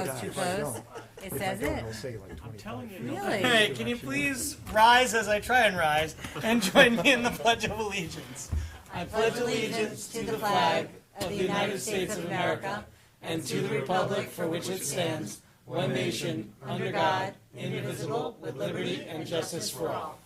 Too close. It says it. I'm telling you. Really? Hey, can you please rise as I try and rise and join me in the Pledge of Allegiance? I pledge allegiance to the flag of the United States of America and to the republic for which it stands, one nation, under God, indivisible, with liberty and justice for all.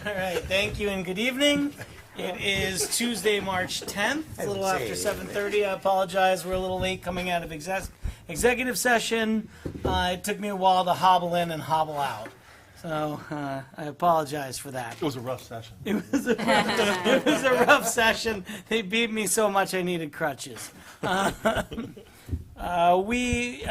All right, thank you and good evening. It is Tuesday, March 10th, a little after 7:30. I apologize, we're a little late coming out of executive session. It took me a while to hobble in and hobble out, so I apologize for that. It was a rough session. It was a rough session. They beat me so much I needed crutches. We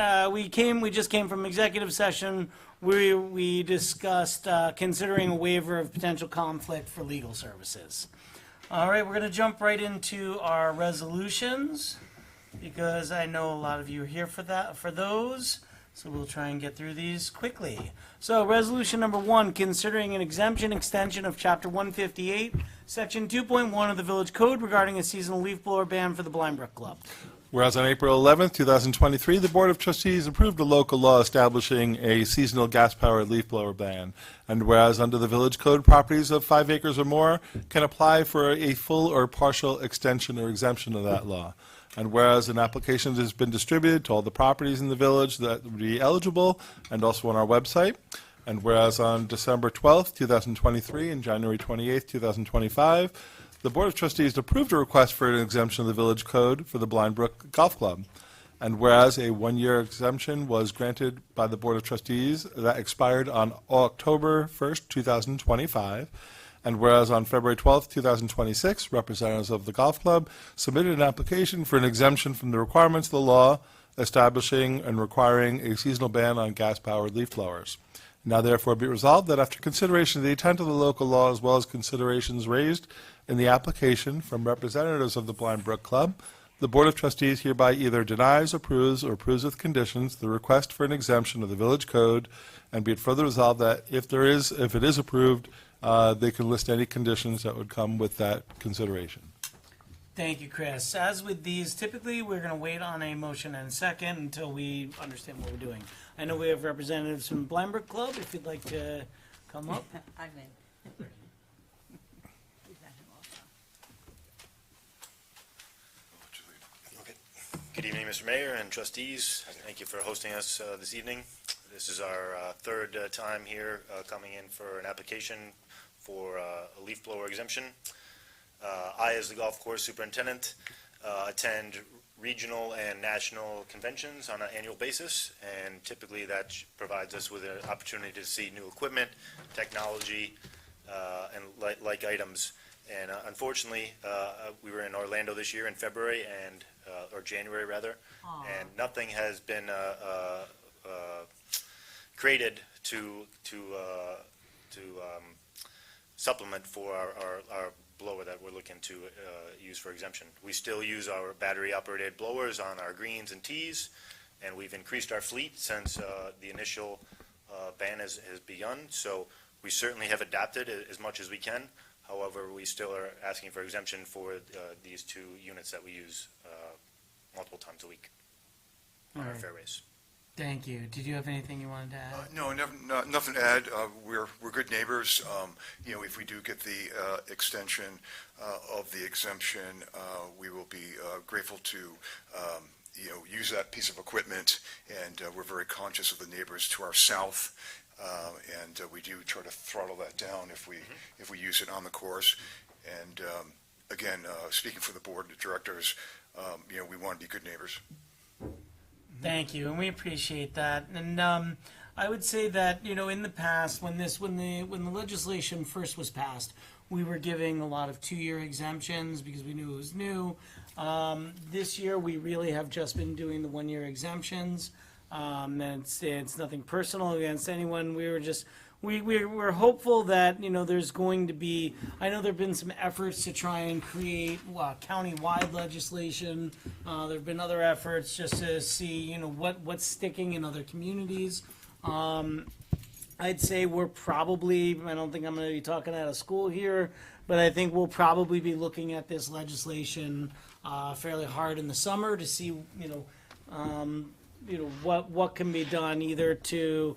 just came from executive session. We discussed considering a waiver of potential conflict for legal services. All right, we're going to jump right into our resolutions because I know a lot of you are here for those. So we'll try and get through these quickly. So resolution number 1, considering an exemption extension of Chapter 158, Section 2.1 of the Village Code regarding a seasonal leaf blower ban for the Blind Brook Club. Whereas on April 11th, 2023, the Board of Trustees approved a local law establishing a seasonal gas-powered leaf blower ban. And whereas under the Village Code, properties of 5 acres or more can apply for a full or partial extension or exemption of that law. And whereas an application has been distributed to all the properties in the village that would be eligible and also on our website. And whereas on December 12th, 2023 and January 28th, 2025, the Board of Trustees approved a request for an exemption of the Village Code for the Blind Brook Golf Club. And whereas a 1-year exemption was granted by the Board of Trustees that expired on October 1st, 2025, and whereas on February 12th, 2026, representatives of the golf club submitted an application for an exemption from the requirements of the law establishing and requiring a seasonal ban on gas-powered leaf blowers. Now therefore be resolved that after consideration of the intent of the local law as well as considerations raised in the application from representatives of the Blind Brook Club, the Board of Trustees hereby either denies, approves, or approves with conditions the request for an exemption of the Village Code, and be it further resolved that if it is approved, they can list any conditions that would come with that consideration. Thank you, Chris. As with these, typically we're going to wait on a motion and second until we understand what we're doing. I know we have representatives from Blind Brook Club, if you'd like to come up. I'm in. Okay. Good evening, Mr. Mayor and trustees. Thank you for hosting us this evening. This is our third time here coming in for an application for a leaf blower exemption. I, as the golf course superintendent, attend regional and national conventions on an annual basis, and typically that provides us with an opportunity to see new equipment, technology, and like items. And unfortunately, we were in Orlando this year in February or January rather, and nothing has been created to supplement for our blower that we're looking to use for exemption. We still use our battery-operated blowers on our greens and tees, and we've increased our fleet since the initial ban has begun. So we certainly have adapted as much as we can. However, we still are asking for exemption for these 2 units that we use multiple times a week on our fairways. Thank you. Did you have anything you wanted to add? No, nothing to add. We're good neighbors. If we do get the extension of the exemption, we will be grateful to use that piece of equipment, and we're very conscious of the neighbors to our south, and we do try to throttle that down if we use it on the course. And again, speaking for the board of directors, we want to be good neighbors. Thank you, and we appreciate that. And I would say that in the past, when the legislation first was passed, we were giving a lot of 2-year exemptions because we knew it was new. This year, we really have just been doing the 1-year exemptions. And it's nothing personal against anyone. We're hopeful that there's going to be. I know there've been some efforts to try and create county-wide legislation. There've been other efforts just to see what's sticking in other communities. I'd say we're probably. I don't think I'm going to be talking out of school here. but I think we'll probably be looking at this legislation fairly hard in the summer to see, what can be done either to,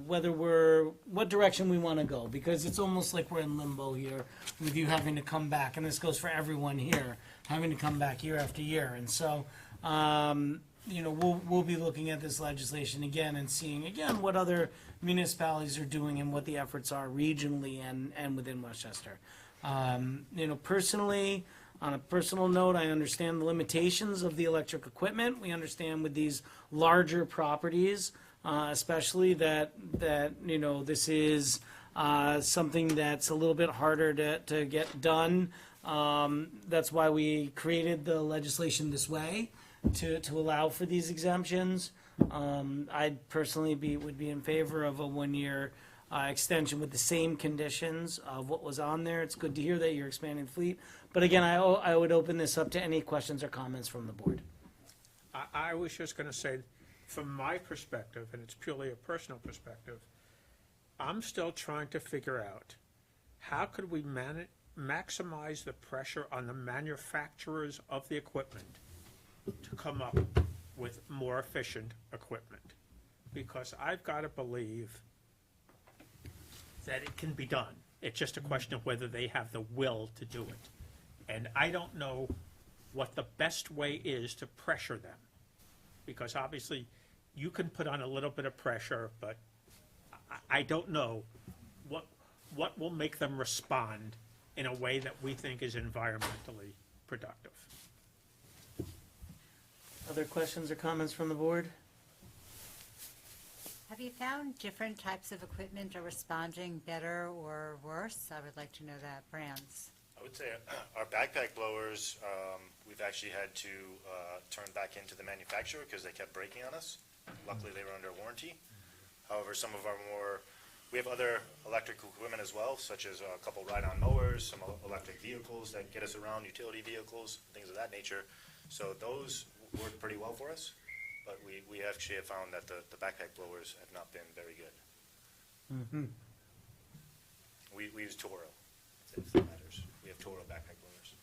what direction we want to go, because it's almost like we're in limbo here with you having to come back, and this goes for everyone here, having to come back year after year. And so, we'll be looking at this legislation again and seeing again what other municipalities are doing and what the efforts are regionally and within Westchester. Personally, on a personal note, I understand the limitations of the electric equipment. We understand with these larger properties, especially that this is something that's a little bit harder to get done. That's why we created the legislation this way, to allow for these exemptions. I'd personally would be in favor of a 1-year extension with the same conditions of what was on there. It's good to hear that you're expanding the fleet. But again, I would open this up to any questions or comments from the board. I was just going to say, from my perspective, and it's purely a personal perspective, I'm still trying to figure out how could we maximize the pressure on the manufacturers of the equipment to come up with more efficient equipment. Because I've got to believe that it can be done. It's just a question of whether they have the will to do it. And I don't know what the best way is to pressure them. Because obviously, you can put on a little bit of pressure, but I don't know what will make them respond in a way that we think is environmentally productive. Other questions or comments from the board? Have you found different types of equipment are responding better or worse? I would like to know that, brands. I would say our backpack blowers, we've actually had to turn back into the manufacturer because they kept breaking on us. Luckily, they were under warranty. However, some of our we have other electric equipment as well, such as a couple ride-on mowers, some electric vehicles that get us around, utility vehicles, things of that nature. So those work pretty well for us, but we actually have found that the backpack blowers have not been very good. Mm-hmm. We use Toro, if that matters. We have Toro backpack blowers.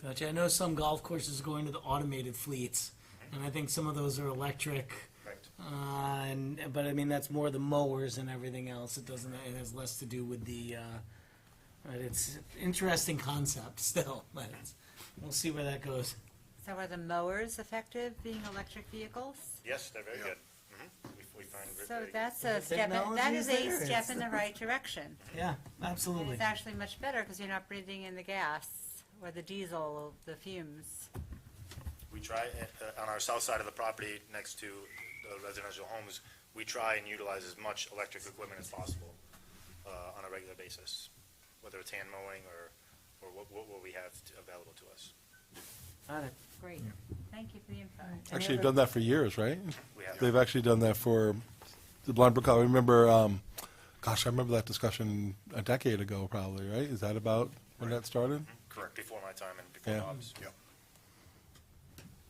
Gotcha. I know some golf courses are going to the automated fleets, and I think some of those are electric. Right. But I mean, that's more the mowers and everything else. It has less to do with the, but it's an interesting concept still, but we'll see where that goes. So are the mowers effective being electric vehicles? Yes, they're very good. We find So very good. that's a step, Technology that is is a there. step in the right direction. Yeah, And absolutely. it's actually much better because you're not breathing in the gas or the diesel, the fumes. We try, on our south side of the property next to the residential homes, we try and utilize as much electric equipment as possible on a regular basis, whether it's hand mowing or what we have available to us. Got it. Great. Thank you for the info. Actually, you've done that for years, right? We have. They've actually done that for the Blind Brook Golf. I remember, I remember that discussion a decade ago, probably, right? Is that about when that started? Correct. Before my time and before Yeah. Bob's. Yep.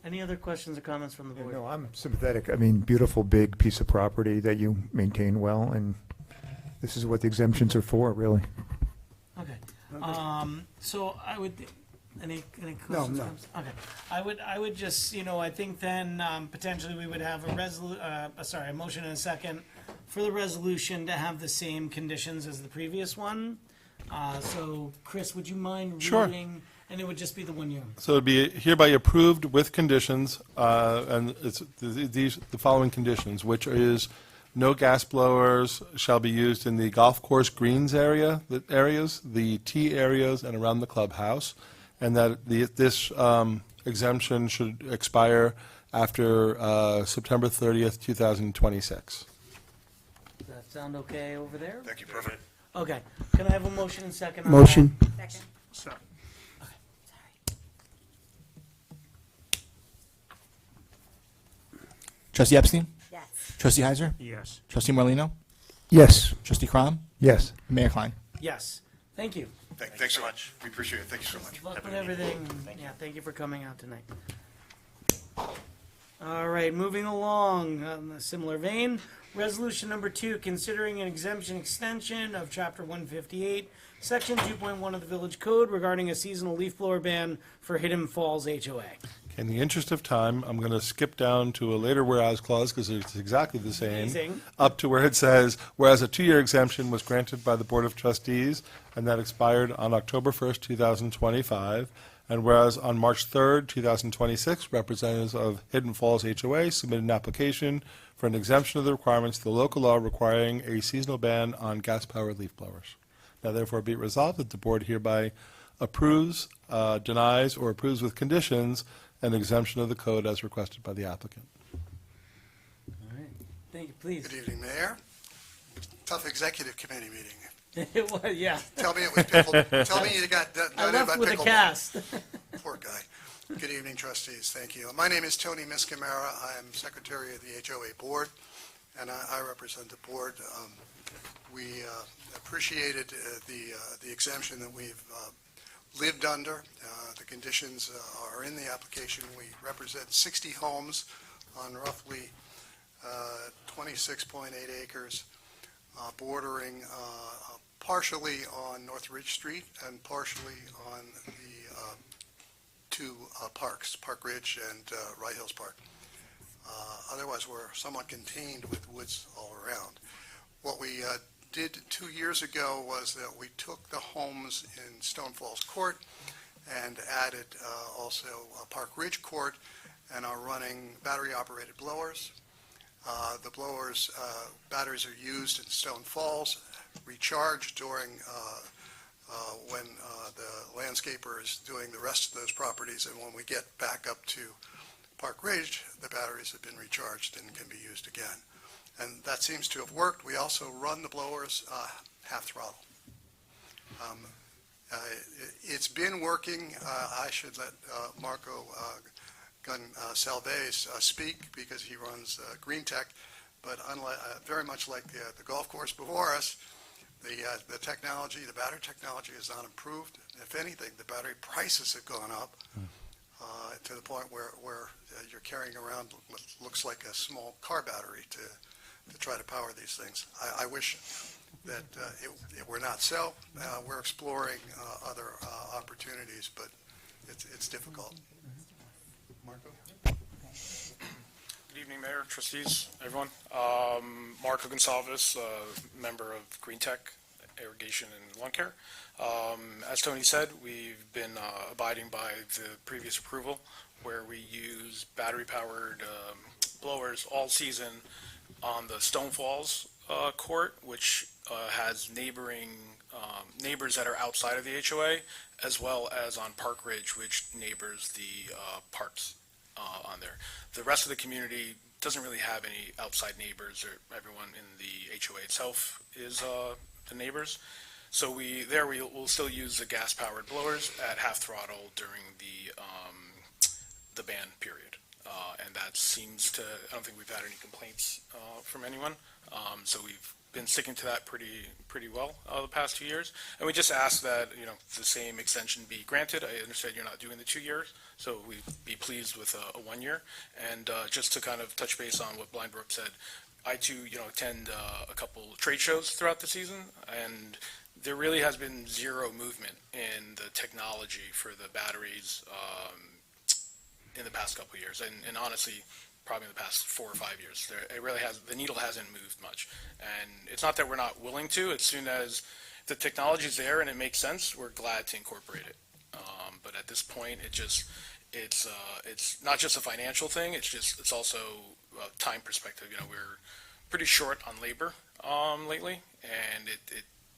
Any other questions or comments from the board? No, I'm sympathetic. I mean, beautiful, big piece of property that you maintain well, and this is what the exemptions are for, really. Okay. So I would, any questions? no. comments? Okay. I would just, I think then potentially we would have a motion and a second for the resolution to have the same conditions as the previous one. So Chris, would you mind Sure. reading? And it would just be the 1 year. So it'd be hereby approved with conditions, and it's the following conditions, which is no gas blowers shall be used in the golf course greens areas, the tee areas, and around the clubhouse, and that this exemption should expire after September 30th, 2026. Does that sound okay over there? Thank you, perfect. Okay. Can I have a motion and second on Motion. Second. So, Trustee Epstein? Yes. Trustee Heiser? yes. Trustee Morlino? Yes. Trustee Crom? Yes. Mayor Klein? Yes. Thank you. Thanks so much. We appreciate it. Thank you so much. Good luck with everything. Yeah, thank you for coming out tonight. All right, moving along, in a similar vein, resolution number 2, considering an exemption extension of chapter 158, section 2.1 of the village code regarding a seasonal leaf blower ban for Hidden Falls HOA. In the interest of time, I'm going to skip down to a later whereas clause because it's exactly the same. Amazing. Up to where it says, whereas a 2-year exemption was granted by the Board of Trustees and that expired on October 1st, 2025. And whereas on March 3rd, 2026, representatives of Hidden Falls HOA submitted an application for an exemption of the requirements of the local law requiring a seasonal ban on gas-powered leaf blowers. Now therefore be it resolved that the board hereby approves, denies, or approves with conditions an exemption of the code as requested by the applicant. All right, thank you, please. Good evening, Mayor. Tough executive committee meeting. It was, yeah. Tell me it was pickle. Tell me you got done I by left with a pickleball. cast. Poor guy. Good evening, trustees. Thank you. My name is Tony Miscamara. I am secretary of the HOA board, and I represent the board. We appreciated the exemption that we've lived under. The conditions are in the application. We represent 60 homes on roughly 26.8 acres, bordering partially on North Ridge Street and partially on the two parks, Park Ridge and Wright Hills Park. Otherwise, we're somewhat contained with woods all around. What we did 2 years ago was that we took the homes in Stone Falls Court and added also Park Ridge Court and are running battery-operated blowers. The blowers, batteries are used in Stone Falls, recharged during when the landscaper is doing the rest of those properties, and when we get back up to Park Ridge, the batteries have been recharged and can be used again. And that seems to have worked. We also run the blowers half throttle. It's been working. I should let Marco Gonsalves speak because he runs Green Tech, but unlike, very much like the golf course before us, the technology, the battery technology has not improved. If anything, the battery prices have gone up to the point where you're carrying around what looks like a small car battery to try to power these things. I wish that it were not so. We're exploring other opportunities, but it's difficult. Marco? Good evening, Mayor, trustees, everyone. Marco Gonsalves, member of Green Tech, Irrigation and Lawn Care. As Tony said, we've been abiding by the previous approval where we use battery-powered blowers all season on the Stone Falls court, which has neighbors that are outside of the HOA, as well as on Park Ridge, which neighbors the parks on there. The rest of the community doesn't really have any outside neighbors, or everyone in the HOA itself is the neighbors. So we'll still use the gas-powered blowers at half throttle during the ban period. And that seems to, I don't think we've had any complaints from anyone. So we've been sticking to that pretty well the past 2 years. And we just ask that, the same extension be granted. I understand you're not doing the 2 years, so we'd be pleased with a 1 year. And just to kind of touch base on what Blind Brook said, I too, attend a couple trade shows throughout the season, and there really has been zero movement in the technology for the batteries in the past couple of years, and honestly, probably in the past 4 or 5 years. The needle hasn't moved much. And it's not that we're not willing to. As soon as the technology's there and it makes sense, we're glad to incorporate it. But at this point, it's not just a financial thing. It's also a time perspective. We're pretty short on labor lately, and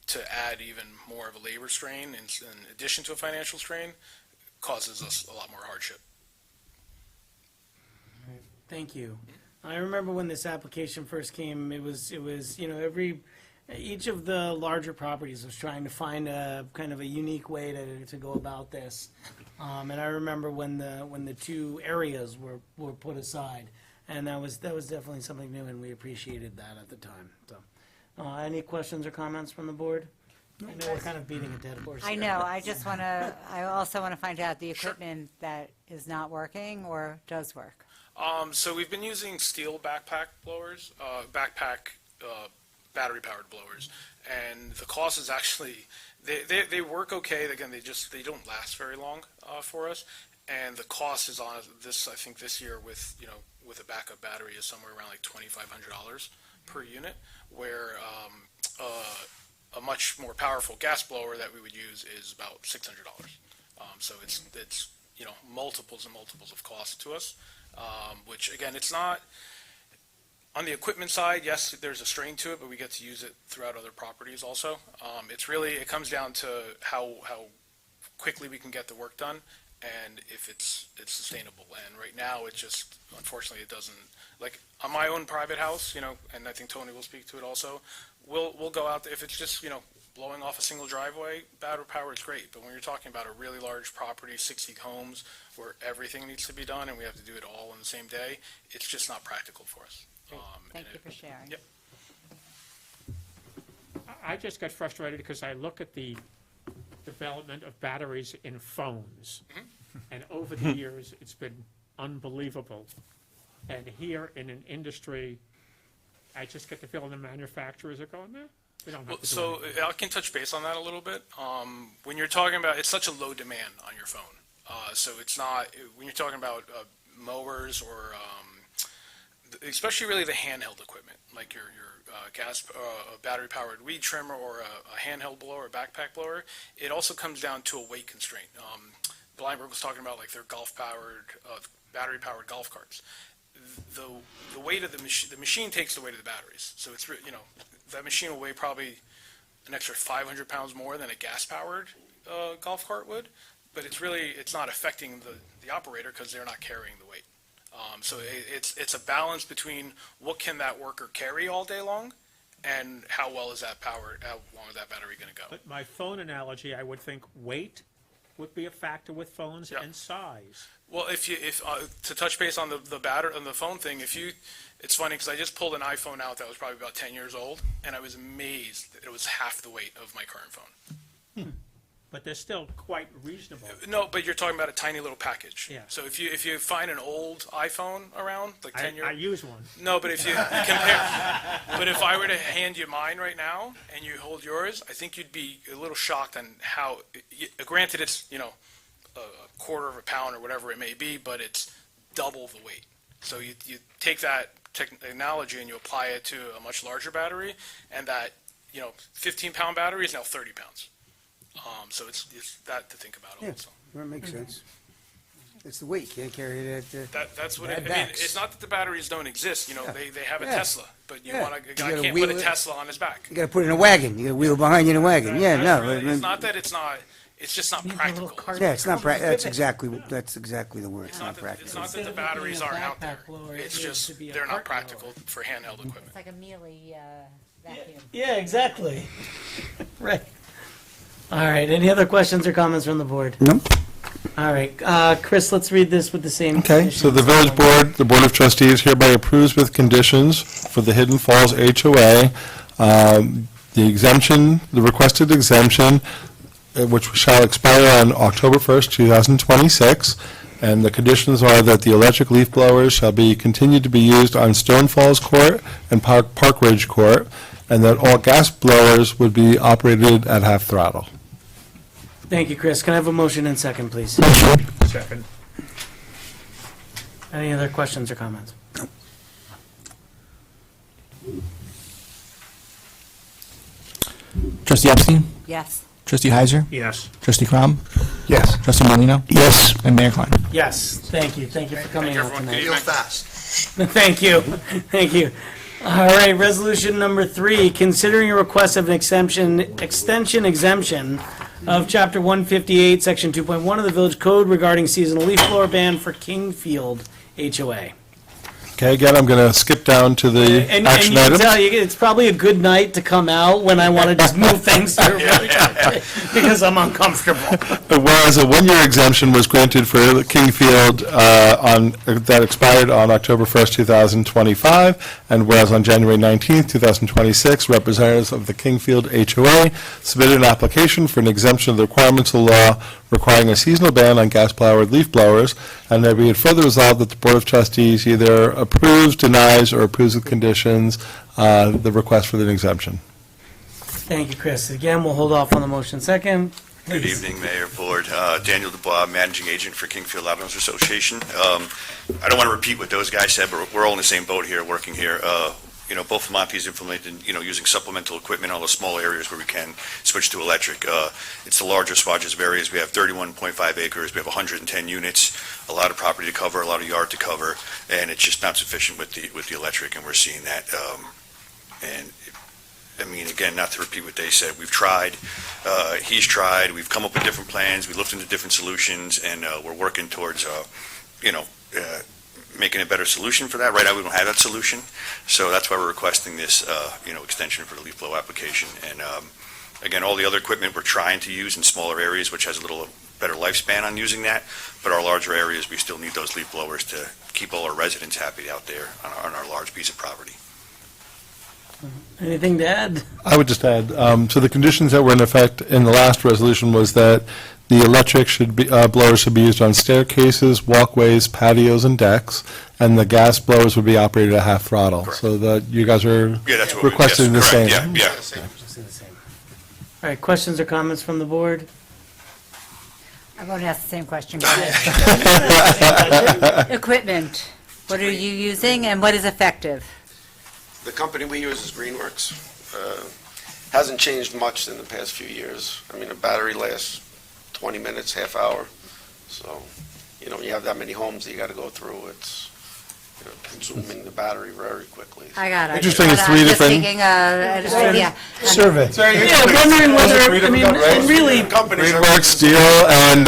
to add even more of a labor strain in addition to a financial strain causes us a lot more hardship. Thank you. I remember when this application first came, it was each of the larger properties was trying to find a kind of a unique way to go about this. And I remember when the two areas were put aside, and that was definitely something new, and we appreciated that at the time. So, any questions or comments from the board? I know we're kind of beating a dead horse I here. know, I also want to find out the equipment that is not working or does work. So we've been using steel backpack blowers, battery-powered blowers, and the cost is actually, they work okay. Again, they don't last very long for us, and the cost is on this. I think this year with a backup battery is somewhere around like $2,500 per unit, where a much more powerful gas blower that we would use is about $600. So it's multiples and multiples of cost to us, which again, it's not on the equipment side. Yes, there's a strain to it, but we get to use it throughout other properties also. It comes down to how quickly we can get the work done and if it's sustainable. And right now, it just, unfortunately, it doesn't, like on my own private house, and I think Tony will speak to it also, we'll go out there, if it's just, blowing off a single driveway, battery power is great, but when you're talking about a really large property, 60 homes, where everything needs to be done and we have to do it all in the same day, it's just not practical for us. Thank you for sharing. Yep. I just got frustrated because I look at the development of batteries in phones, and over the years, it's been unbelievable. And here in an industry, I just get the feeling the manufacturers are going there. We don't have to do So anything. I can touch base on that a little bit. When you're talking about, it's such a low demand on your phone. So it's not, when you're talking about mowers or especially really the handheld equipment, like your battery-powered weed trimmer or a handheld blower, a backpack blower, it also comes down to a weight constraint. Blind Brook was talking about like their battery-powered golf carts. The weight of the machine takes the weight of the batteries. So it's, that machine will weigh probably an extra 500 pounds more than a gas-powered golf cart would, but it's not affecting the operator because they're not carrying the weight. So it's a balance between what can that worker carry all day long and how well is that powered, how long is that battery going to go. But my phone analogy, I would think weight would be a factor with phones Yeah. and size. Well, if to touch base on the phone thing, it's funny because I just pulled an iPhone out that was probably about 10 years old, and I was amazed that it was half the weight of my current phone. But they're still quite reasonable. No, but you're talking about a tiny little package. Yeah. So if you find an old iPhone around, like 10 years. I use one. No, but if you compare, but if I were to hand you mine right now and you hold yours, I think you'd be a little shocked on how. Granted, it's a quarter of a pound or whatever it may be, but it's double the weight. So you take that technology and you apply it to a much larger battery, and that 15-pound battery is now 30 pounds. So it's that to think about Yeah, also. that makes sense. It's the weight, can't carry it at, That's what Bad I mean. backs. It's not that the batteries don't exist. They have a Yeah. Tesla, but Yeah. a guy You gotta can't wheel put a it. Tesla on his back. you gotta put it in a wagon, you gotta wheel behind you in a wagon, yeah, That's no. really- I it's mean, not that it's not. It's just not Need the practical. little cart. Yeah, it's not, that's exactly the word, it's not It's practical. not that Instead the of it being batteries a aren't out backpack there. blower, It's it needs just to be a they're not cart blower. practical for handheld equipment. It's like a mealy vacuum. Yeah, exactly. Right. All right, any other questions or comments from the board? Nope. All right, Chris, let's read this with the same. Okay, so the conditions. village board, the Board of Trustees hereby approves with conditions for the Hidden Falls HOA, the requested exemption, which shall expire on October 1st, 2026, and the conditions are that the electric leaf blowers shall be continued to be used on Stone Falls Court and Park Ridge Court, and that all gas blowers would be operated at half throttle. Thank you, Chris. Can I have a motion and second, please? Second. Any other questions or comments? Trustee Epstein? Yes. Trustee Heiser? Yes. Trustee Crom? Yes. Trustee Moreno? Yes. And Mayor Klein? Yes, thank you. Thank you for coming out everyone. tonight. Real fast. Thank you. Thank you. All right, resolution number 3, considering a request of an extension exemption of Chapter 158, Section 2.1 of the Village Code regarding seasonal leaf blower ban for Kingfield HOA. Okay, again, I'm going to skip down to the And action you can items. tell, it's probably a good night to come out when I want to just move things through really quickly, because I'm uncomfortable. Whereas a one-year exemption was granted for Kingfield that expired on October 1st, 2025, and whereas on January 19th, 2026, representatives of the Kingfield HOA submitted an application for an exemption of the requirements of the law requiring a seasonal ban on gas-powered leaf blowers, and that be it further resolved that the Board of Trustees either approves, denies, or approves with conditions the request for the exemption. Thank you, Chris. Again, we'll hold off on the motion second. Good Please. evening, Mayor, Board. Daniel Dubois, Managing Agent for Kingfield Owners Association. I don't want to repeat what those guys said, but we're all in the same boat here, working here. Bulfamante is implemented, using supplemental equipment, all the small areas where we can switch to electric. It's the larger swatches of areas. We have 31.5 acres. We have 110 units, a lot of property to cover, a lot of yard to cover, and it's just not sufficient with the electric, and we're seeing that. Again, not to repeat what they said, we've tried, he's tried, we've come up with different plans, we looked into different solutions, and we're working towards, making a better solution for that. Right now, we don't have that solution, so that's why we're requesting this, extension for the leaf blow application. And, again, all the other equipment we're trying to use in smaller areas, which has a little better lifespan on using that, but our larger areas, we still need those leaf blowers to keep all our residents happy out there on our large piece of property. Anything to add? I would just add, so the conditions that were in effect in the last resolution was that the electric blowers should be used on staircases, walkways, patios, and decks, and the gas blowers would be operated at half throttle. Correct. So that you guys are Yeah, that's what requesting the yes, same. correct, yeah. All right, questions or comments from the board? I won't ask the same question. Go ahead. Equipment, what are you using and what is effective? The company we use is Greenworks. Hasn't changed much in the past few years. A battery lasts 20 minutes, half hour. So, when you have that many homes that you got to go through, it's consuming the battery very quickly. I got it. Interesting, it's But three I'm just different- thinking, yeah. Survey. Yeah, wondering whether, and really, Greenworks, Steel, and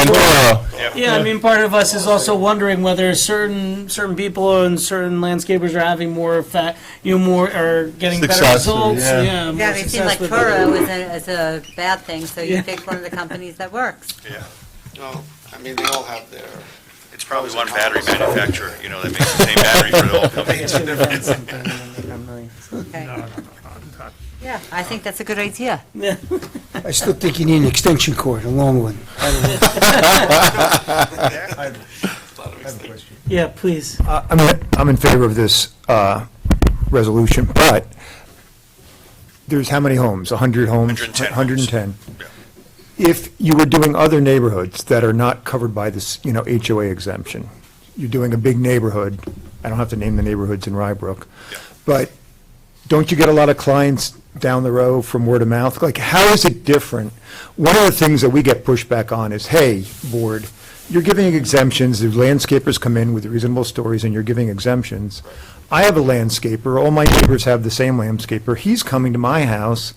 Toro. yeah, part of us is also wondering whether certain people and certain landscapers are having more are getting better Success, results. yeah. More Yeah, it seems success like with Toro is a bad thing, so you Yeah. picked one of the companies that works. Well, they all have their... It's probably one battery manufacturer, that makes the same battery for the whole company. Okay. Yeah, I think that's a good idea. Yeah. I still think you need an extension cord, a long one. Yeah, please. I'm in favor of this resolution, but there's how many homes? 100 homes? 110 homes. 110. Yeah. If you were doing other neighborhoods that are not covered by this, HOA exemption, you're doing a big neighborhood, I don't have to name the neighborhoods in Rybrook, Yeah. but don't you get a lot of clients down the road from word of mouth? Like, how is it different? One of the things that we get pushback on is, hey, board, you're giving exemptions, the landscapers come in with reasonable stories and you're giving exemptions. I have a landscaper, all my neighbors have the same landscaper, he's coming to my house,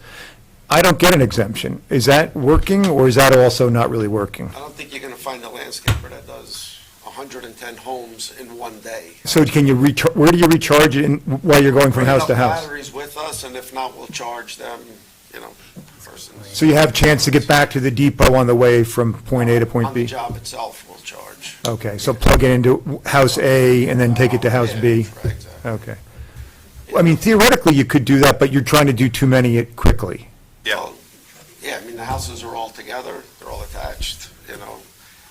I don't get an exemption. Is that working, or is that also not really working? I don't think you're going to find a landscaper that does 110 homes in one day. So can you where do you recharge it while you're going from Bring house to up house? batteries with us, and if not, we'll charge them, first. So you have a chance to get back to the depot on the way from point A to point On the B? job itself, we'll charge. Okay, so plug it into house A and then take it to house Yeah, B? right, exactly. Okay. Theoretically, you could do that, but you're trying to do too many quickly. Yeah. Well, yeah, the houses are all together, they're all attached,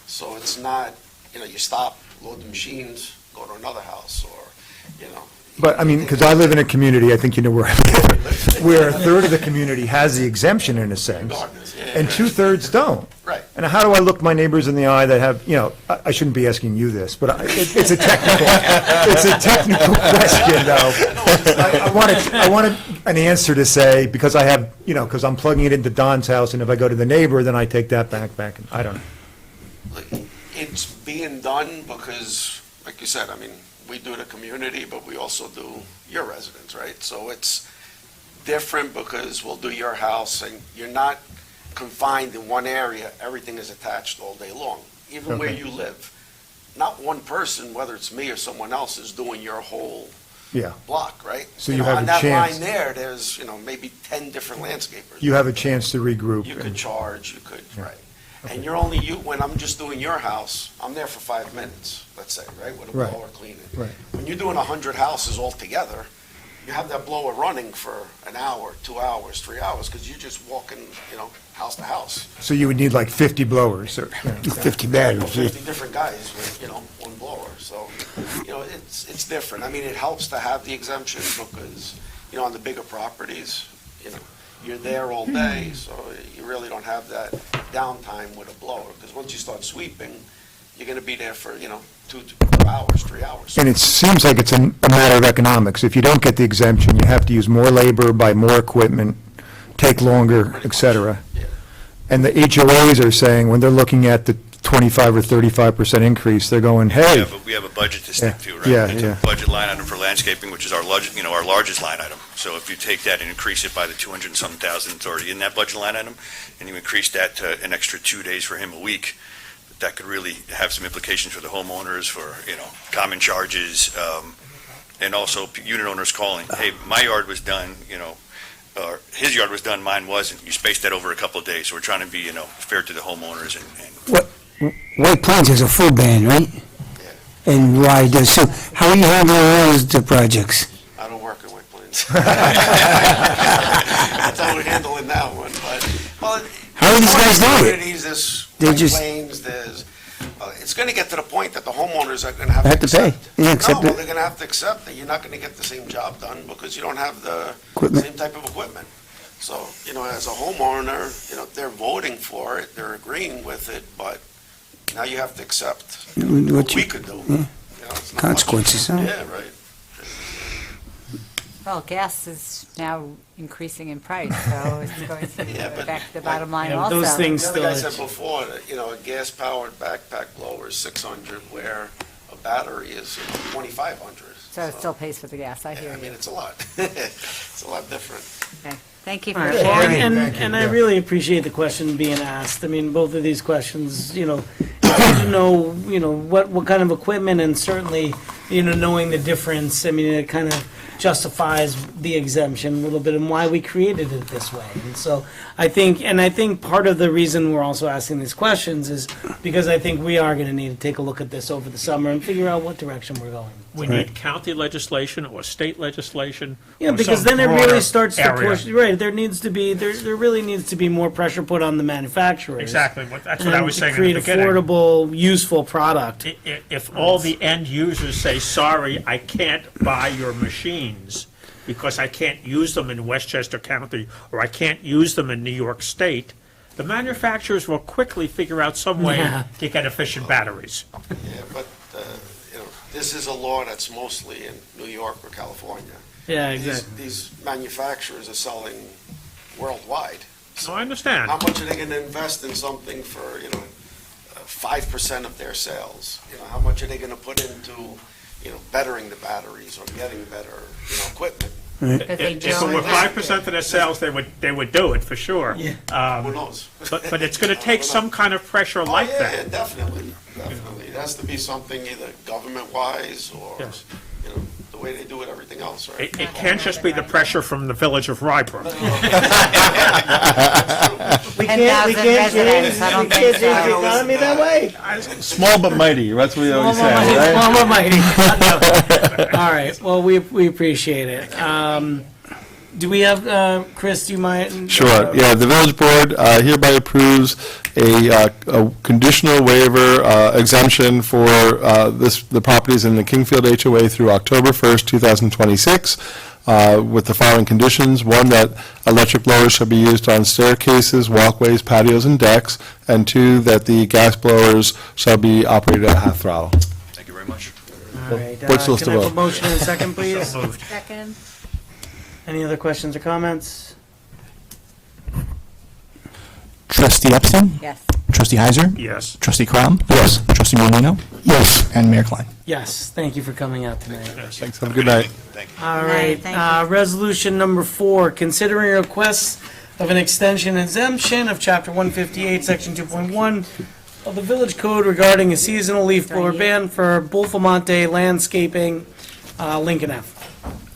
so it's not, you stop, load the machines, go to another house, or, But, because I live in a community, I think you know where I live, where a third of the community has the exemption in a sense, and two-thirds don't. Right. And how do I look my neighbors in the eye that have, I shouldn't be asking you this, but it's a technical question, though. I want an answer to say, because I have, because I'm plugging it into Don's house, and if I go to the neighbor, then I take that back, and I don't know. It's being done because, like you said, we do the community, but we also do your residents, right? So it's different because we'll do your house, and you're not confined in one area. Everything is attached all day long, even where Okay. you live. not one person, whether it's me or someone else, is doing your whole Yeah. block, right? So you have a on that chance. line there, there's, maybe 10 different landscapers. You have a chance to regroup. You could and- charge, you could, Yeah. right. And when I'm just doing your house, I'm there for 5 minutes, let's say, right, with a Right. blower cleaning. Right. When you're doing 100 houses all together, you have that blower running for an hour, 2 hours, 3 hours, because you're just walking, house to house. So you would need like 50 blowers or, 50 batteries. 50 different guys with, one blower, so, it's different. I mean, it helps to have the exemption because, on the bigger properties, you're there all day, so you really don't have that downtime with a blower, because once you start sweeping, you're gonna be there for, 2 hours, 3 hours. and it seems like it's a matter of economics. If you don't get the exemption, you have to use more labor, buy more equipment, take longer, et cetera. Yeah. And the HOAs are saying, when they're looking at the 25 or 35% increase, they're going, hey, We have a budget to stick to, right? Yeah, It's yeah. a budget line item for landscaping, which is our largest line item. So if you take that and increase it by the 200 and some thousand that's already in that budget line item, and you increase that to an extra 2 days for him a week, that could really have some implications for the homeowners, for, common charges, and also unit owners calling, hey, my yard was done, or his yard was done, mine wasn't. You spaced that over a couple of days. So we're trying to be, fair to the homeowners and White Plains has a full ban, right? And Rye does, so how are you handling those projects? I don't work in White Plains. That's how we're handling that one, but, How are these guys doing it? communities, there's They White just- Plains, it's gonna get to the point that the homeowners are gonna have Have to to pay. accept. Yeah, accept No, it. they're gonna have to accept that you're not gonna get the same job done because you don't have the Equipment. same type of equipment. So, as a homeowner, they're voting for it, they're agreeing with it, but now you have to accept What what we you- could do. yeah. It's not Consequences, much. huh? Yeah, right. Well, gas is now increasing in price, so it's going Yeah, to but affect the bottom line Yeah, also. those things The other guy still, said before, that, a gas-powered backpack blower is 600, where a battery is 2,500. So it still pays for the gas, I hear I mean, you. it's a lot. It's a lot different. Okay. Thank you for all right, sharing. and I really appreciate the question being asked. I mean, both of these questions, it's good to know, what kind of equipment, and certainly, knowing the difference. I mean, it kind of justifies the exemption a little bit and why we created it this way. And so I think part of the reason we're also asking these questions is because I think we are going to need to take a look at this over the summer and figure out what direction we're going. We need county legislation or state legislation. Yeah, or because some then it really broader starts to area. push, right, there really needs to be more pressure put on the manufacturers. Exactly, that's what I and was to saying in the create beginning. affordable, useful product. If all the end users say, sorry, I can't buy your machines because I can't use them in Westchester County, or I can't use them in New York State, the manufacturers will quickly figure out some way Yeah. to get efficient batteries. Yeah, but, this is a law that's mostly in New York or California. Yeah, These- exactly. These manufacturers are selling worldwide. So I understand. How much are they gonna invest in something for, 5% of their sales? How much are they gonna put into, bettering the batteries or getting better, equipment? But they If it were don't- 5% of their sales, they would do it, for sure. Who knows? But it's gonna take some kind of pressure like Oh, yeah, that. definitely. It has to be something either government-wise or, Yes. the way they do it, everything else, right? It can't just be the pressure from the village of Rybrook. We 10,000 residents, I don't think change the so. economy that way. Small but mighty, that's what we always say, Small right? but mighty. All right, well, we appreciate it. Do we have, Chris, do you mind? Sure, yeah, the village board hereby approves a conditional waiver exemption for the properties in the Kingfield HOA through October 1st, 2026, with the following conditions. One, that electric blowers shall be used on staircases, walkways, patios, and decks. And two, that the gas blowers shall be operated at half throttle. Thank you very much. All right, What's supposed can to I have a vote? motion in a second, please? Second. Any other questions or comments? Trustee Epstein? Yes. Trustee Heiser? Yes. Trustee Crom? Yes. Trustee Moreno? Yes. And Mayor Klein? Yes, thank you for coming out tonight. Thanks, have a good night. Thank you. All Right, right, thank you. resolution number 4, considering requests of an extension exemption of Chapter 158, Section 2.1 of the Village Code regarding a seasonal leaf blower ban for Bulfamante Landscaping, Lincoln Ave.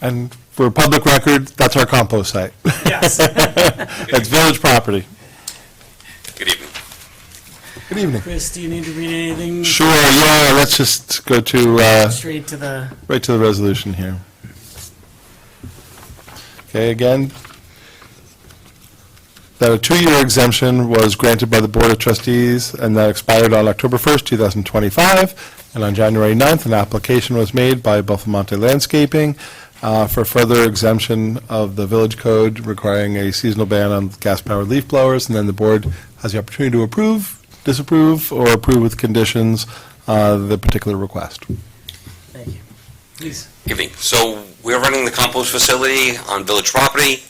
And for public record, that's our compost site. Yes. That's village property. Good evening. Good evening. Chris, do you need to read anything? Sure, yeah, let's just go to, Straight to the, right to the resolution here. Okay, again, that a 2-year exemption was granted by the Board of Trustees, and that expired on October 1st, 2025. And on January 9th, an application was made by Bulfamante Landscaping for further exemption of the village code requiring a seasonal ban on gas-powered leaf blowers. And then the board has the opportunity to approve, disapprove, or approve with conditions the particular request. thank you. Please. Evening. So we're running the compost facility on village property.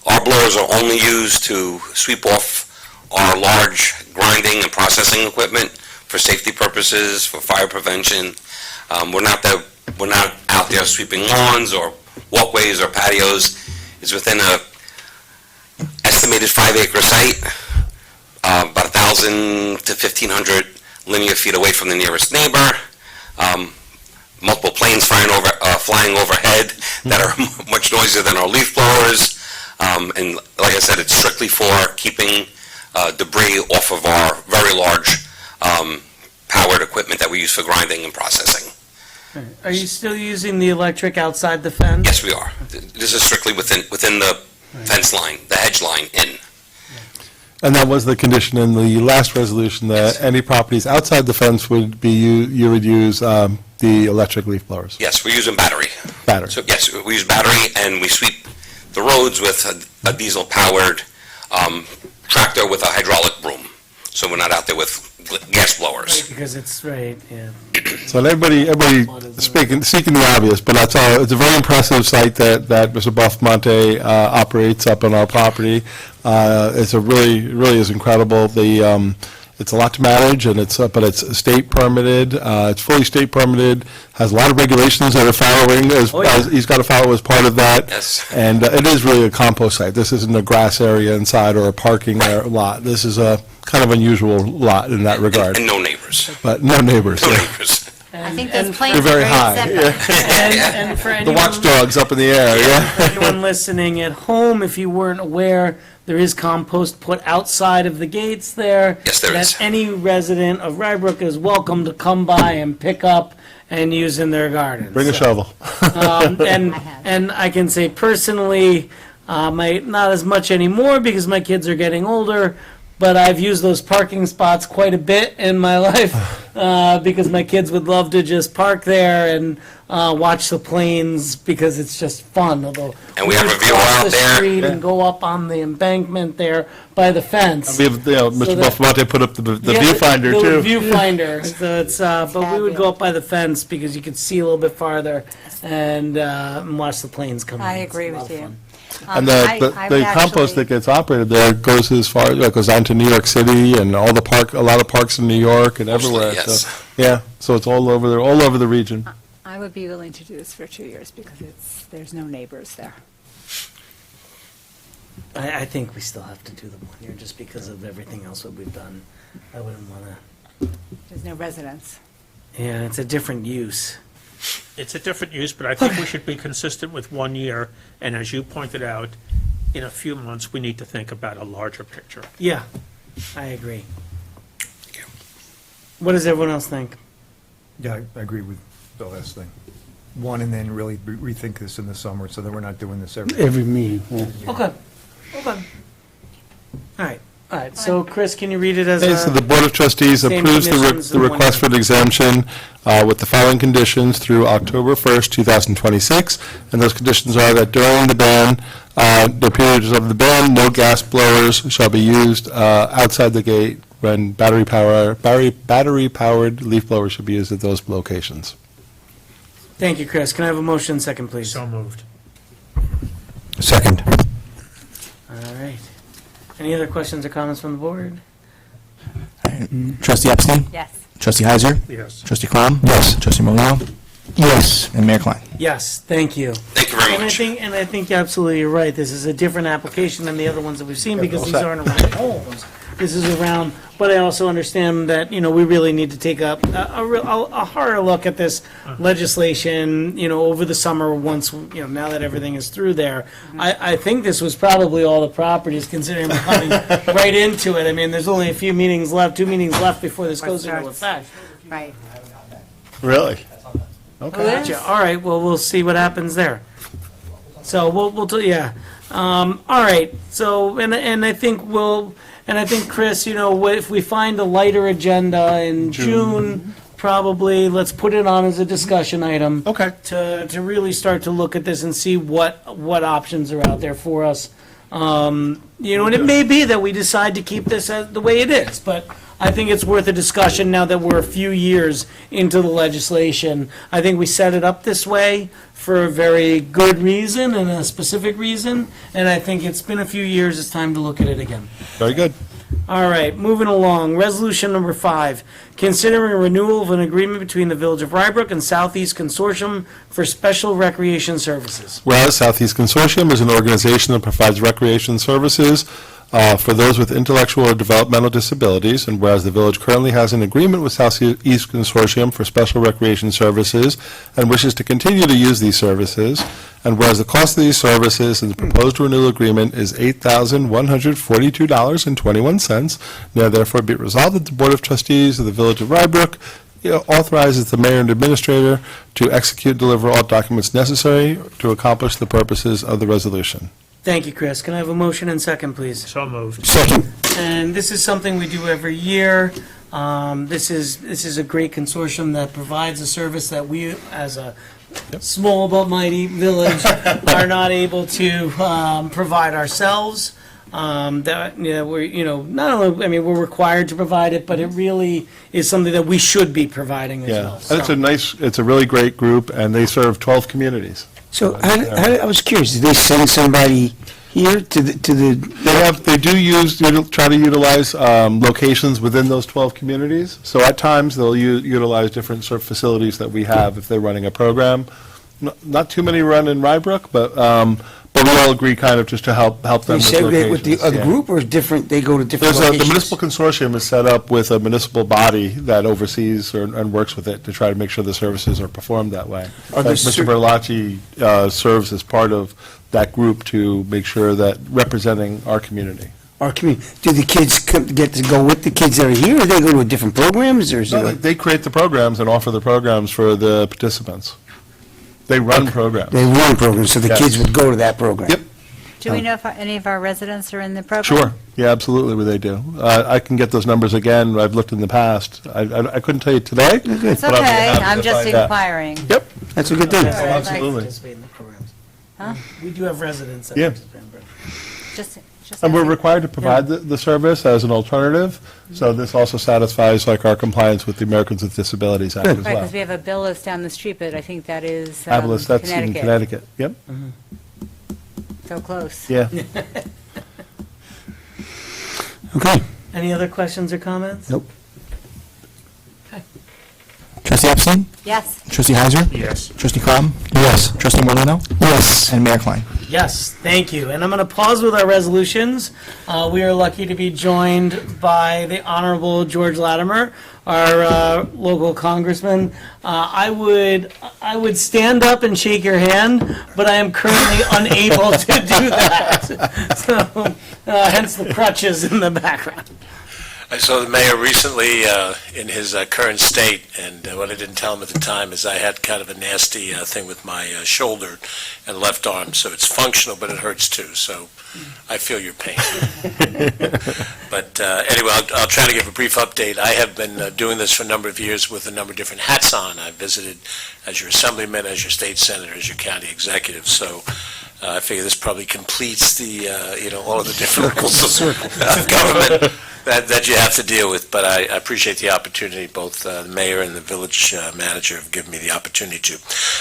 Our blowers are only used to sweep off our large grinding and processing equipment for safety purposes, for fire prevention. We're not out there sweeping lawns or walkways or patios. It's within a estimated 5-acre site, about 1,000 to 1,500 linear feet away from the nearest neighbor. Multiple planes flying overhead that are much noisier than our leaf blowers. And like I said, it's strictly for keeping debris off of our very large powered equipment that we use for grinding and processing. Are you still using the electric outside the fence? Yes, we are. This is strictly within the fence line, the hedge line in. And that was the condition in the last resolution, that any properties outside the fence would be, you would use the electric leaf blowers. Yes, we're using battery. Battery. So yes, we use battery and we sweep the roads with a diesel-powered tractor with a hydraulic broom. So we're not out there with gas blowers. Because it's, right, yeah. So everybody seeking the obvious, but that's all, it's a very impressive site that Mr. Bulfamante operates up on our property. It's really is incredible. It's a lot to manage, and but it's state permitted. It's fully state permitted. Has a lot of regulations that are following. He's got to follow as part of that. Yes. And it is really a compost site. This isn't a grass area inside or a parking lot. This is a kind of unusual lot in that regard. And no neighbors. But no neighbors. No yeah. neighbors. I think those and- planes They're are very great high. setbacks. And for The anyone, watchdogs up in the air. Yeah. for anyone listening at home, if you weren't aware, there is compost put outside of the gates there. Yes, there that is. any resident of Rybrook is welcome to come by and pick up and use in their gardens. Bring a shovel. And I can say personally, not as much anymore because my kids are getting older, but I've used those parking spots quite a bit in my life because my kids would love to just park there and watch the planes because it's just fun. Although And we have a just viewer cross out the there. street and go up on the embankment there by the fence. We have, Mr. So that- Bulfamante put up the Yeah, viewfinder the too. viewfinder. So it's, but we would go up by the fence because you could see a little bit farther and watch the planes come in. I It's a agree lot with of you. fun. And the compost that gets operated there goes as far, goes down to New York City and a lot of parks in New York and Mostly, everywhere. yes. So, yeah, so it's all over there, all over the region. I would be willing to do this for 2 years because there's no neighbors there. I think we still have to do the 1 year just because of everything else that we've done. I wouldn't want to, There's no residents. yeah, it's a different use. It's a different use, but I think we should be consistent with 1 year, and as you pointed out, in a few months, we need to think about a larger picture. Yeah, I agree. What does everyone else think? Yeah, I agree with the last thing. One, and then really rethink this in the summer so that we're not doing this every. meeting. Okay, okay. All right, so Chris, can you read it as Okay, so the a, Board of Trustees Same approves conditions the and 1 request year. for the exemption with the following conditions through October 1st, 2026. And those conditions are that during the ban, the periods of the ban, no gas blowers shall be used outside the gate when battery-powered leaf blowers should be used at those locations. thank you, Chris. Can I have a motion second, please? So moved. Second. All right. Any other questions or comments from the board? Trustee Epstein? Yes. Trustee Heiser? Yes. Trustee Crom? Yes. Trustee Moreno? Yes. And Mayor Klein? Yes, thank you. Thank you very And much. I think absolutely you're right. This is a different application than the other ones that we've seen because these aren't around homes. This is around but I also understand that, we really need to take a harder look at this legislation, over the summer once, now that everything is through there. I think this was probably all the properties, considering we're coming right into it. I mean, there's only a few meetings left, 2 meetings left before this goes into effect. Right. Really? Okay. Gotcha. All right, well, we'll see what happens there. So yeah. All right, so, and I think Chris, if we find a lighter agenda in June, probably, let's put it on as a discussion item. Okay. To really start to look at this and see what options are out there for us. And it may be that we decide to keep this as the way it is, but I think it's worth a discussion now that we're a few years into the legislation. I think we set it up this way for a very good reason and a specific reason, and I think it's been a few years, it's time to look at it again. Very good. All right, moving along, resolution number 5, considering a renewal of an agreement between the Village of Rybrook and Southeast Consortium for special recreation services. Whereas Southeast Consortium is an organization that provides recreation services for those with intellectual or developmental disabilities, and whereas the village currently has an agreement with Southeast Consortium for special recreation services and wishes to continue to use these services, and whereas the cost of these services in the proposed renewal agreement is $8,142.21, now therefore be it resolved that the Board of Trustees of the Village of Rybrook authorizes the mayor and administrator to execute and deliver all documents necessary to accomplish the purposes of the resolution. Thank you, Chris. Can I have a motion and second, please? So moved. Second. And this is something we do every year. This is a great consortium that provides a service that we, as a small but mighty village, are not able to provide ourselves. That we're not only we're required to provide it, but it really is something that we should be providing as well. And it's a really great group, and they serve 12 communities. So I was curious, did they send somebody here to the? They try to utilize locations within those 12 communities. So at times, they'll utilize different sort of facilities that we have if they're running a program. Not too many run in Rybrook, but we all agree kind of just to help them They with segregate locations. with the other group, or is different, they go to different The locations? municipal consortium is set up with a municipal body that oversees and works with it to try to make sure the services are performed that way. Are there Mr. Berlacci serves as part of that group to make sure that representing our community. Our community, do the kids get to go with the kids that are here, or they go to different programs, or is No, it? they create the programs and offer the programs for the participants. They run programs. They run programs, so the Yes. kids would go to that program? Yep. Do we know if any of our residents are in the program? Sure. Yeah, absolutely, they do. I can get those numbers again. I've looked in the past. I couldn't tell you today. It's but I'll be okay, happy I'm to just find out. inquiring. Yep. That's a good thing. All right, Absolutely. Participate in the programs. Huh? We do have residents that Yeah. participate in programs. Just And we're asking. required to provide the service as an alternative, so this also satisfies like our compliance with the Americans with Disabilities Act as Right, well. because we have a Billis down the street, but I think that is Fabulous, that's in Connecticut. Yep, So close. yeah. Okay. Any other questions or comments? Nope. Trustee Epstein? Yes. Trustee Heiser? Yes. Trustee Crom? Yes. Trustee Morlino, Yes. And Mayor Klein. Yes, thank you. And I'm going to pause with our resolutions. We are lucky to be joined by the Honorable George Latimer, our local congressman. I would stand up and shake your hand, but I am currently unable to do that. So, hence the crutches in the background. I saw the mayor recently in his current state, and what I didn't tell him at the time is I had kind of a nasty thing with my shoulder and left arm, so it's functional, but it hurts too, so I feel your pain. But anyway, I'll try to give a brief update. I have been doing this for a number of years with a number of different hats on. I've visited as your assemblyman, as your state senator, as your county executive, so I figure this probably completes the, all of the different levels of government that you have to deal with, but I appreciate the opportunity. Both the mayor and the village manager have given me the opportunity to.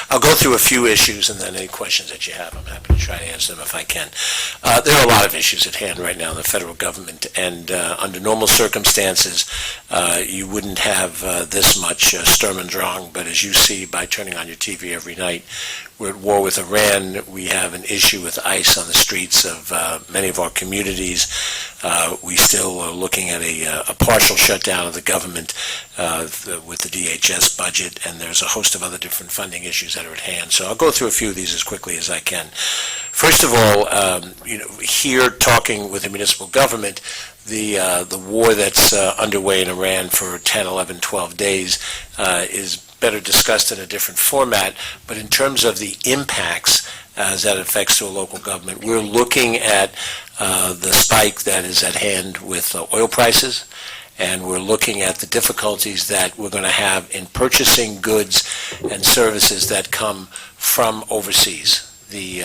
I'll go through a few issues, and then any questions that you have, I'm happy to try to answer them if I can. There are a lot of issues at hand right now in the federal government, and under normal circumstances, you wouldn't have this much Sturm und Drang, but as you see by turning on your TV every night, we're at war with Iran. We have an issue with ICE on the streets of many of our communities. We still are looking at a partial shutdown of the government with the DHS budget, and there's a host of other different funding issues that are at hand. So I'll go through a few of these as quickly as I can. First of all, here talking with the municipal government, the war that's underway in Iran for 10, 11, 12 days is better discussed in a different format, but in terms of the impacts as that affects to a local government, we're looking at the spike that is at hand with oil prices, and we're looking at the difficulties that we're going to have in purchasing goods and services that come from overseas. The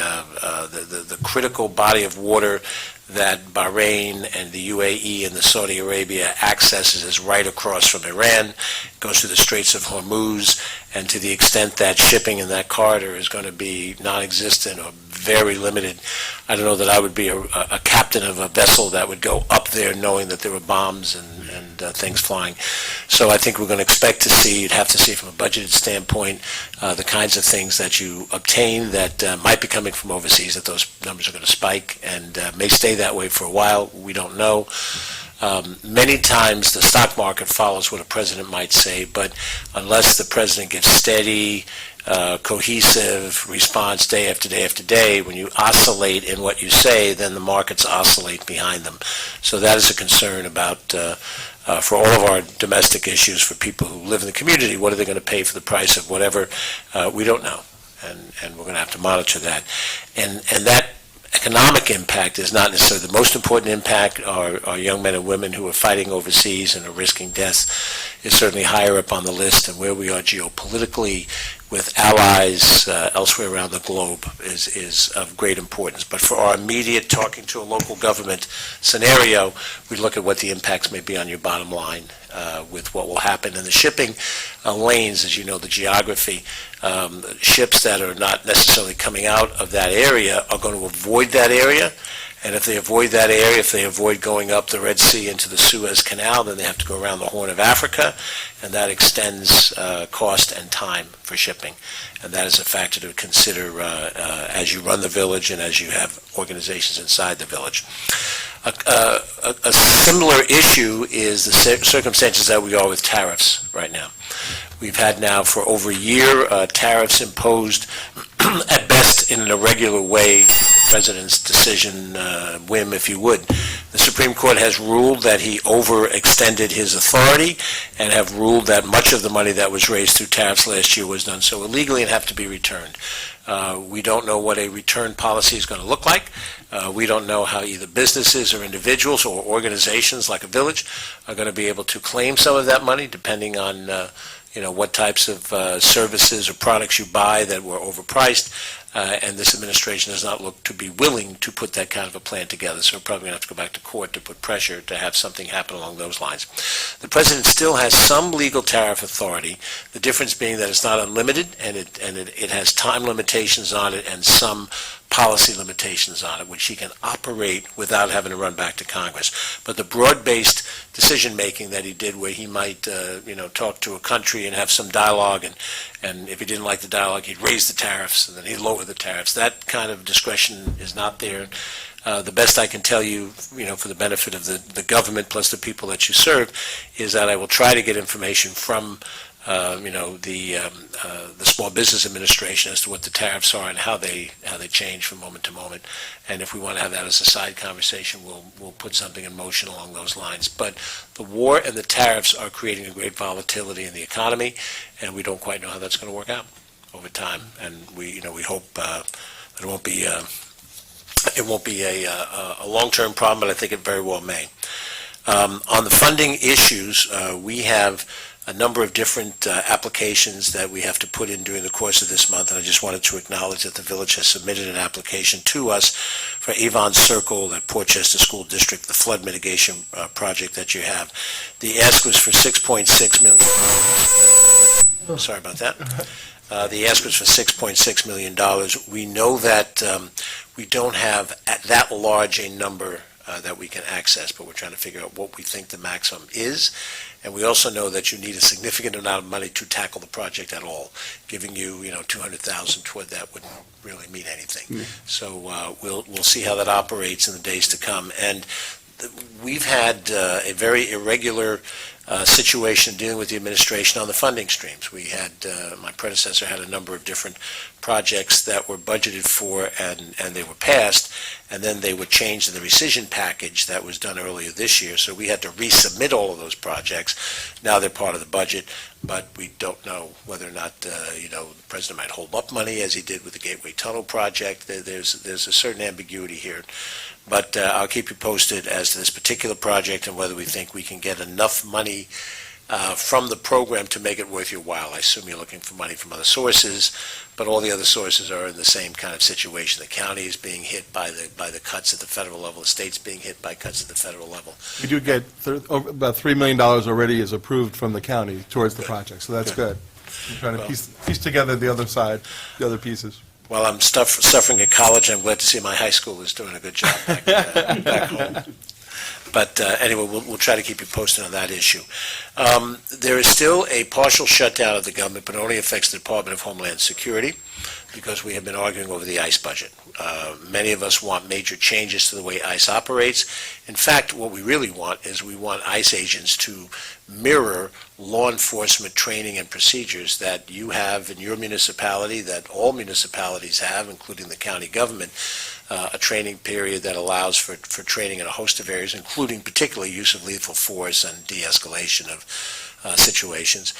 critical body of water that Bahrain and the UAE and the Saudi Arabia accesses is right across from Iran, goes through the Straits of Hormuz, and to the extent that shipping in that corridor is going to be non-existent or very limited, I don't know that I would be a captain of a vessel that would go up there knowing that there were bombs and things flying. So I think we're going to expect to see, you'd have to see from a budgeted standpoint, the kinds of things that you obtain that might be coming from overseas, that those numbers are going to spike and may stay that way for a while. We don't know. Many times the stock market follows what a president might say, but unless the president gives steady, cohesive response day after day after day, when you oscillate in what you say, then the markets oscillate behind them. So that is a concern about, for all of our domestic issues, for people who live in the community, what are they going to pay for the price of whatever? We don't know, and we're going to have to monitor that. And that economic impact is not necessarily the most important impact. Our young men and women who are fighting overseas and are risking deaths is certainly higher up on the list, and where we are geopolitically with allies elsewhere around the globe is of great importance. But for our immediate talking to a local government scenario, we look at what the impacts may be on your bottom line with what will happen in the shipping lanes. As you know, the geography, ships that are not necessarily coming out of that area are going to avoid that area. And if they avoid that area, if they avoid going up the Red Sea into the Suez Canal, then they have to go around the Horn of Africa, and that extends cost and time for shipping. And that is a factor to consider as you run the village and as you have organizations inside the village. A similar issue is the circumstances that we are with tariffs right now. We've had now for over a year tariffs imposed at best in an irregular way, President's decision, whim, if you would. The Supreme Court has ruled that he overextended his authority and have ruled that much of the money that was raised through tariffs last year was done so illegally and have to be returned. We don't know what a return policy is going to look like. We don't know how either businesses or individuals or organizations like a village are going to be able to claim some of that money, depending on what types of services or products you buy that were overpriced. And this administration does not look to be willing to put that kind of a plan together. So we're probably going to have to go back to court to put pressure to have something happen along those lines. The president still has some legal tariff authority, the difference being that it's not unlimited, and it has time limitations on it and some policy limitations on it, which he can operate without having to run back to Congress. But the broad-based decision-making that he did, where he might, talk to a country and have some dialogue, and if he didn't like the dialogue, he'd raise the tariffs, and then he'd lower the tariffs. That kind of discretion is not there. The best I can tell you, for the benefit of the government plus the people that you serve, is that I will try to get information from the Small Business Administration as to what the tariffs are and how they change from moment to moment. And if we want to have that as a side conversation, we'll put something in motion along those lines. But the war and the tariffs are creating a great volatility in the economy, and we don't quite know how that's going to work out over time. And we hope that it won't be a long-term problem, but I think it very well may. On the funding issues, we have a number of different applications that we have to put in during the course of this month, and I just wanted to acknowledge that the village has submitted an application to us for Avon Circle at Portchester School District, the flood mitigation project that you have. The ask was for $6.6 million. Sorry about that. The ask was for $6.6 million. We know that we don't have at that large a number that we can access, but we're trying to figure out what we think the maximum is. And we also know that you need a significant amount of money to tackle the project at all. Giving you, $200,000 toward that wouldn't really mean anything. So we'll see how that operates in the days to come. And we've had a very irregular situation dealing with the administration on the funding streams. We had, my predecessor had a number of different projects that were budgeted for and they were passed, and then they were changed in the rescission package that was done earlier this year. So we had to resubmit all of those projects. Now they're part of the budget, but we don't know whether or not, the president might hold up money as he did with the Gateway Tunnel project. There's a certain ambiguity here. But I'll keep you posted as to this particular project and whether we think we can get enough money from the program to make it worth your while. I assume you're looking for money from other sources, but all the other sources are in the same kind of situation. The county is being hit by the cuts at the federal level. The state's being hit by cuts at the federal level. We do get about $3 million already is approved from the county towards the project, so that's good. I'm trying to piece together the other side, the other pieces. While I'm suffering at college, I'm glad to see my high school is doing a good job back home. But anyway, we'll try to keep you posted on that issue. There is still a partial shutdown of the government, but it only affects the Department of Homeland Security because we have been arguing over the ICE budget. Many of us want major changes to the way ICE operates. In fact, what we really want is we want ICE agents to mirror law enforcement training and procedures that you have in your municipality, that all municipalities have, including the county government, a training period that allows for training in a host of areas, including particularly use of lethal force and de-escalation of situations.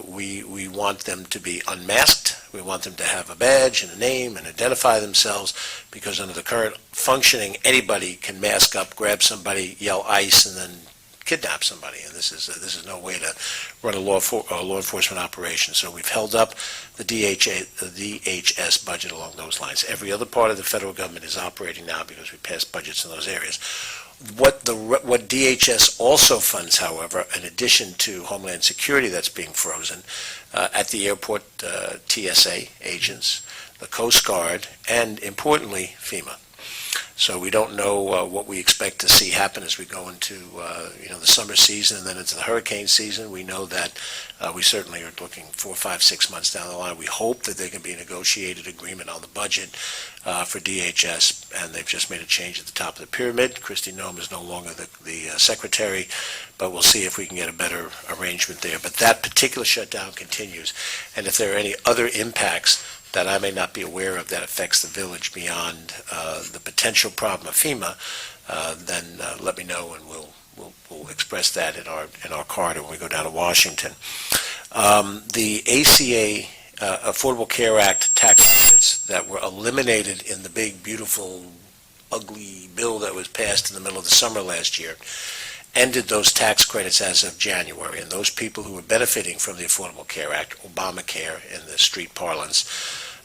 We want them to be unmasked. We want them to have a badge and a name and identify themselves, because under the current functioning, anybody can mask up, grab somebody, yell ICE, and then kidnap somebody, and this is no way to run a law enforcement operation. So we've held up the DHS budget along those lines. Every other part of the federal government is operating now because we passed budgets in those areas. What DHS also funds, however, in addition to Homeland Security that's being frozen, at the airport, TSA agents, the Coast Guard, and importantly, FEMA. So we don't know what we expect to see happen as we go into the summer season and then into the hurricane season. We know that we certainly are looking 4, 5, 6 months down the line. We hope that there can be a negotiated agreement on the budget for DHS, and they've just made a change at the top of the pyramid. Christy Nome is no longer the secretary, but we'll see if we can get a better arrangement there. But that particular shutdown continues, and if there are any other impacts that I may not be aware of that affects the village beyond the potential problem of FEMA, then let me know, and we'll express that in our corridor when we go down to Washington. The ACA Affordable Care Act tax credits that were eliminated in the big, beautiful, ugly bill that was passed in the middle of the summer last year ended those tax credits as of January, and those people who were benefiting from the Affordable Care Act, Obamacare in the street parlance,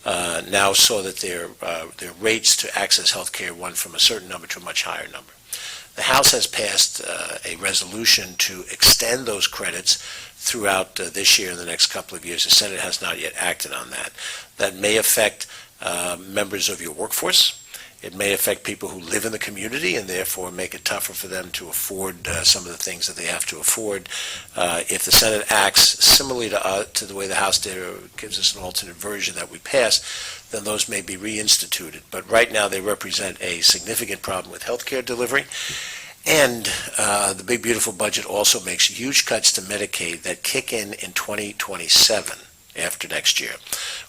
now saw that their rates to access health care went from a certain number to a much higher number. The House has passed a resolution to extend those credits throughout this year and the next couple of years. The Senate has not yet acted on that. That may affect members of your workforce. It may affect people who live in the community and therefore make it tougher for them to afford some of the things that they have to afford. If the Senate acts similarly to the way the House did, or gives us an alternate version that we pass, then those may be reinstituted. But right now they represent a significant problem with health care delivery. And the big, beautiful budget also makes huge cuts to Medicaid that kick in 2027. After next year,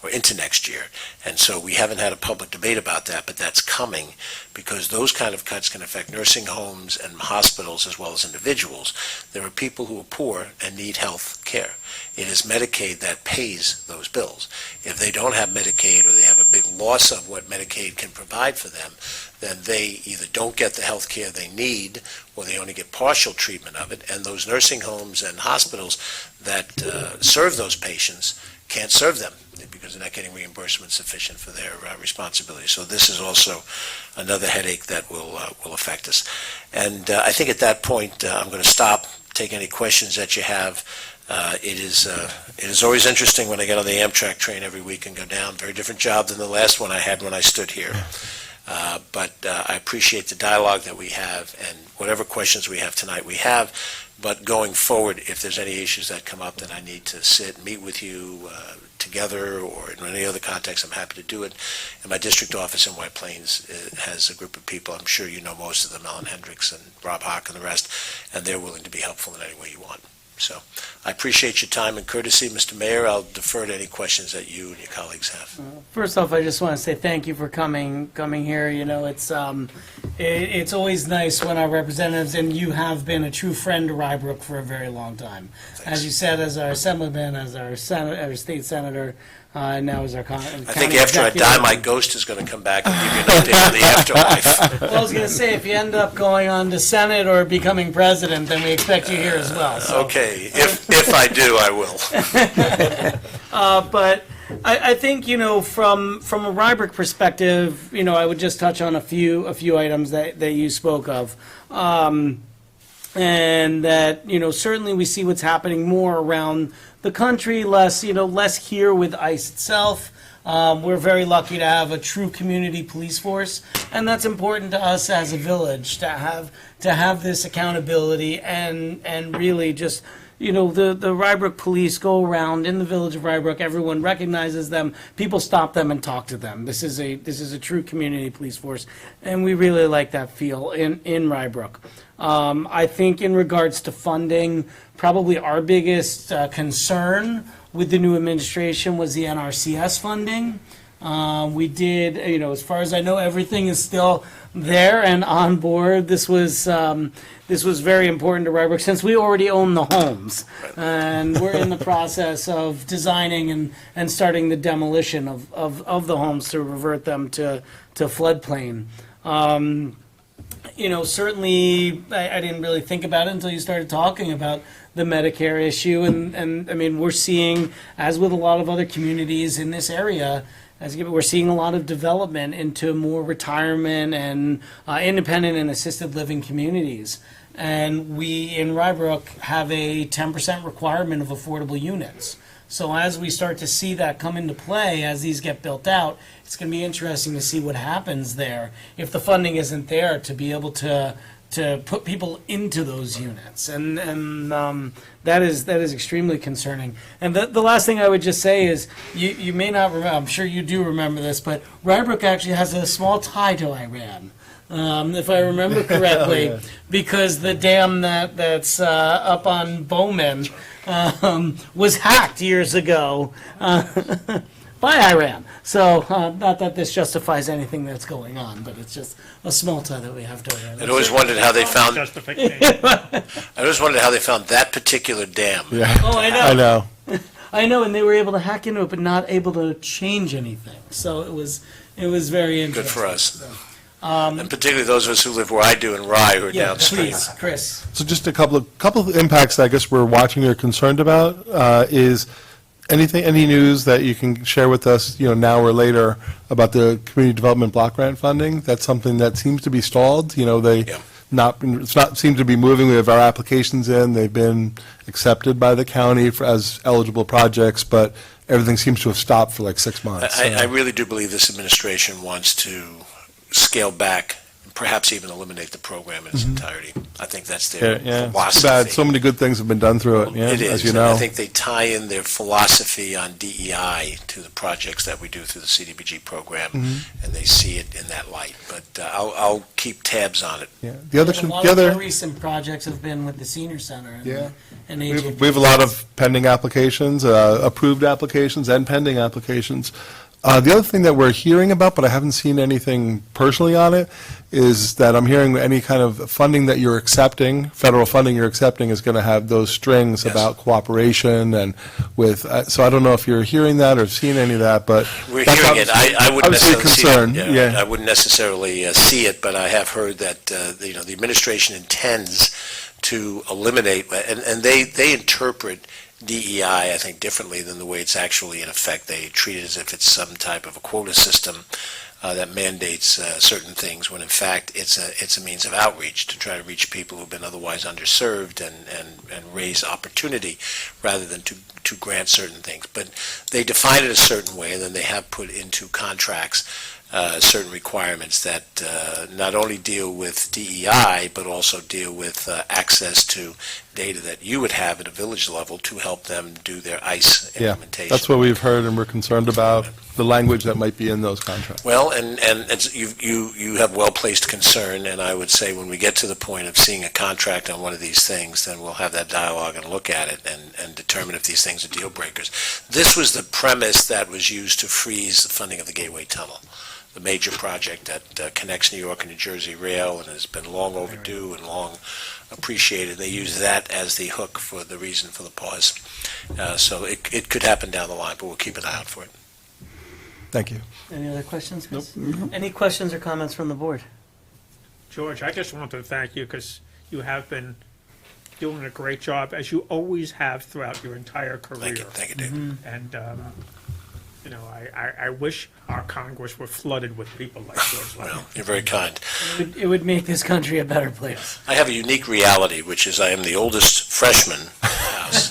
or into next year. And so we haven't had a public debate about that, but that's coming because those kind of cuts can affect nursing homes and hospitals as well as individuals. There are people who are poor and need health care. It is Medicaid that pays those bills. If they don't have Medicaid or they have a big loss of what Medicaid can provide for them, then they either don't get the health care they need or they only get partial treatment of it. And those nursing homes and hospitals that serve those patients can't serve them because they're not getting reimbursement sufficient for their responsibility. So this is also another headache that will affect us. And I think at that point, I'm going to stop, take any questions that you have. It is always interesting when I get on the Amtrak train every week and go down. Very different job than the last one I had when I stood here. But I appreciate the dialogue that we have, and whatever questions we have tonight, we have. But going forward, if there's any issues that come up that I need to sit and meet with you together or in any other context, I'm happy to do it. And my district office in White Plains has a group of people, I'm sure you know most of them, Alan Hendricks and Rob Hock and the rest, and they're willing to be helpful in any way you want. So I appreciate your time and courtesy, Mr. Mayor. I'll defer to any questions that you and your colleagues have. First off, I just want to say thank you for coming here. You know, it's always nice when our representatives, and you have been a true friend to Rybrook for a very long time. As you said, as our assemblyman, as our state senator, and now as our county I think after I die, my ghost is going to come back and give you an update on the afterlife. Well, I was going to say, if you end up going on to Senate or becoming president, then we expect you here as well. So. Okay, if I do, I will. But I think, you know, from a Rybrook perspective, you know, I would just touch on a few items that you spoke of. And that, you know, certainly we see what's happening more around the country, less here with ICE itself. We're very lucky to have a true community police force, and that's important to us as a village to have this accountability and really just, you know, the Rybrook police go around in the village of Rybrook. Everyone recognizes them. People stop them and talk to them. This is a true community police force, and we really like that feel in Rybrook. I think in regards to funding, probably our biggest concern with the new administration was the NRCS funding. We did, you know, as far as I know, everything is still there and on board. This was very important to Rybrook since we already own the homes, and we're in the process of designing and starting the demolition of the homes to revert them to floodplain. You know, certainly, I didn't really think about it until you started talking about the Medicare issue, and I mean, we're seeing, as with a lot of other communities in this area, we're seeing a lot of development into more retirement and independent and assisted living communities. And we, in Rybrook, have a 10% requirement of affordable units. So as we start to see that come into play, as these get built out, it's going to be interesting to see what happens there if the funding isn't there to be able to put people into those units, and that is extremely concerning. And the last thing I would just say is you may not remember, I'm sure you do remember this, but Rybrook actually has a small tie to Iran. If I remember correctly, yeah. Because the dam that's up on Bowman was hacked years ago by Iran. So not that this justifies anything that's going on, but it's just a small tie that we have to Iran. I always wondered how they found. I always wondered how they found that particular dam. Yeah. Oh, I know. I know. I know, and they were able to hack into it, but not able to change anything. So it was very interesting. Good for us. So, And particularly those of us who live where I do in Rye, who are yeah, downstream. please, Chris. So just a couple of impacts that I guess we're watching or concerned about is any news that you can share with us, you know, now or later about the community development block grant funding? That's something that seems to be stalled. You know, it's not seem to be moving. We have our applications in. They've been accepted by the county as eligible projects, but everything seems to have stopped for like 6 months. I really do believe this administration wants to scale back, perhaps even eliminate the program in its entirety. I think that's their philosophy. It's too bad. So many good things have been done through it, It is. as you And know. I think they tie in their philosophy on DEI to the projects that we do through the CDBG program, and they see it in that light. But I'll keep tabs on it. Yeah. A lot of our recent projects have been with the senior center and AJP. We have a lot of pending applications, approved applications, and pending applications. The other thing that we're hearing about, but I haven't seen anything personally on it, is that I'm hearing any kind of funding that you're accepting, federal funding you're accepting, is going to have those strings about cooperation and with, so I don't know if you're hearing that or seeing any of that, but. We're hearing it. I wouldn't necessarily see it. I I wouldn't necessarily see it, but I have heard that, the administration intends to eliminate, and they interpret DEI, I think, differently than the way it's actually in effect. They treat it as if it's some type of a quota system that mandates certain things, when in fact it's a means of outreach to try to reach people who've been otherwise underserved and raise opportunity rather than to grant certain things. But they define it a certain way, and then they have put into contracts certain requirements that not only deal with DEI, but also deal with access to data that you would have at a village level to help them do their ICE Yeah, implementation. that's what we've heard, and we're concerned about the language that might be in those contracts. Well, and you have well-placed concern, and I would say when we get to the point of seeing a contract on one of these things, then we'll have that dialogue and look at it and determine if these things are deal breakers. This was the premise that was used to freeze the funding of the Gateway Tunnel, the major project that connects New York and New Jersey rail and has been long overdue and long appreciated. They use that as the hook for the reason for the pause. So it could happen down the line, but we'll keep an eye out for it. Thank you. Any other questions, Chris? Any questions or comments from the board? George, I just want to thank you because you have been doing a great job, as you always have throughout your entire career. Thank you, David. And, you know, I wish our Congress were flooded with people like George. Well, you're very kind. It would make this country a better place. I have a unique reality, which is I am the oldest freshman in the house.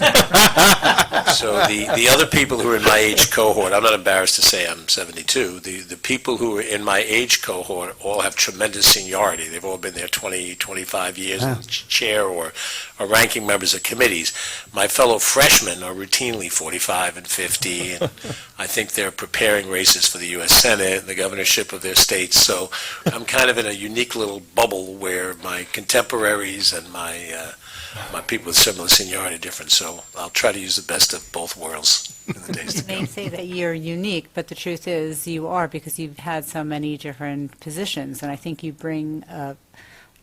So the other people who are in my age cohort, I'm not embarrassed to say I'm 72, the people who are in my age cohort all have tremendous seniority. They've all been there 20, 25 years in chair or ranking members of committees. My fellow freshmen are routinely 45 and 50, and I think they're preparing races for the U.S. Senate and the governorship of their states. So I'm kind of in a unique little bubble where my contemporaries and my people with similar seniority are different. So I'll try to use the best of both worlds in the days to You may come. say that you're unique, but the truth is you are, because you've had so many different positions, and I think you bring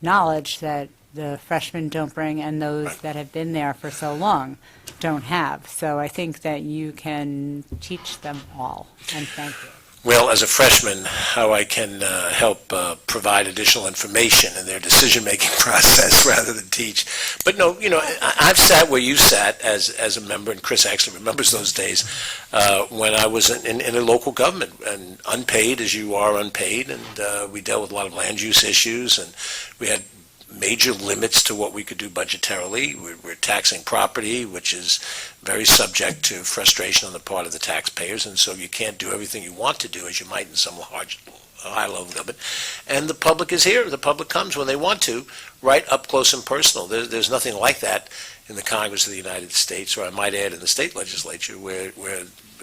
knowledge that the freshmen don't bring, and those that have been there for so long don't have. So I think that you can teach them all, and thank you. Well, as a freshman, how I can help provide additional information in their decision-making process rather than teach. But no, you know, I've sat where you sat as a member, and Chris actually remembers those days when I was in a local government, and unpaid as you are unpaid, and we dealt with a lot of land use issues, and we had major limits to what we could do budgetarily. We're taxing property, which is very subject to frustration on the part of the taxpayers, and so you can't do everything you want to do as you might in some high-level government. And the public is here. The public comes when they want to, right up close and personal. There's nothing like that in the Congress of the United States, or I might add in the state legislature, where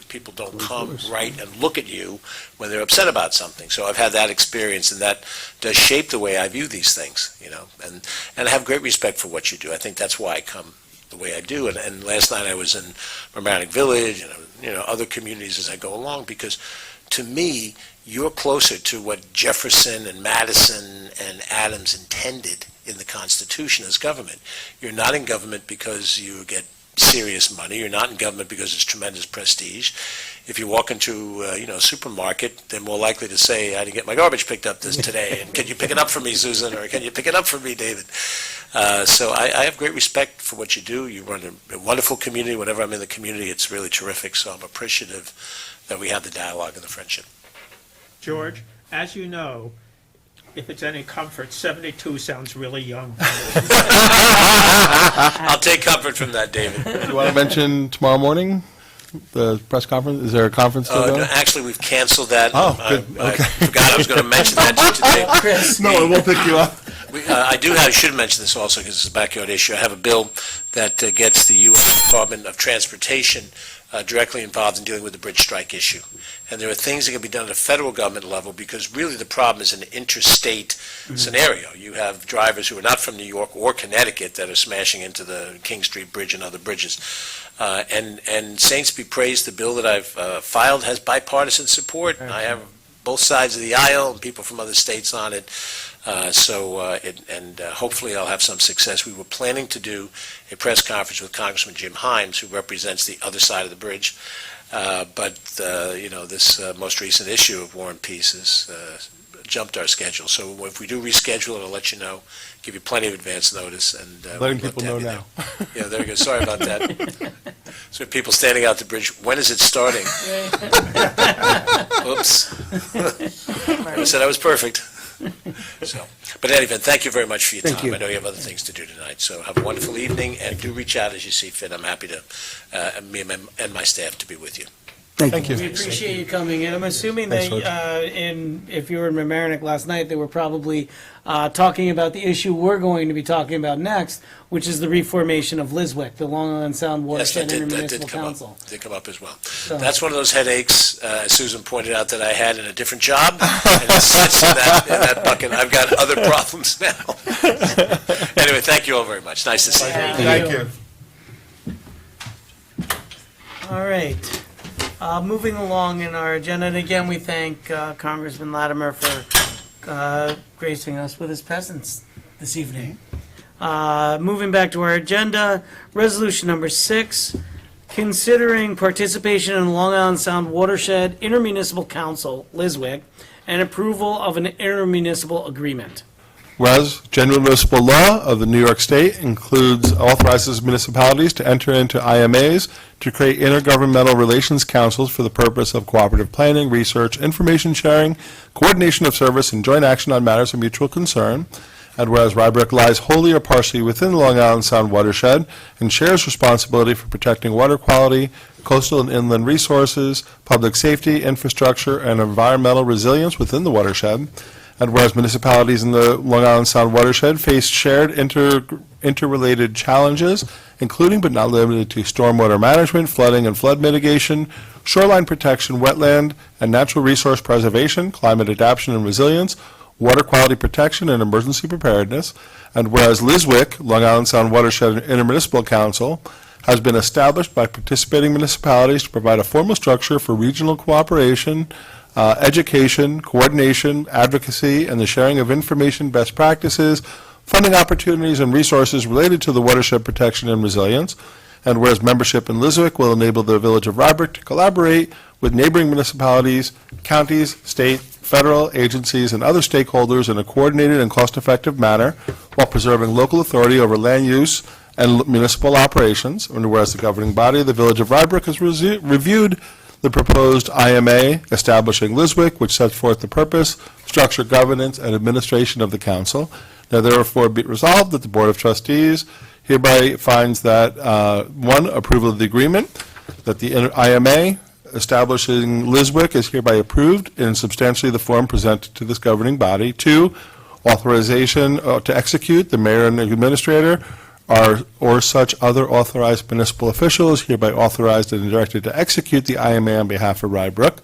people don't come right and look at you when they're upset about something. So I've had that experience, and that does shape the way I view these things, you know, and I have great respect for what you do. I think that's why I come the way I do. And last night I was in Mamaroneck Village and, you know, other communities as I go along, because to me, you're closer to what Jefferson and Madison and Adams intended in the Constitution as government. You're not in government because you get serious money. You're not in government because it's tremendous prestige. If you walk into a supermarket, they're more likely to say, I didn't get my garbage picked up today, and can you pick it up for me, Susan, or can you pick it up for me, David? So I have great respect for what you do. You run a wonderful community. Whenever I'm in the community, it's really terrific, so I'm appreciative that we have the dialogue and the friendship. George, as you know, if it's any comfort, 72 sounds really young. I'll take comfort from that, David. You want to mention tomorrow morning, the press conference? Is there a conference still going? No, actually, we've canceled that. Oh, good. I Okay. forgot I was going to mention that to you today. Chris. No, I won't pick you up. I should mention this also because it's a backyard issue. I have a bill that gets the U.S. Department of Transportation directly involved in dealing with the bridge strike issue. And there are things that can be done at a federal government level, because really the problem is an interstate scenario. You have drivers who are not from New York or Connecticut that are smashing into the King Street Bridge and other bridges. And saints be praised, the bill that I've filed has bipartisan support. I have both sides of the aisle and people from other states on it. Hopefully I'll have some success. We were planning to do a press conference with Congressman Jim Himes, who represents the other side of the bridge. This most recent issue of War and Peace has jumped our schedule. So if we do reschedule it, I'll let you know, give you plenty of advance notice. And Letting we'd love people to have know you now. there. Yeah, there you go. Sorry about that. So people standing out the bridge, when is it starting? Oops. I said I was perfect. So, but in any event, thank you very much for your time. I know you have other things to do tonight, so have a wonderful evening, and do reach out as you see fit. I'm happy to, me and my staff, to be with you. Thank you. We appreciate you coming in. I'm assuming Thanks, that if you were in Mamaroneck last night, they were probably talking about the issue we're going to be talking about next, which is the reformation of Liswick, the Long Island Sound Yes, Watershed that Intermunicipal did come Council. up. Did come up as well. That's one of those headaches, as Susan pointed out, that I had in a different job, and it sits in that bucket. I've got other problems now. Anyway, thank you all very much. Nice to see you. Thank you. All right. Moving along in our agenda, and again, we thank Congressman Latimer for gracing us with his presence this evening. Moving back to our agenda, resolution number 6, considering participation in the Long Island Sound Watershed Intermunicipal Council, Liswick, and approval of an intermunicipal agreement. Whereas general municipal law of the New York State authorizes municipalities to enter into IMAs to create intergovernmental relations councils for the purpose of cooperative planning, research, information sharing, coordination of service, and joint action on matters of mutual concern. And whereas Rybrook lies wholly or partially within the Long Island Sound watershed and shares responsibility for protecting water quality, coastal and inland resources, public safety, infrastructure, and environmental resilience within the watershed. And whereas municipalities in the Long Island Sound watershed face shared interrelated challenges, including but not limited to stormwater management, flooding and flood mitigation, shoreline protection, wetland and natural resource preservation, climate adaptation and resilience, water quality protection and emergency preparedness. And whereas Liswick, Long Island Sound Watershed Intermunicipal Council, has been established by participating municipalities to provide a formal structure for regional cooperation, education, coordination, advocacy, and the sharing of information, best practices, funding opportunities, and resources related to the watershed protection and resilience. And whereas membership in Liswick will enable the Village of Rybrook to collaborate with neighboring municipalities, counties, state, federal agencies, and other stakeholders in a coordinated and cost-effective manner while preserving local authority over land use and municipal operations. And whereas the governing body of the Village of Rybrook has reviewed the proposed IMA establishing Liswick, which sets forth the purpose, structure, governance, and administration of the council. Now therefore be it resolved that the Board of Trustees hereby finds that, 1, approval of the agreement, that the IMA establishing Liswick is hereby approved in substantially the form presented to this governing body. 2, authorization to execute the mayor and administrator or such other authorized municipal officials hereby authorized and directed to execute the IMA on behalf of Rybrook,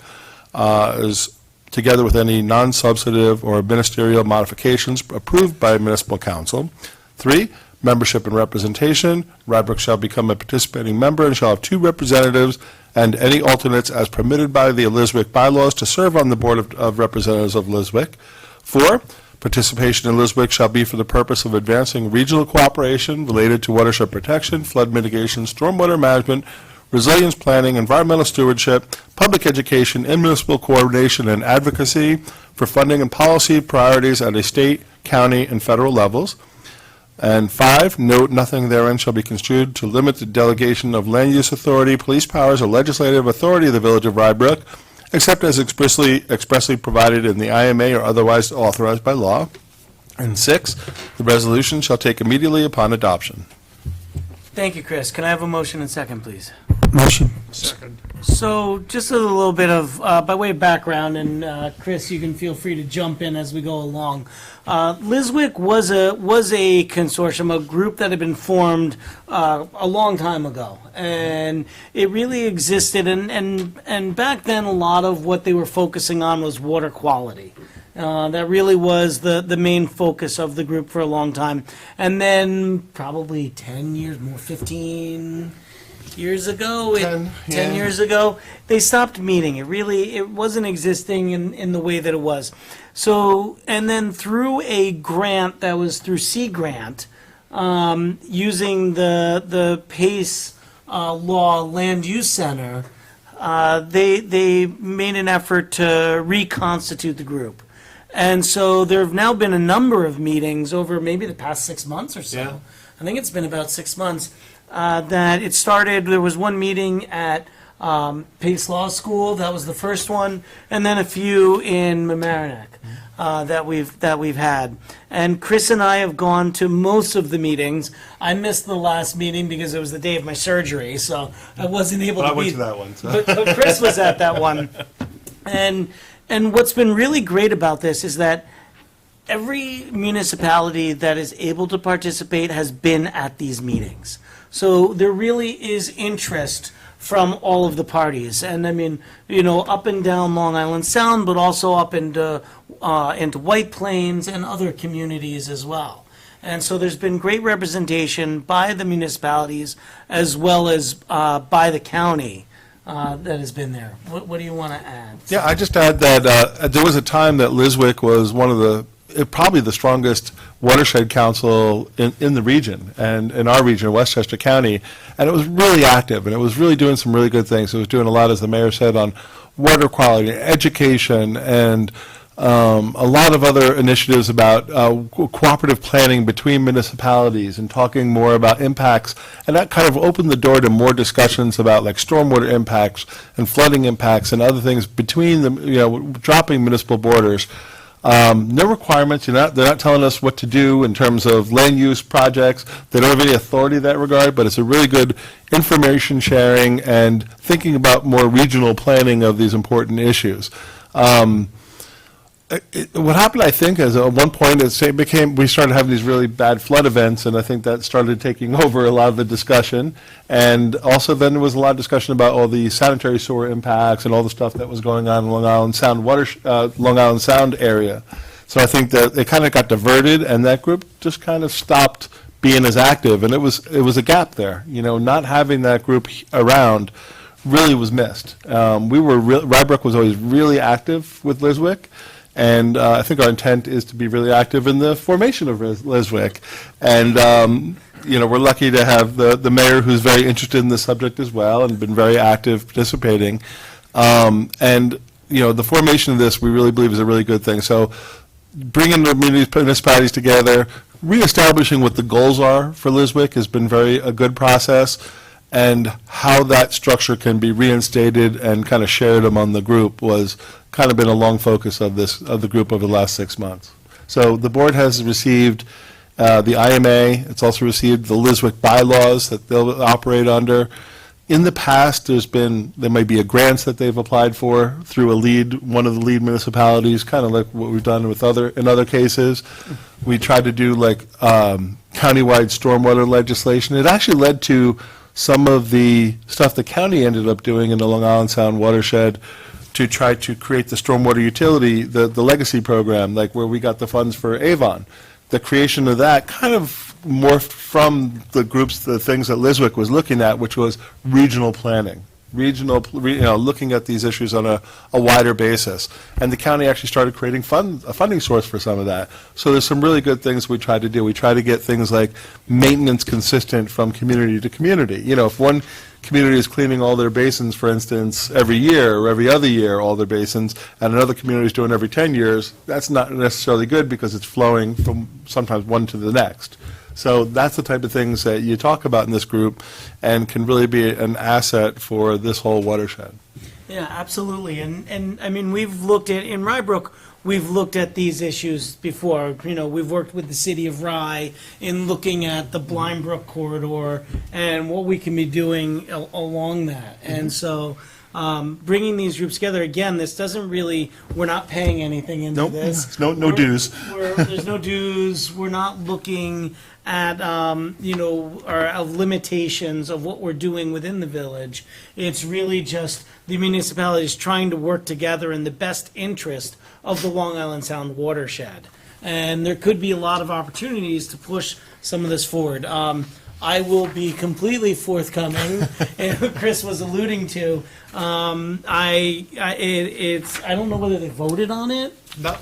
together with any non-substantive or ministerial modifications approved by municipal council. 3, membership and representation. Rybrook shall become a participating member and shall have 2 representatives and any alternates as permitted by the Liswick bylaws to serve on the Board of Representatives of Liswick. 4, participation in Liswick shall be for the purpose of advancing regional cooperation related to watershed protection, flood mitigation, stormwater management, resilience planning, environmental stewardship, public education, and municipal coordination and advocacy for funding and policy priorities at a state, county, and federal levels. And 5, note nothing therein shall be construed to limit the delegation of land use authority, police powers, or legislative authority of the Village of Rybrook, except as expressly provided in the IMA or otherwise authorized by law. And 6, the resolution shall take immediately upon adoption. Thank you, Chris. Can I have a motion and second, please? Motion. Second. So just a little bit of, by way of background, and Chris, you can feel free to jump in as we go along. Liswick was a consortium, a group that had been formed a long time ago, and it really existed. And back then, a lot of what they were focusing on was water quality. That really was the main focus of the group for a long time. And then probably 10 years, more 15 years ago, 10 years ago, they stopped meeting. It wasn't existing in the way that it was. So, and then through a grant that was through Sea Grant, using the PACE Law Land Use Center, they made an effort to reconstitute the group. And so there have now been a number of meetings over maybe the past 6 months or so. Yeah. I think it's been about 6 months that it started. There was one meeting at Pace Law School. That was the first one. And then a few in Mamaroneck. that we've had. And Chris and I have gone to most of the meetings. I missed the last meeting because it was the day of my surgery, so I wasn't able But to I went be. to that one, so. But Chris was at that one. And what's been really great about this is that every municipality that is able to participate has been at these meetings. So there really is interest from all of the parties. And I mean, up and down Long Island Sound, but also up into White Plains and other communities as well. And so there's been great representation by the municipalities as well as by the county that has been there. What do you want to add? Yeah, I just add that there was a time that Liswick was one of probably the strongest watershed council in the region, and in our region, Westchester County, and it was really active, and it was really doing some really good things. It was doing a lot, as the mayor said, on water quality, education, and a lot of other initiatives about cooperative planning between municipalities and talking more about impacts, and that kind of opened the door to more discussions about like stormwater impacts and flooding impacts and other things between them, dropping municipal borders. No requirements. They're not telling us what to do in terms of land use projects. They don't have any authority in that regard, but it's a really good information sharing and thinking about more regional planning of these important issues. What happened, I think, is at one point we started having these really bad flood events, and I think that started taking over a lot of the discussion. And also then there was a lot of discussion about all the sanitary sewer impacts and all the stuff that was going on in Long Island Sound area. So I think that it kind of got diverted, and that group just kind of stopped being as active, and it was a gap there. Not having that group around really was missed. Rybrook was always really active with Liswick. And I think our intent is to be really active in the formation of Liswick. And, we're lucky to have the mayor who's very interested in this subject as well and been very active participating. The formation of this, we really believe, is a really good thing. So bringing the municipalities together, reestablishing what the goals are for Liswick has been a good process. And how that structure can be reinstated and kind of shared among the group was kind of been a long focus of the group over the last 6 months. So the board has received the IMA. It's also received the Liswick bylaws that they'll operate under. In the past, there might be a grants that they've applied for through one of the lead municipalities, kind of like what we've done in other cases. We tried to do countywide stormwater legislation. It actually led to some of the stuff the county ended up doing in the Long Island Sound watershed to try to create the stormwater utility, the legacy program, like where we got the funds for Avon. The creation of that kind of morphed from the things that Liswick was looking at, which was regional planning. Looking at these issues on a wider basis. And the county actually started creating a funding source for some of that. So there's some really good things we try to do. We try to get things like maintenance consistent from community to community. If one community is cleaning all their basins, for instance, every year or every other year, all their basins, and another community is doing every 10 years, that's not necessarily good because it's flowing from sometimes one to the next. So that's the type of things that you talk about in this group and can really be an asset for this whole watershed. Yeah, absolutely. And I mean, in Rybrook, we've looked at these issues before. We've worked with the city of Rye in looking at the Blind Brook corridor and what we can be doing along that. And so bringing these groups together, again, this doesn't really, we're not paying anything into this. No dues. There's no dues. We're not looking at, our limitations of what we're doing within the village. It's really just the municipalities trying to work together in the best interest of the Long Island Sound watershed. And there could be a lot of opportunities to push some of this forward. I will be completely forthcoming, and what Chris was alluding to. I don't know whether they voted on it. Not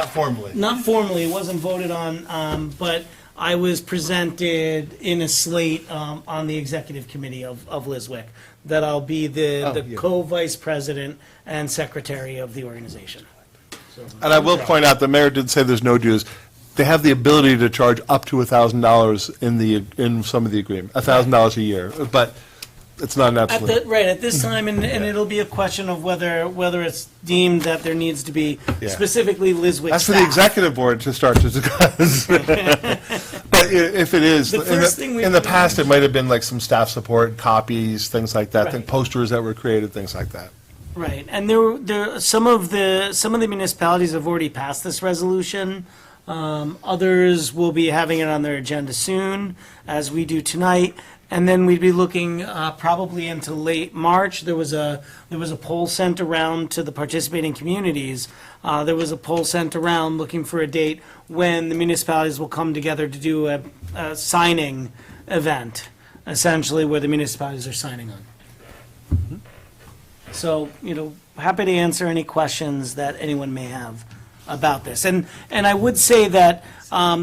formally. Not formally, it wasn't voted on, but I was presented in a slate on the executive committee of Liswick, that I'll be the co-vice president and secretary of the organization. So, and I will point out, the mayor did say there's no dues. They have the ability to charge up to $1,000 in some of the agreement, $1,000 a year. But It's not At absolute. right, at this time, and it'll be a question of whether it's deemed that there needs to be Yeah. specifically Liswick That's for the staff. executive board to start to discuss. But if it is, The first thing we in the would- past, it might have been like some staff support, copies, things like that, Right. posters that were created, things like that. Right, and some of the municipalities have already passed this resolution. Others will be having it on their agenda soon, as we do tonight. And then we'd be looking probably into late March. There was a poll sent around to the participating communities. There was a poll sent around looking for a date when the municipalities will come together to do a signing event, essentially where the municipalities are signing on. So, happy to answer any questions that anyone may have about this. And I would say that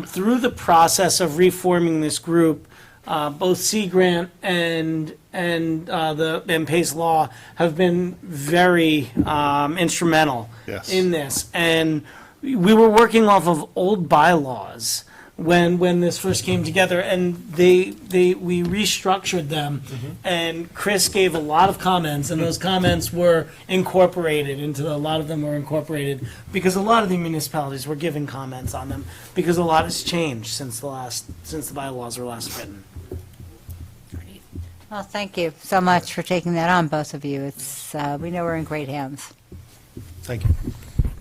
through the process of reforming this group, both Sea Grant and Pace Law have been very instrumental Yes. in this. And we were working off of old bylaws when this first came together, and we restructured them. And Chris gave a lot of comments, and those comments were incorporated a lot of them were incorporated because a lot of the municipalities were giving comments on them because a lot has changed since the bylaws were last written. Well, thank you so much for taking that on, both of you. It's, we know we're in great hands. Thank you.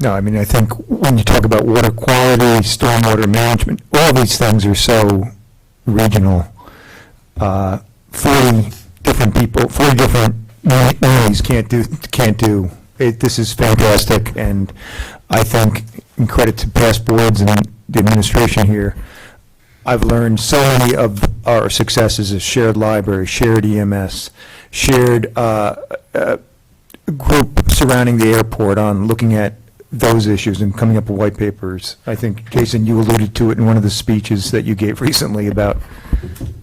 No, I mean, I think when you talk about water quality, stormwater management, all these things are so regional. 40 different people, 40 different communities can't do. This is fantastic, and I think, in credit to past boards and the administration here, I've learned so many of our successes is shared library, shared EMS, shared group surrounding the airport on looking at those issues and coming up with white papers. I think, Jason, you alluded to it in one of the speeches that you gave recently about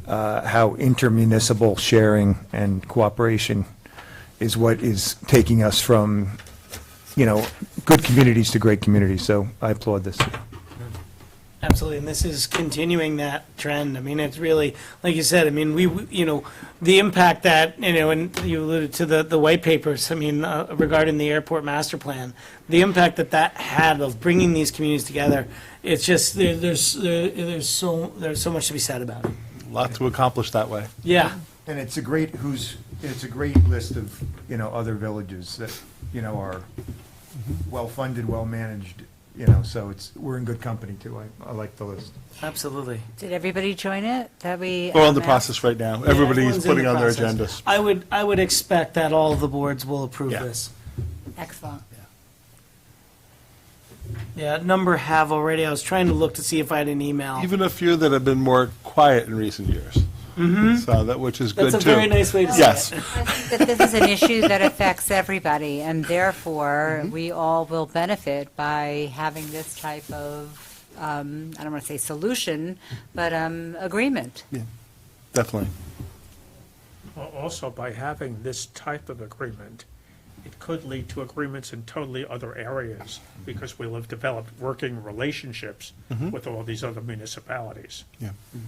how intermunicipal sharing and cooperation is what is taking us from, good communities to great communities. So I applaud this. Absolutely, and this is continuing that trend. I mean, it's really, like you said, I mean, the impact that, and you alluded to the white papers, I mean, regarding the airport master plan, the impact that had of bringing these communities together, it's just, there's so much to be said about it. A lot to accomplish that way. Yeah. And it's a great list of, other villages that, are well-funded, well-managed, so we're in good company too. I like the list. Absolutely. Did everybody join it? That we? We're on the process right now. Everybody's Everyone's in putting the on their process. agendas. I would expect that all of the boards will approve Yeah. this. Excellent. Yeah, a number have already. I was trying to look to see if I had an email. Even a few that have been more quiet in recent years. So which is good too. That's a very nice way to say Yes. it. I think that this is an issue that affects everybody, and therefore, we all will benefit by having this type of, I don't want to say solution, but agreement. Definitely. Also, by having this type of agreement, it could lead to agreements in totally other areas, because we'll have developed working relationships with all these other municipalities.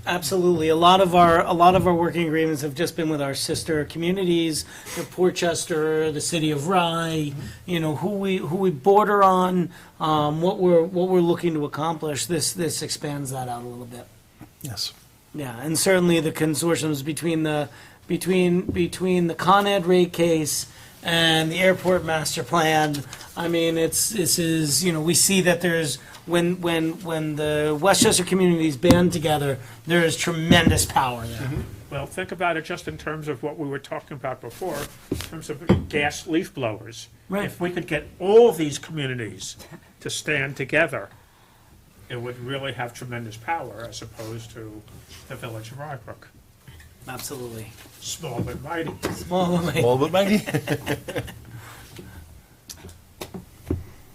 Absolutely. A lot of our working agreements have just been with our sister communities, Portchester, the city of Rye, who we border on, what we're looking to accomplish. This expands that out a little bit. Yes. Yeah, and certainly the consortiums between the Con Ed rate case and the airport master plan. I mean, we see that there's, when the Westchester communities band together, there is tremendous power there. Well, think about it just in terms of what we were talking about before, in terms of gas leaf blowers. Right. If we could get all these communities to stand together, it would really have tremendous power as opposed to the village of Rybrook. Absolutely. Small but mighty. All but mighty.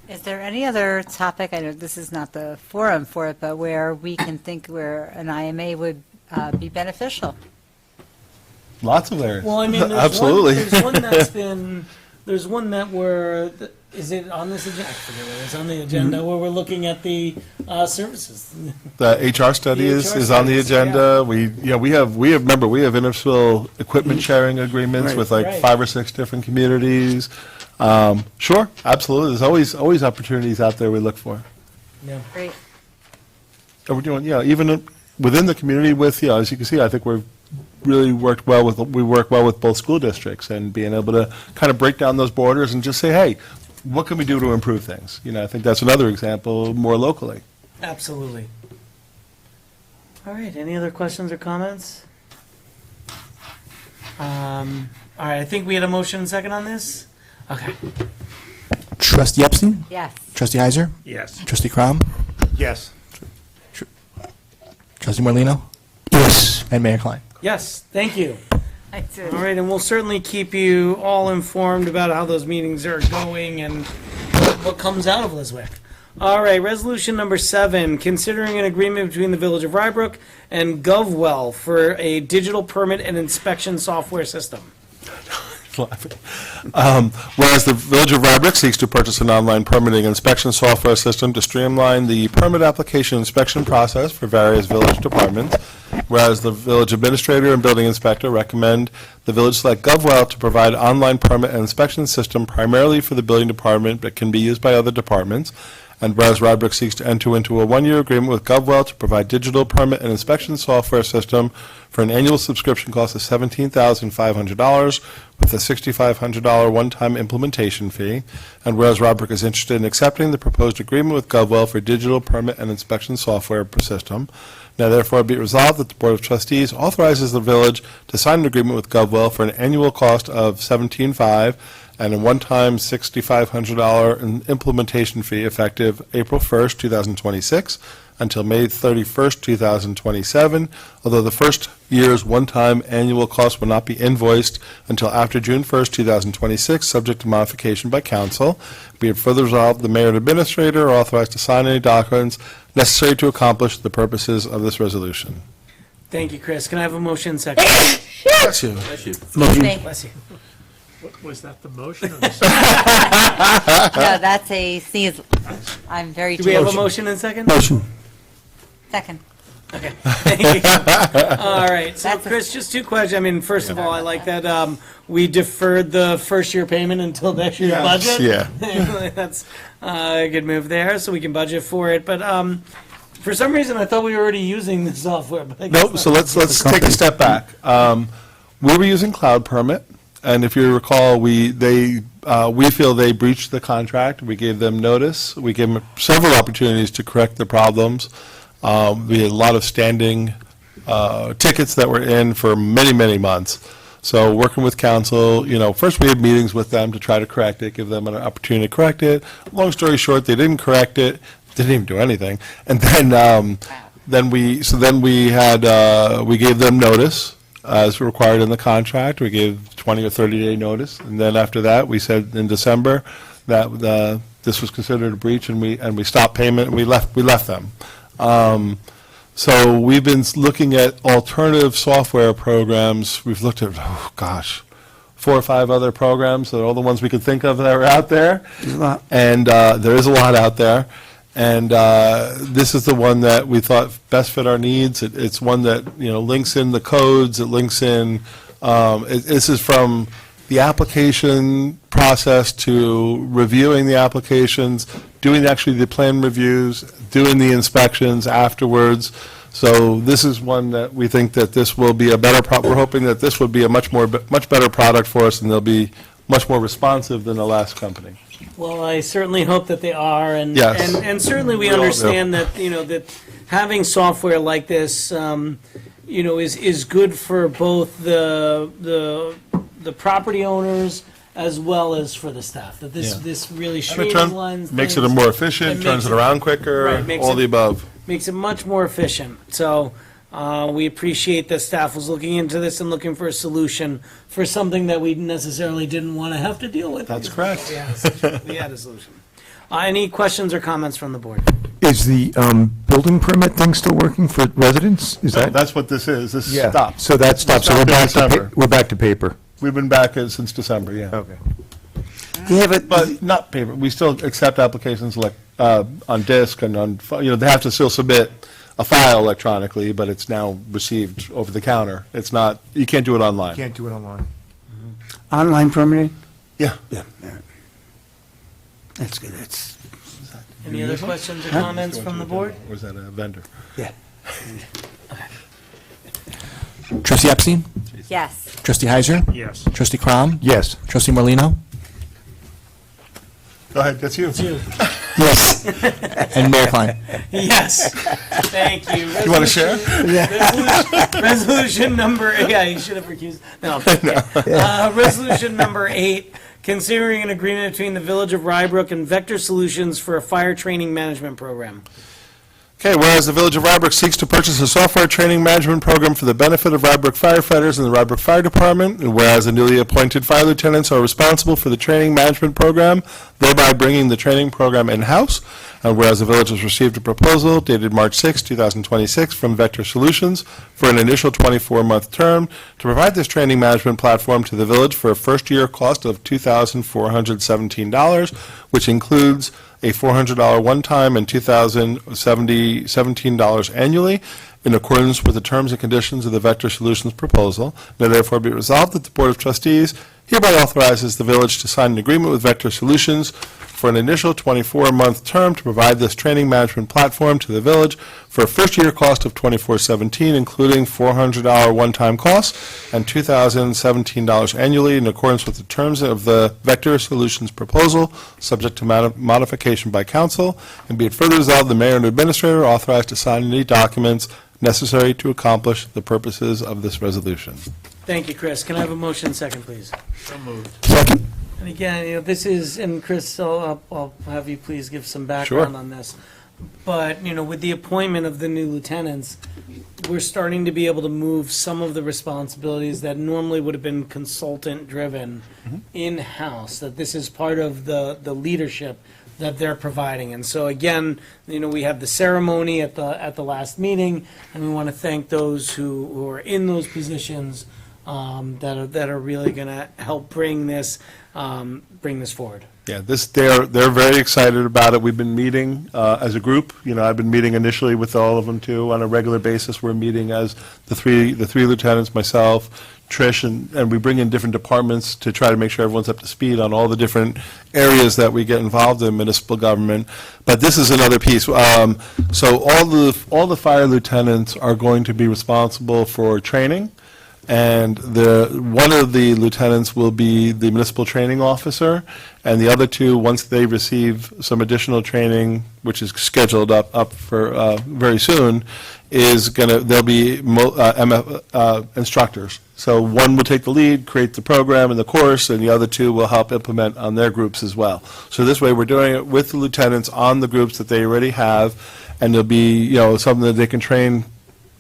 Is there any other topic, I know this is not the forum for it, but where we can think where an IMA would be beneficial? Lots of areas. Well, I mean, Absolutely. there's one that's been there's one that is it on this agenda? I forget what it's on the agenda, where we're looking at the services. The HR study The is HR on the studies, agenda. We have Innisfil equipment sharing agreements Right. with like Right. 5 or 6 different communities. Sure, absolutely. There's always opportunities out there we look for. Yeah. Great. And we're doing, even within the community with, as you can see, I think we work well with both school districts and being able to kind of break down those borders and just say, hey, what can we do to improve things? I think that's another example more locally. Absolutely. All right, any other questions or comments? All right, I think we had a motion and second on this. Okay. Trustee Epstein? Yes. Trustee Heiser? Yes. Trustee Crom? Yes. Trustee Morlino, Yes. And Mayor Klein. Yes, thank you. I did. All right, and we'll certainly keep you all informed about how those meetings are going and what comes out of Liswick. All right, resolution number 7, considering an agreement between the Village of Rybrook and GovWell for a digital permit and inspection software system. Whereas the Village of Rybrook seeks to purchase an online permitting inspection software system to streamline the permit application inspection process for various village departments, whereas the village administrator and building inspector recommend the village select GovWell to provide online permit and inspection system primarily for the building department but can be used by other departments, and whereas Rybrook seeks to enter into a 1-year agreement with GovWell to provide digital permit and inspection software system for an annual subscription cost of $17,500 with a $6,500 one-time implementation fee, and whereas Rybrook is interested in accepting the proposed agreement with GovWell for digital permit and inspection software system, now therefore be it resolved that the Board of Trustees authorizes the village to sign an agreement with GovWell for an annual cost of $17,500 and a one-time $6,500 implementation fee effective April 1st, 2026 until May 31st, 2027, although the first year's one-time annual cost will not be invoiced until after June 1st, 2026, subject to modification by council. Be it further resolved, the mayor and administrator are authorized to sign any documents necessary to accomplish the purposes of this resolution. Thank you, Chris. Can I have a motion second? Bless you. Motion. Bless you. Was that the motion or the No, that's a sneeze. I'm very. Do we have a motion and second? Motion. Second. Okay. Thank you. All right. So, That's a- Chris, just 2 questions. I mean, first of all, I like that we deferred the first-year payment until next year's budget. Yeah. That's a good move there, so we can budget for it. But for some reason, I thought we were already using the software. But I guess Nope, not. so let's take a step back. We were using Cloud Permit, and if you recall, we feel they breached the contract. We gave them notice. We gave them several opportunities to correct the problems. We had a lot of standing tickets that were in for many, many months. So working with council, first we had meetings with them to try to correct it, give them an opportunity to correct it. Long story short, they didn't correct it, didn't even do anything. And then we gave them notice as required in the contract. We gave 20 or 30-day notice. And then after that, we said in December that this was considered a breach, and we stopped payment, and we left them. So we've been looking at alternative software programs. We've looked at, 4 or 5 other programs. They're all the ones we could think of that are out there. There's a lot. And there is a lot out there. And this is the one that we thought best fit our needs. It's one that, links in the codes. It links in, this is from the application process to reviewing the applications, doing actually the plan reviews, doing the inspections afterwards. So this is one that we think that this will be a better, we're hoping that this would be a much better product for us, and they'll be much more responsive than the last company. Well, I certainly hope that they are, and Yes. and certainly we We all do. understand that that having software like this, is good for both the property owners as well as for the staff. That this really And it streamlines makes it things. more efficient, turns it around quicker, Right, makes all it- the above. Makes it much more efficient. So we appreciate that staff was looking into this and looking for a solution for something that we necessarily didn't want to have to deal with. That's correct. We had a solution. Any questions or comments from the board? Is the building permit thing still working for residents? Is that? That's what this is. This Yeah. stopped. So that stops. So Stopped in we're December. back to paper. We've been back since December, yeah. Okay. Yeah, but But not paper, we still accept applications like, on disk and on, they have to still submit a file electronically, but it's now received over the counter. It's not, you can't do it online. Can't do it online. online permitting? Yeah. Yeah. That's good, that's, Any other questions or comments from the board? Or is that a vendor? yeah. Trustee Epstein? Yes. Trustee Heiser? Yes. Trustee Crom? Yes. Trustee Morlino, Go ahead, that's you. It's you. Yes. And Mayor Klein. Yes, thank you. You want to share? Resolution number, yeah, you should have recused, no. Resolution number 8, considering an agreement between the Village of Rybrook and Vector Solutions for a fire training management program. Okay, whereas the Village of Rybrook seeks to purchase a software training management program for the benefit of Rybrook firefighters and the Rybrook Fire Department, and whereas the newly appointed fire lieutenants are responsible for the training management program, thereby bringing the training program in-house, and whereas the village has received a proposal dated March 6, 2026 from Vector Solutions for an initial 24-month term to provide this training management platform to the village for a first-year cost of $2,417, which includes a $400 one-time and $2,017 annually, in accordance with the terms and conditions of the Vector Solutions proposal. Now therefore be resolved that the Board of Trustees hereby authorizes the village to sign an agreement with Vector Solutions for an initial 24-month term to provide this training management platform to the village for a first-year cost of $2,417, including $400 one-time costs and $2,017 annually, in accordance with the terms of the Vector Solutions proposal, subject to modification by council. And be it further resolved, the mayor and administrator are authorized to sign any documents necessary to accomplish the purposes of this resolution. Thank you, Chris. Can I have a motion second, please? So moved. Second. And again, this is, and Chris, I'll have you please give some background Sure. on this. But, with the appointment of the new lieutenants, we're starting to be able to move some of the responsibilities that normally would have been consultant-driven in-house, that this is part of the leadership that they're providing. And so again, we have the ceremony at the last meeting, and we want to thank those who are in those positions that are really going to help bring this forward. Yeah, they're very excited about it. We've been meeting as a group. I've been meeting initially with all of them too on a regular basis. We're meeting as the three lieutenants, myself, Trish, and we bring in different departments to try to make sure everyone's up to speed on all the different areas that we get involved in municipal government. But this is another piece. So all the fire lieutenants are going to be responsible for training. And one of the lieutenants will be the municipal training officer, and the other two, once they receive some additional training, which is scheduled up for very soon, they'll be instructors. So one will take the lead, create the program and the course, and the other two will help implement on their groups as well. So this way, we're doing it with the lieutenants on the groups that they already have, and there'll be something that they can train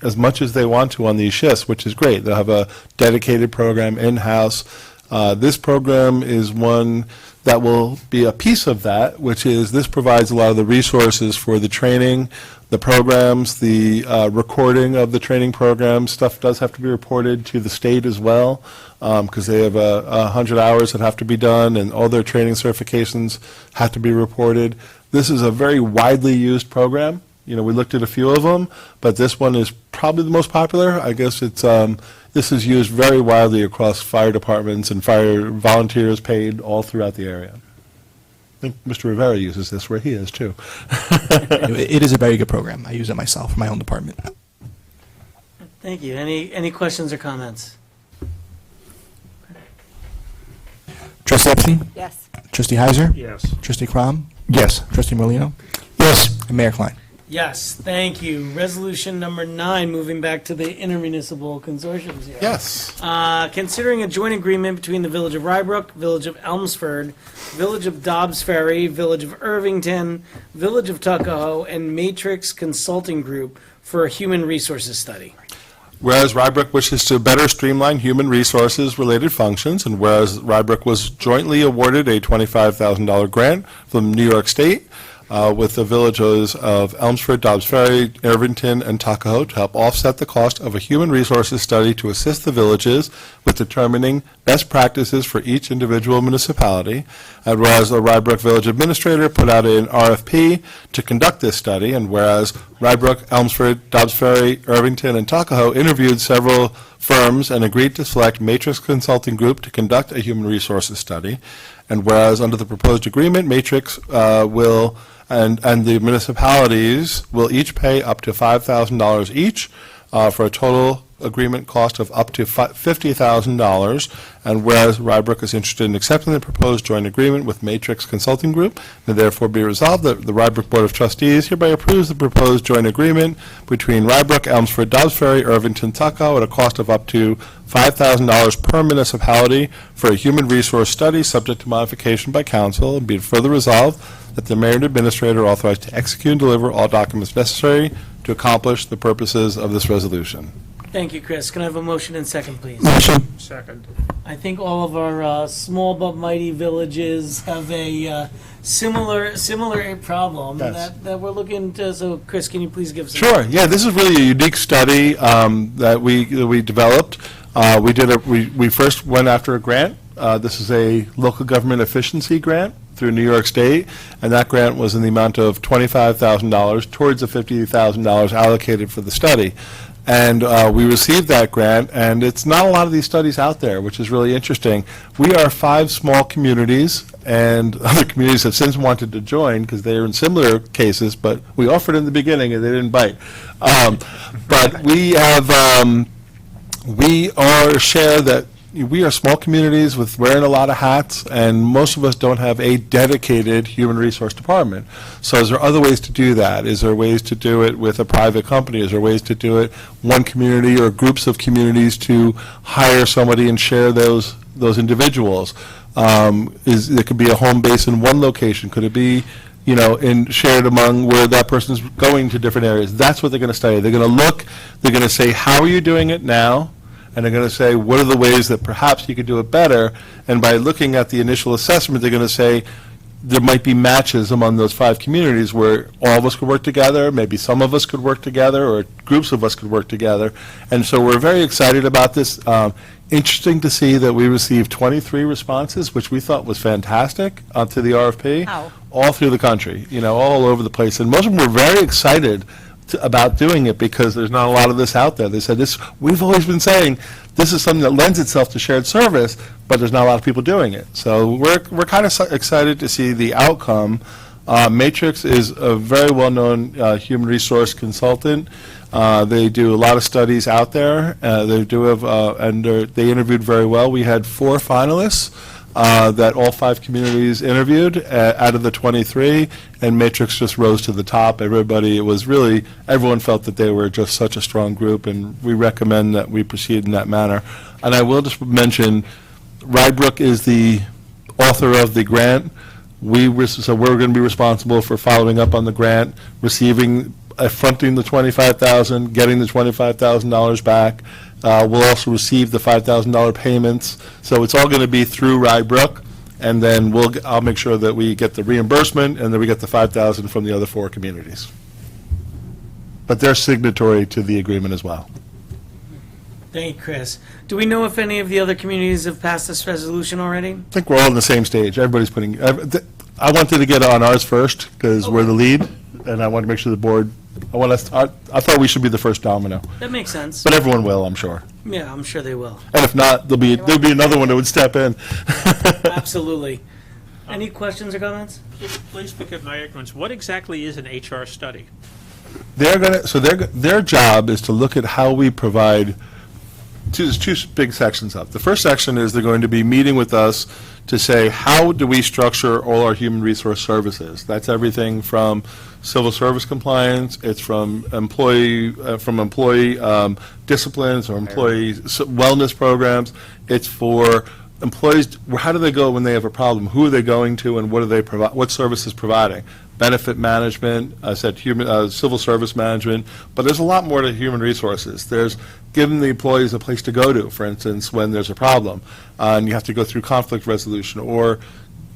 as much as they want to on these shifts, which is great. They'll have a dedicated program in-house. This program is one that will be a piece of that, which is this provides a lot of the resources for the training, the programs, the recording of the training programs. Stuff does have to be reported to the state as well, because they have 100 hours that have to be done, and all their training certifications have to be reported. This is a very widely used program. We looked at a few of them, but this one is probably the most popular. I guess this is used very widely across fire departments and fire volunteers paid all throughout the area. I think Mr. Rivera uses this where he is, too. It is a very good program. I use it myself for my own department. Thank you. Any questions or comments? Trustee Epstein? Yes. Trustee Heiser? Yes. Trustee Crom? Yes. Trustee Morlino, Yes. and Mayor Klein. Yes, thank you. Resolution number 9, moving back to the intermunicipal consortiums here. Yes. Considering a joint agreement between the Village of Rybrook, Village of Elmsford, Village of Dobbs Ferry, Village of Irvington, Village of Tuckahoe, and Matrix Consulting Group for a human resources study. Whereas Rybrook wishes to better streamline human resources-related functions, and whereas Rybrook was jointly awarded a $25,000 grant from New York State with the villages of Elmsford, Dobbs Ferry, Irvington, and Tuckahoe to help offset the cost of a human resources study to assist the villages with determining best practices for each individual municipality. And whereas the Rybrook Village Administrator put out an RFP to conduct this study, and whereas Rybrook, Elmsford, Dobbs Ferry, Irvington, and Tuckahoe interviewed several firms and agreed to select Matrix Consulting Group to conduct a human resources study. And whereas under the proposed agreement, Matrix will, and the municipalities will each pay up to $5,000 each for a total agreement cost of up to $50,000. And whereas Rybrook is interested in accepting the proposed joint agreement with Matrix Consulting Group, and therefore be resolved that the Rybrook Board of Trustees hereby approves the proposed joint agreement between Rybrook, Elmsford, Dobbs Ferry, Irvington, Tuckahoe at a cost of up to $5,000 per municipality for a human resource study subject to modification by council, and be it further resolved that the mayor and administrator are authorized to execute and deliver all documents necessary to accomplish the purposes of this resolution. Thank you, Chris. Can I have a motion and second, please? Motion. Second. I think all of our small but mighty villages have a similar problem Yes. that we're looking to. So, Chris, can you please give us? Sure. Yeah, this is really a unique study that we developed. We first went after a grant. This is a local government efficiency grant through New York State, and that grant was in the amount of $25,000 towards the $50,000 allocated for the study. And we received that grant, and it's not a lot of these studies out there, which is really interesting. We are 5 small communities, and other communities have since wanted to join because they are in similar cases, but we offered in the beginning and they didn't bite. But we are small communities with wearing a lot of hats, and most of us don't have a dedicated human resource department. So is there other ways to do that? Is there ways to do it with a private company? Is there ways to do it one community or groups of communities to hire somebody and share those individuals? It could be a home base in one location. Could it be, shared among where that person's going to different areas? That's what they're going to study. They're going to look, they're going to say, how are you doing it now? And they're going to say, what are the ways that perhaps you could do it better? And by looking at the initial assessment, they're going to say, there might be matches among those 5 communities where all of us could work together, maybe some of us could work together, or groups of us could work together. And so we're very excited about this. Interesting to see that we received 23 responses, which we thought was fantastic, to the RFP. Wow. All through the country, all over the place. And most of them were very excited about doing it because there's not a lot of this out there. They said, we've always been saying this is something that lends itself to shared service, but there's not a lot of people doing it. So we're kind of excited to see the outcome. Matrix is a very well-known human resource consultant. They do a lot of studies out there. They do have, and they interviewed very well. We had 4 finalists that all 5 communities interviewed out of the 23, and Matrix just rose to the top. Everyone felt that they were just such a strong group, and we recommend that we proceed in that manner. And I will just mention, Rybrook is the author of the grant. So we're going to be responsible for following up on the grant, fronting the $25,000, getting the $25,000 back. We'll also receive the $5,000 payments. So it's all going to be through Rybrook, and then I'll make sure that we get the reimbursement, and then we get the $5,000 from the other 4 communities. But they're signatory to the agreement as well. Thank you, Chris. Do we know if any of the other communities have passed this resolution already? I think we're all on the same stage. Everybody's I wanted to get on ours first because we're the lead, and I want to make sure the board. I thought we should be the first domino, That makes sense. but everyone will, I'm sure. Yeah, I'm sure they will. And if not, there'll be another one that would step in. Absolutely. Any questions or comments? Please forgive my ignorance. What exactly is an HR study? Their job is to look at how we provide. There's 2 big sections up. The first section is they're going to be meeting with us to say, how do we structure all our human resource services? That's everything from civil service compliance, it's from employee disciplines or employee wellness programs. It's for employees, how do they go when they have a problem? Who are they going to, and what do they provide? What services providing? Benefit management, I said civil service management, but there's a lot more to human resources. There's giving the employees a place to go to, for instance, when there's a problem, and you have to go through conflict resolution, or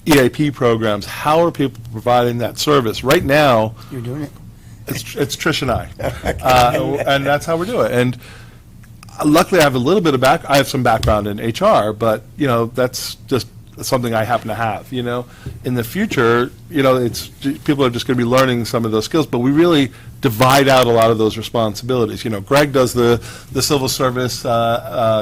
EAP programs, how are people providing that service? Right now, You're doing it? it's Trish and I, and that's how we do it. And luckily, I have a little bit of I have some background in HR, but that's just something I happen to have. In the future, it's people are just going to be learning some of those skills, but we really divide out a lot of those responsibilities. Greg does the civil service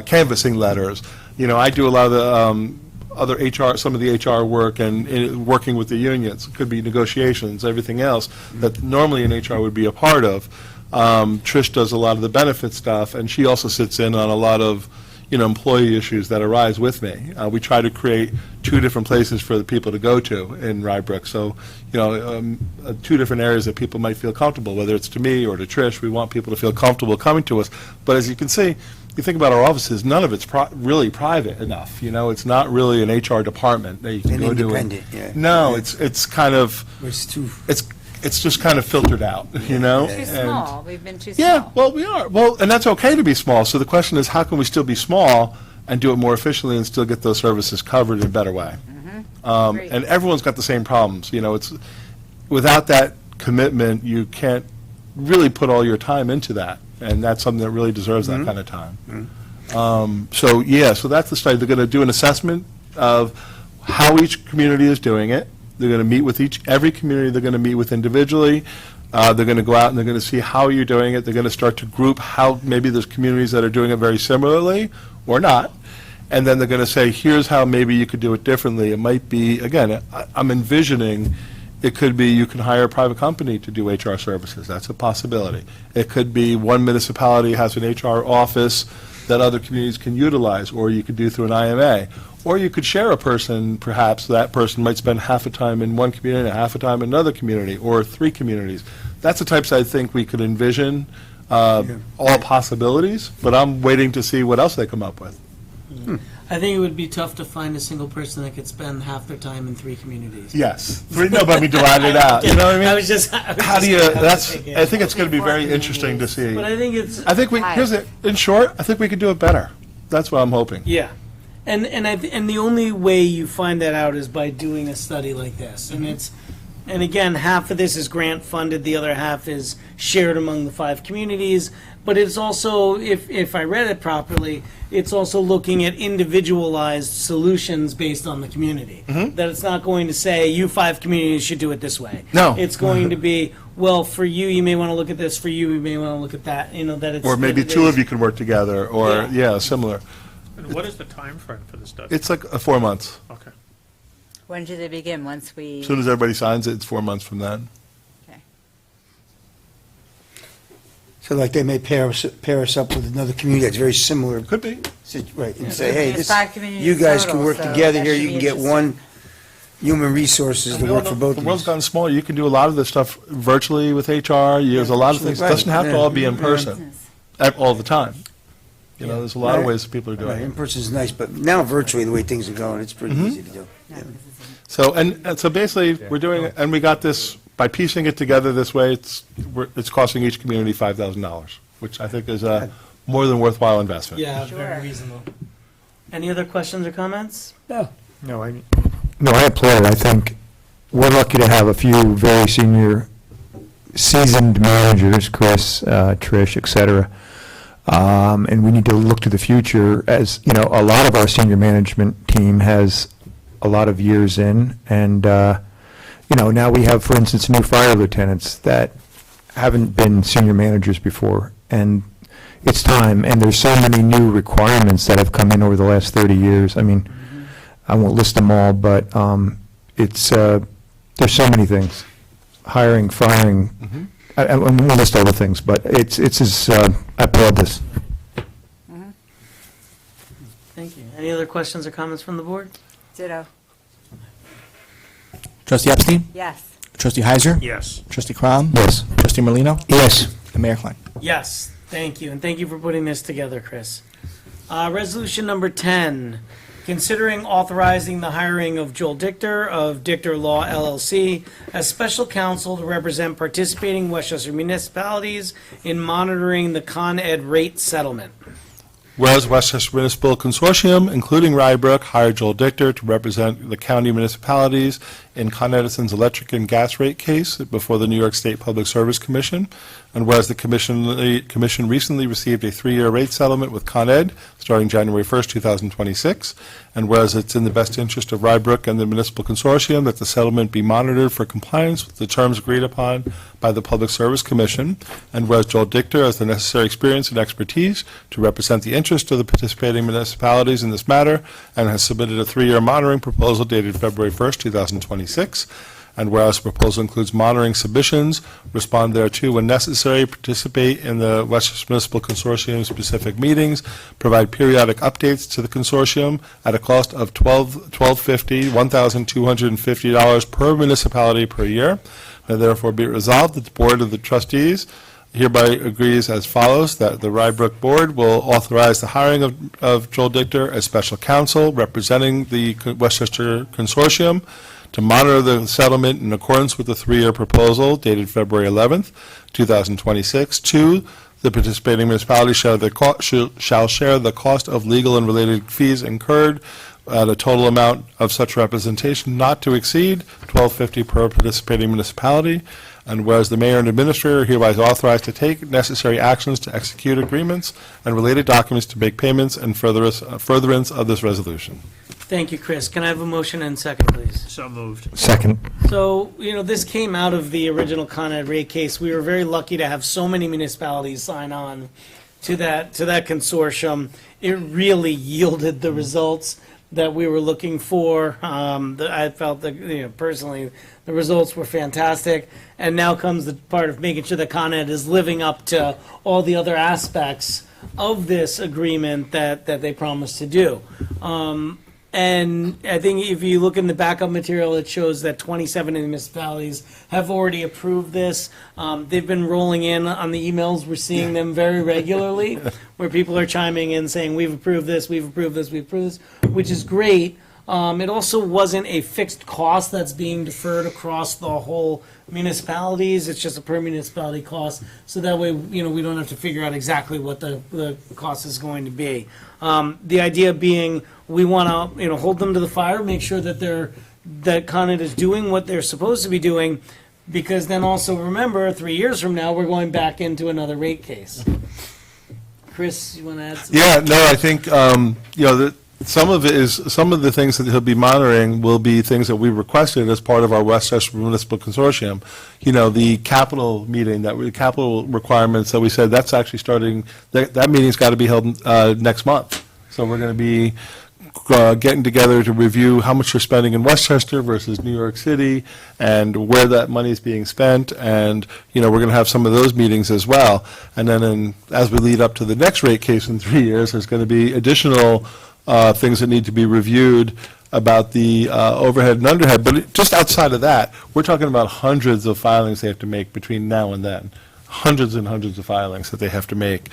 canvassing letters. I do a lot of the other HR, some of the HR work and working with the unions. It could be negotiations, everything else that normally an HR would be a part of. Trish does a lot of the benefit stuff, and she also sits in on a lot of employee issues that arise with me. We try to create two different places for the people to go to in Rye Brook. So, two different areas that people might feel comfortable, whether it's to me or to Trish. We want people to feel comfortable coming to us. But as you can see, you think about our offices, none of it's really private enough. It's not really an HR department that you can go to. Independent, yeah. No, it's kind of, It's too. it's just kind of filtered out, Too small. We've been too small. Yeah, well, we are. Well, and that's okay to be small. So the question is, how can we still be small and do it more efficiently and still get those services covered in a better way? Great. And everyone's got the same problems. It's without that commitment, you can't really put all your time into that. And that's something that really deserves that kind of time. So that's the study. They're going to do an assessment of how each community is doing it. They're going to meet with every community they're going to meet with individually. They're going to go out and they're going to see how you're doing it. They're going to start to group how maybe there's communities that are doing it very similarly or not. And then they're going to say, here's how maybe you could do it differently. It might be, again, I'm envisioning it could be you can hire a private company to do HR services. That's a possibility. It could be one municipality has an HR office that other communities can utilize, or you could do through an IMA. Or you could share a person, perhaps that person might spend half the time in one community and half the time in another community, or 3 communities. That's the types I think we could envision, all possibilities, but I'm waiting to see what else they come up with. I think it would be tough to find a single person that could spend half their time in 3 communities. Yes. No, but I mean, divide it out. You know what I mean? I was just How do you, I think it's going to be very interesting to see. But I think in short, I think we could do it better. That's what I'm hoping. Yeah. And the only way you find that out is by doing a study like this. And again, half of this is grant funded, the other half is shared among the 5 communities. But it's also, if I read it properly, it's also looking at individualized solutions based on the community. That it's not going to say, you 5 communities should do it this way. No. It's going to be, well, for you, you may want to look at this, for you may want to look at that, that it's. Or maybe 2 of you can work together, or, similar. And what is the time frame for the study? It's like 4 months. Okay. When do they begin? Once we? As soon as everybody signs it, it's 4 months from then. Okay. So like they may pair us up with another community that's very similar. Could be. Right, and say, hey, There's 5 communities you guys total, can work so together that here, should you be can get interesting. one human resources to work for both The of world's you. gotten smaller. You can do a lot of this stuff virtually with HR. There's a lot of things. It doesn't have to all be in person all the time. There's a lot of ways that people are doing Right, in it. person is nice, but now virtually, the way things are going, it's pretty easy to do. So, and so basically, we're doing, and we got this, by piecing it together this way, it's costing each community $5,000, which I think is a more than worthwhile investment. Yeah, very reasonable. Any other questions or comments? No, I applaud it. I think we're lucky to have a few very senior, seasoned managers, Chris, Trish, et cetera. And we need to look to the future as, a lot of our senior management team has a lot of years in. And, now we have, for instance, new fire lieutenants that haven't been senior managers before. And it's time. And there's so many new requirements that have come in over the last 30 years. I mean, I won't list them all, but it's there's so many things. Hiring, firing. I won't list all the things, but it's I applaud this. Thank you. Any other questions or comments from the board? Ditto. Trustee Epstein? Yes. Trustee Heiser? Yes. Trustee Crom? Yes. Trustee Merlino? Yes. And Mayor Klein? Yes, thank you, and thank you for putting this together, Chris. Resolution number 10, considering authorizing the hiring of Joel Dichter of Dichter Law LLC as special counsel to represent participating Westchester municipalities in monitoring the Con Ed rate settlement. Whereas Westchester Municipal Consortium, including Rybrook, hired Joel Dichter to represent the county municipalities in Con Edison's electric and gas rate case before the New York State Public Service Commission. And whereas the commission recently received a 3-year rate settlement with Con Ed starting January 1st, 2026. And whereas it's in the best interest of Rybrook and the municipal consortium that the settlement be monitored for compliance with the terms agreed upon by the Public Service Commission. And whereas Joel Dichter has the necessary experience and expertise to represent the interest of the participating municipalities in this matter and has submitted a 3-year monitoring proposal dated February 1st, 2026. And whereas the proposal includes monitoring submissions, respond thereto when necessary, participate in the Westchester Municipal Consortium specific meetings, provide periodic updates to the consortium at a cost of $1,250 per municipality per year. Now therefore be it resolved that the Board of the Trustees hereby agrees as follows, that the Rybrook Board will authorize the hiring of Joel Dichter as special counsel representing the Westchester Consortium to monitor the settlement in accordance with the 3-year proposal dated February 11th, 2026. 2, the participating municipality shall share the cost of legal and related fees incurred at a total amount of such representation not to exceed $1,250 per participating municipality. And whereas the mayor and administrator hereby is authorized to take necessary actions to execute agreements and related documents to make payments and furtherance of this resolution. Thank you, Chris. Can I have a motion and second, please? So moved. Second. So, this came out of the original Con Ed rate case. We were very lucky to have so many municipalities sign on to that consortium. It really yielded the results that we were looking for. I felt that, personally, the results were fantastic. And now comes the part of making sure that Con Ed is living up to all the other aspects of this agreement that they promised to do. And I think if you look in the backup material, it shows that 27 of the municipalities have already approved this. They've been rolling in on the emails. We're seeing them very regularly, where people are chiming in saying, we've approved this, we've approved this, we've approved this, which is great. It also wasn't a fixed cost that's being deferred across the whole municipalities. It's just a per municipality cost. So that way, we don't have to figure out exactly what the cost is going to be. The idea being, we want to, hold them to the fire, make sure that Con Ed is doing what they're supposed to be doing, because then also remember, 3 years from now, we're going back into another rate case. Chris, you want to add something? Yeah, no, I think, some of the things that he'll be monitoring will be things that we requested as part of our Westchester Municipal Consortium. The capital meeting, capital requirements that we said, that's actually starting, that meeting's got to be held next month. So we're going to be getting together to review how much we're spending in Westchester versus New York City and where that money is being spent. And, we're going to have some of those meetings as well. And then as we lead up to the next rate case in 3 years, there's going to be additional things that need to be reviewed about the overhead and underhead. But just outside of that, we're talking about hundreds of filings they have to make between now and then. Hundreds and hundreds of filings that they have to make.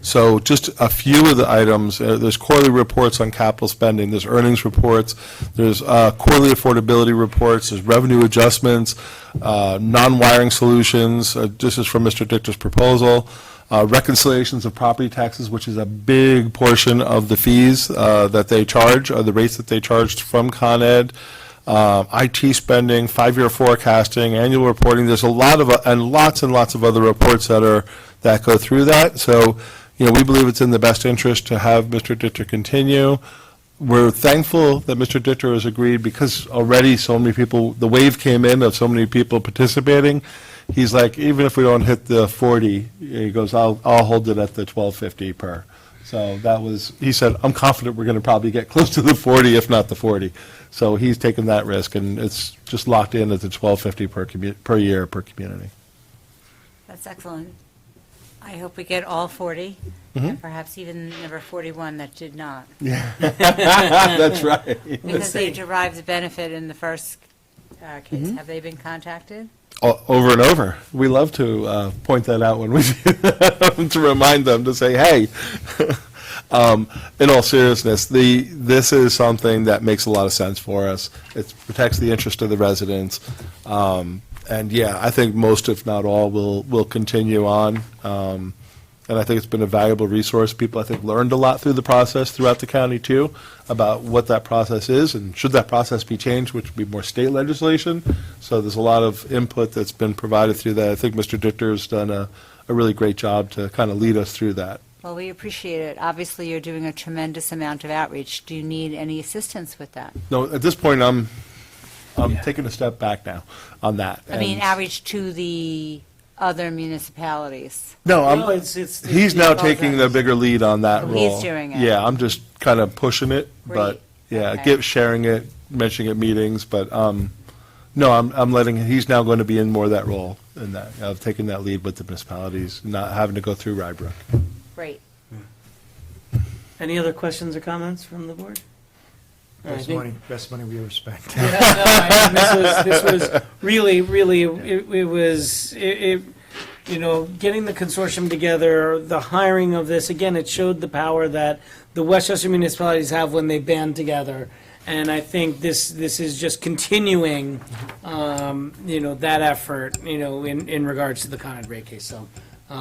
So just a few of the items, there's quarterly reports on capital spending, there's earnings reports, there's quarterly affordability reports, there's revenue adjustments, non-wiring solutions, this is from Mr. Dichter's proposal, reconciliations of property taxes, which is a big portion of the fees that they charge, or the rates that they charged from Con Ed. IT spending, 5-year forecasting, annual reporting. There's a lot of, and lots of other reports that go through that. So, we believe it's in the best interest to have Mr. Dichter continue. We're thankful that Mr. Dichter has agreed because already so many people, the wave came in of so many people participating. He's like, even if we don't hit the 40, he goes, I'll hold it at the $1,250 per. So he said, I'm confident we're going to probably get close to the 40, if not the 40. So he's taken that risk, and it's just locked in at the $1,250 per year per community. That's excellent. I hope we get all 40, and perhaps even number 41 that did not. Yeah, that's right. Because they derived benefit in the first case. Have they been contacted? Over and over. We love to point that out when we to remind them to say, hey, in all seriousness, this is something that makes a lot of sense for us. It protects the interest of the residents. And yeah, I think most, if not all, will continue on. and I think it's been a valuable resource. People, I think, learned a lot through the process throughout the county, too, about what that process is, and should that process be changed, which would be more state legislation. So there's a lot of input that's been provided through that. I think Mr. Ditter's done a really great job to kind of lead us through that. Well, we appreciate it. Obviously, you're doing a tremendous amount of outreach. Do you need any assistance with that? No, at this point, I'm taking a step back now on that. I mean, and- outreach to the other municipalities. No, it's he's now taking the bigger lead on that Oh, role. he's doing it. Yeah, I'm just kind of pushing it, but, Great. yeah, Okay. sharing it, mentioning at meetings, but, no, I'm letting, he's now going to be in more of that role, in that, of taking that lead with the municipalities, not having to go through Rybrook. Great. Any other questions or comments from the board? All right, I think- Best money we ever spent. Yeah, no, I mean, this was really, it was, you know, getting the consortium together, the hiring of this, again, it showed the power that the Westchester municipalities have when they band together. And I think this is just continuing, you know, that effort, you know, in regards to the Con Ed rate case. So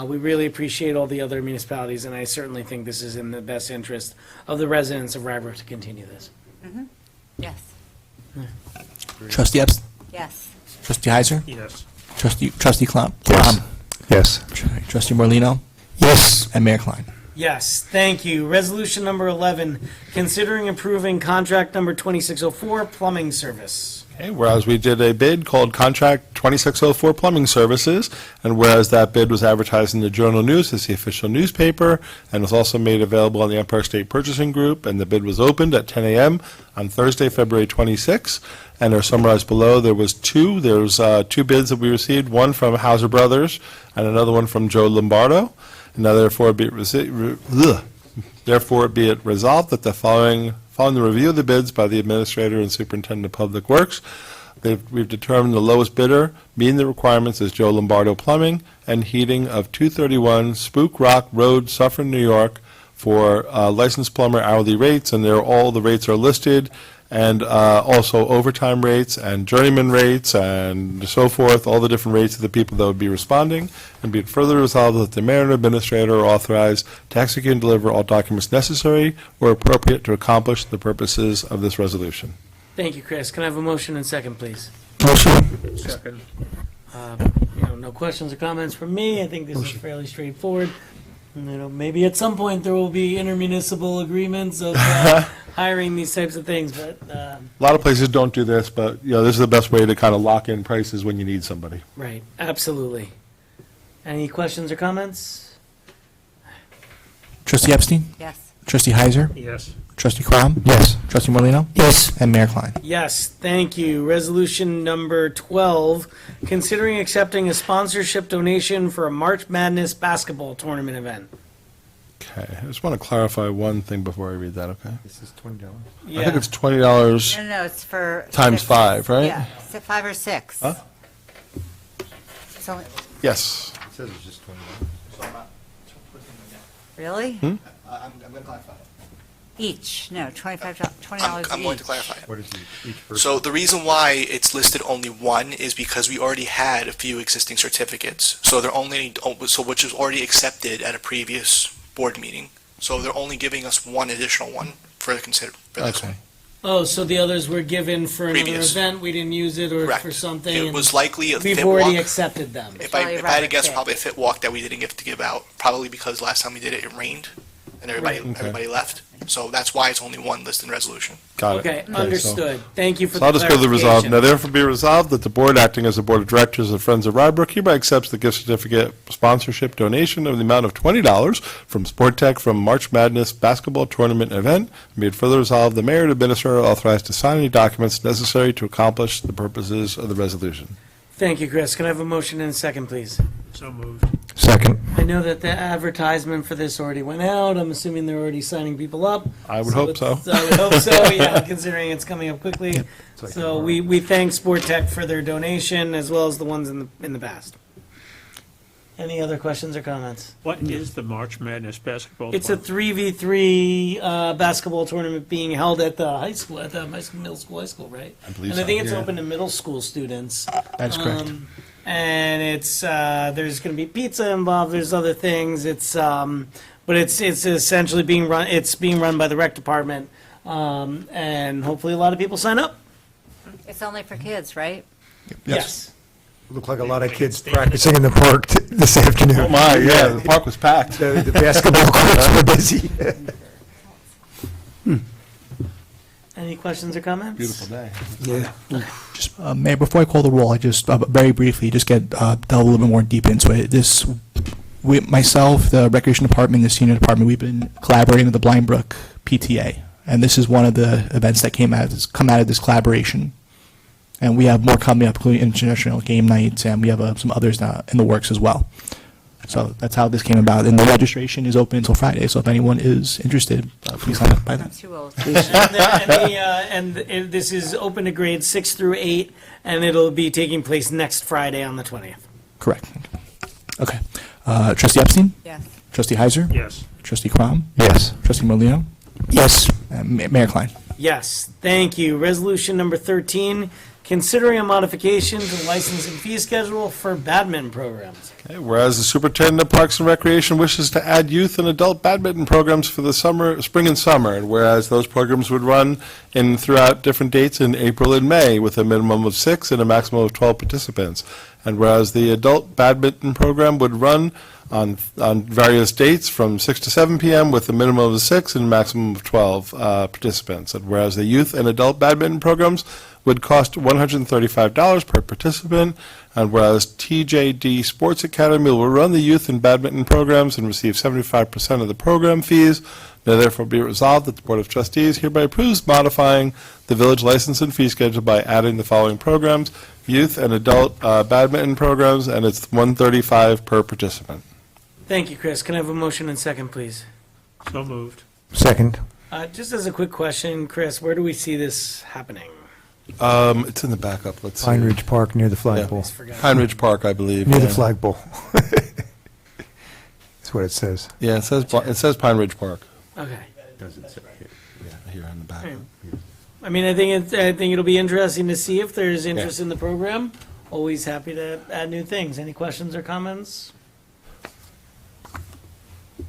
we really appreciate all the other municipalities, and I certainly think this is in the best interest of the residents of Rybrook to continue this. Yes. Trustee Epstein? Yes. Trustee Heiser? Yes. Trustee Klum? Yes. Trustee Morlino, Yes. and Mayor Klein. Yes, thank you. Resolution number 11, considering approving contract number 2604, plumbing service. Okay, whereas we did a bid called Contract 2604 Plumbing Services, and whereas that bid was advertised in the Journal News as the official newspaper, and was also made available on the Empire State Purchasing Group, and the bid was opened at 10 a.m. on Thursday, February 26, and are summarized below. There was two two bids that we received, one from Hauser Brothers and another one from Joe Lombardo. And now therefore be it resolved that the following the review of the bids by the Administrator and Superintendent of Public Works, we've determined the lowest bidder meeting the requirements is Joe Lombardo Plumbing and Heating of 231 Spook Rock Road, Suffern, New York, for licensed plumber hourly rates, and all the rates are listed, and also overtime rates and journeyman rates and so forth, all the different rates of the people that would be responding. And be it further resolved that the mayor and administrator are authorized to execute and deliver all documents necessary or appropriate to accomplish the purposes of this resolution. Thank you, Chris. Can I have a motion and second, please? Motion. Second. You know, no questions or comments from me. I think this is fairly straightforward. You know, maybe at some point there will be intermunicipal agreements of hiring these types of things, but, A lot of places don't do this, but, this is the best way to kind of lock in prices when you need somebody. right, absolutely. Any questions or comments? Trustee Epstein? Yes. Trustee Heiser? Yes. Trustee Crom? Yes. Trustee Morlino, Yes. and Mayor Klein. Yes, thank you. Resolution number 12, considering accepting a sponsorship donation for a March Madness basketball tournament event. Okay, I just want to clarify one thing before I read that, okay? This is $20. I think it's $20 No, it's for. times 5, right? Yeah, is it 5 or 6? Huh? So, Yes. It says it's just $20. really? Hmm? I'm going to clarify. Each, no, $20 each. I'm going to clarify it. What is each person? So the reason why it's listed only one is because we already had a few existing certificates. So they're only, which was already accepted at a previous board meeting. So they're only giving us one additional one for this Okay. one. Oh, so the others were given for another Previous. event, we didn't use it, or Correct. for something? It and was likely a We've fit already walk. accepted them. If Probably I had to Robert guess, Fit. probably a fit walk that we didn't get to give out, probably because last time we did it rained and everybody left. So that's why it's only one listed in resolution. Got it. Okay, so- understood. Thank you for So the I'll just go to the resolve. clarification. Now therefore be resolved that the board acting as the board of directors of Friends of Rybrook hereby accepts the gift certificate sponsorship donation of the amount of $20 from Sport Tech from March Madness basketball tournament event. And be it further resolved, the mayor and administrator are authorized to sign any documents necessary to accomplish the purposes of the resolution. Thank you, Chris. Can I have a motion and a second, please? So moved. Second. I know that the advertisement for this already went out. I'm assuming they're already signing people up. I would hope so. I would hope so, yeah, considering it's coming up quickly. So we thank Sport Tech for their donation as well as the ones in the past. Any other questions or comments? What is the March Madness basketball? It's a tournament? 3v3 basketball tournament being held at the high school, at the middle school, high school, right? I believe And I so, think it's yeah. open to middle school students. That's correct. and it's there's going to be pizza involved. There's other things. But it's essentially being run. It's being run by the rec department, and hopefully a lot of people sign up. It's only for kids, right? Yes. Look like a lot of kids practicing in the park this afternoon. Oh my, yeah, the park was packed. The basketball courts were busy. Any questions or comments? Beautiful day. Yeah. Just, Mayor, before I call the roll, I just very briefly just get delve a little bit more deep into it. Myself, the Recreation Department, the Senior Department, we've been collaborating with the Blind Brook PTA, and this is one of the events that come out of this collaboration. And we have more coming up, including international game nights, and we have some others now in the works as well. So that's how this came about. And the registration is open until Friday, so if anyone is interested, please sign up by then. Too old. This is open to grades 6 through 8, and it'll be taking place next Friday on the 20th. Correct. Okay. Trustee Epstein? Yes. Trustee Heiser? Yes. Trustee Crom? Yes. Trustee Morlino? Yes. Mayor Klein? Yes, thank you. Resolution number 13, considering a modification to the license and fee schedule for badminton programs. Okay, whereas the Superintendent of Parks and Recreation wishes to add youth and adult badminton programs for the spring and summer, and whereas those programs would run throughout different dates in April and May with a minimum of 6 and a maximum of 12 participants, and whereas the adult badminton program would run on various dates from 6 to 7 p.m. with a minimum of 6 and a maximum of 12 participants, and whereas the youth and adult badminton programs would cost $135 per participant, and whereas TJD Sports Academy will run the youth and badminton programs and receive 75% of the program fees, now therefore be resolved that the Board of Trustees hereby approves modifying the village license and fee schedule by adding the following programs: youth and adult badminton programs, and it's $135 per participant. Thank you, Chris. Can I have a motion and second, please? So moved. Second. Just as a quick question, Chris, where do we see this happening? It's in the backup, let's see. Pine Ridge Park near the flagpole. Pine Ridge Park, I believe. Near the yeah. flagpole. That's what it says. Yeah, it says Pine Ridge Park. Okay. Here on the back. I mean, I think it'll be interesting to see if there's interest in the program. Always happy to add new things. Any questions or comments?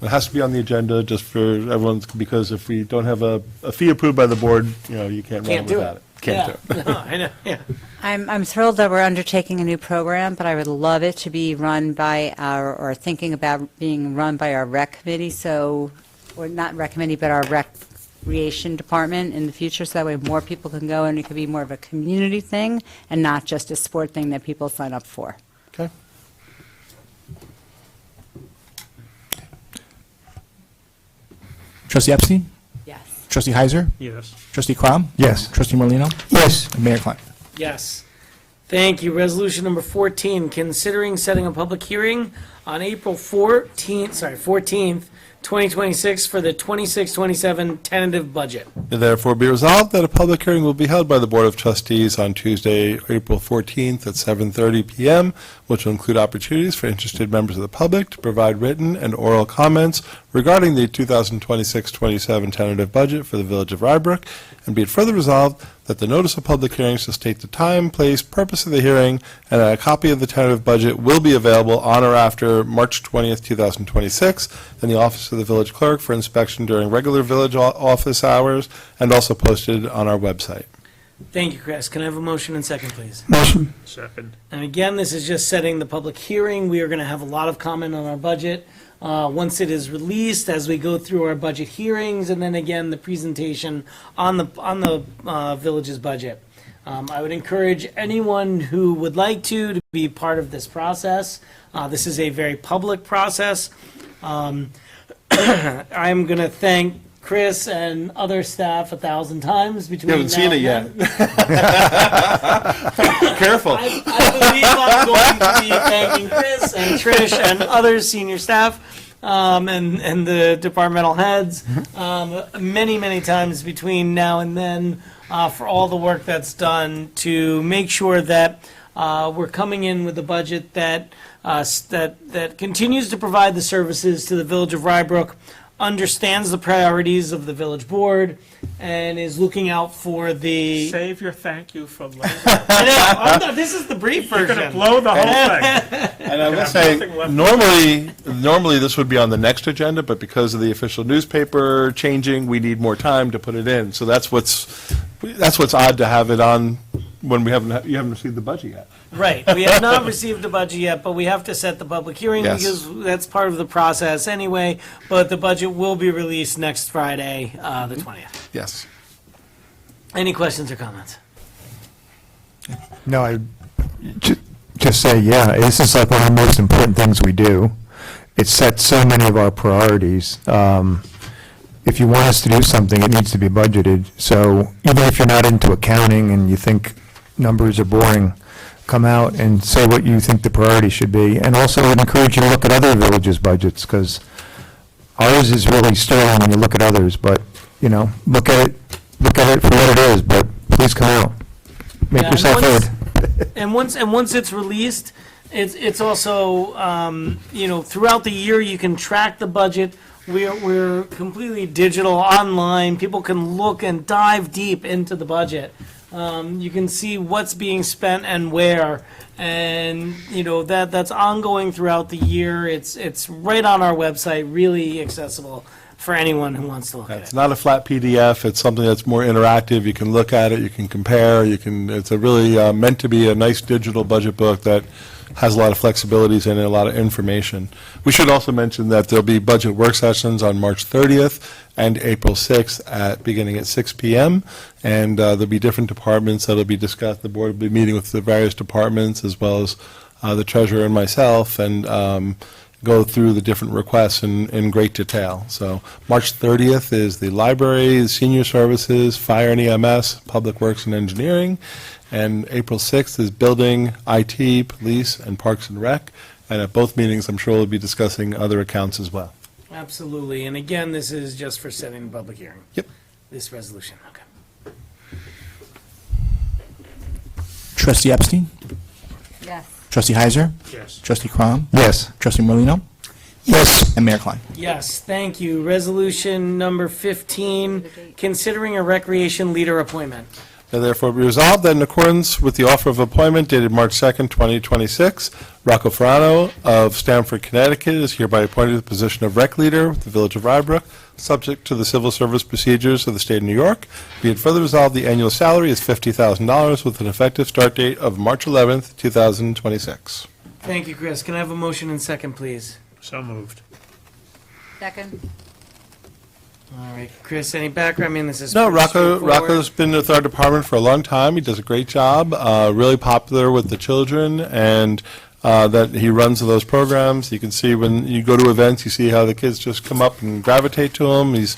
It has to be on the agenda just for everyone's, because if we don't have a fee approved by the board, you can't run do without it. Can't do it. No, I know, yeah. I'm thrilled that we're undertaking a new program, but I would love it to be run by or thinking about being run by our rec committee, or not rec committee, but our recreation department in the future, so that way more people can go and it could be more of a community thing and not just a sport thing that people sign up for. Okay. Trustee Epstein? Yes. Trustee Heiser? Yes. Trustee Crom? Yes. Trustee Morlino? Yes. And Mayor Klein? Yes. Thank you. Resolution number 14, considering setting a public hearing on April 14th, 2026 for the 26-27 tentative budget. Therefore be resolved that a public hearing will be held by the Board of Trustees on Tuesday, April 14th at 7:30 p.m., which will include opportunities for interested members of the public to provide written and oral comments regarding the 2026-27 tentative budget for the Village of Rybrook, and be it further resolved that the notice of public hearing shall state the time, place, purpose of the hearing, and that a copy of the tentative budget will be available on or after March 20th, 2026, in the office of the village clerk for inspection during regular village office hours, and also posted on our website. Thank you, Chris. Can I have a motion and second, please? Motion. Second. And again, this is just setting the public hearing. We are going to have a lot of comment on our budget once it is released, as we go through our budget hearings, and then again, the presentation on the village's budget. I would encourage anyone who would like to be part of this process. This is a very public process. I'm going to thank Chris and other staff 1,000 times between You haven't seen now it and yet. then. Careful. I believe I'm going to be thanking Chris and Trish and other senior staff and the departmental heads many, many times between now and then for all the work that's done to make sure that we're coming in with a budget that continues to provide the services to the Village of Rybrook understands the priorities of the village board and is looking out for the. Save your thank you for later. I know, this is the brief You're version. going to blow the whole thing. And I will have say, nothing left. normally this would be on the next agenda, but because of the official newspaper changing, we need more time to put it in. So that's what's odd to have it on when you haven't received the budget yet. Right, we have not received the budget yet, but we have to set the public hearing Yes. because that's part of the process anyway. But the budget will be released next Friday, the 20th. Yes. Any questions or comments? No, just say, yeah, this is like one of the most important things we do. It sets so many of our priorities. If you want us to do something, it needs to be budgeted. So even if you're not into accounting and you think numbers are boring, come out and say what you think the priority should be. And also I'd encourage you to look at other villages' budgets, because ours is really sterling when you look at others, but, look at it for what it is, but please come out. Make Yeah, yourself and heard. And once it's released, it's also, throughout the year, you can track the budget. We're completely digital, online. People can look and dive deep into the budget. You can see what's being spent and where, and that's ongoing throughout the year. It's right on our website, really accessible for anyone who wants to look at It's it. not a flat PDF. It's something that's more interactive. You can look at it, you can compare, it's a really meant to be a nice digital budget book that has a lot of flexibilities in it, a lot of information. We should also mention that there'll be budget work sessions on March 30th and April 6th beginning at 6 p.m. And there'll be different departments that'll be discussed. The board will be meeting with the various departments as well as the treasurer and myself, and go through the different requests in great detail. So March 30th is the library, senior services, fire and EMS, public works and engineering. And April 6th is building, IT, police, and parks and rec. And at both meetings, I'm sure we'll be discussing other accounts as well. Absolutely. And again, this is just for setting the public hearing. Yep. This resolution, okay. Trustee Epstein? Yes. Trustee Heiser? Yes. Trustee Crom? Yes. Trustee Morlino, Yes. And Mayor Klein? Yes, thank you. Resolution number 15, considering a recreation leader appointment. Now therefore be resolved that in accordance with the offer of appointment dated March 2nd, 2026, Rocco Ferrano of Stamford, Connecticut is hereby appointed to the position of rec leader with the Village of Rye Brook, subject to the civil service procedures of the state of New York. Be it further resolved, the annual salary is $50,000 with an effective start date of March 11th, 2026. Thank you, Chris. Can I have a motion and second, please? So moved. Second? All right, Chris, any background? I mean, this is No, pretty straightforward. Rocco's been with our department for a long time. He does a great job, really popular with the children, and that he runs those programs. You can see when you go to events, you see how the kids just come up and gravitate to him. He's,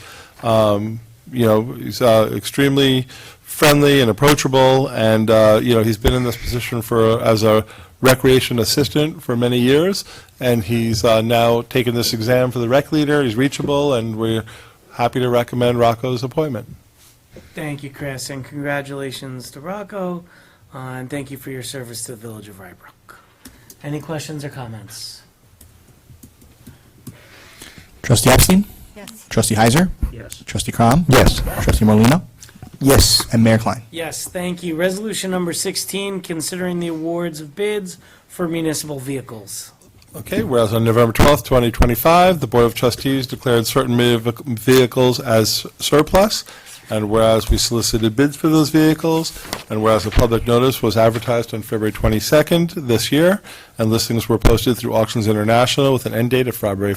he's extremely friendly and approachable, and, he's been in this position as a recreation assistant for many years, and he's now taken this exam for the rec leader. He's reachable, and we're happy to recommend Rocco's appointment. Thank you, Chris, and congratulations to Rocco, and thank you for your service to the Village of Rye Brook. Any questions or comments? Trustee Epstein? Yes. Trustee Heiser? Yes. Trustee Crom? Yes. Trustee Morlino, Yes. And Mayor Klein? Yes, thank you. Resolution number 16, considering the awards of bids for municipal vehicles. Okay, whereas on November 12th, 2025, the Board of Trustees declared certain vehicles as surplus, and whereas we solicited bids for those vehicles, and whereas a public notice was advertised on February 22nd this year, and listings were posted through Auctions International with an end date of Friday,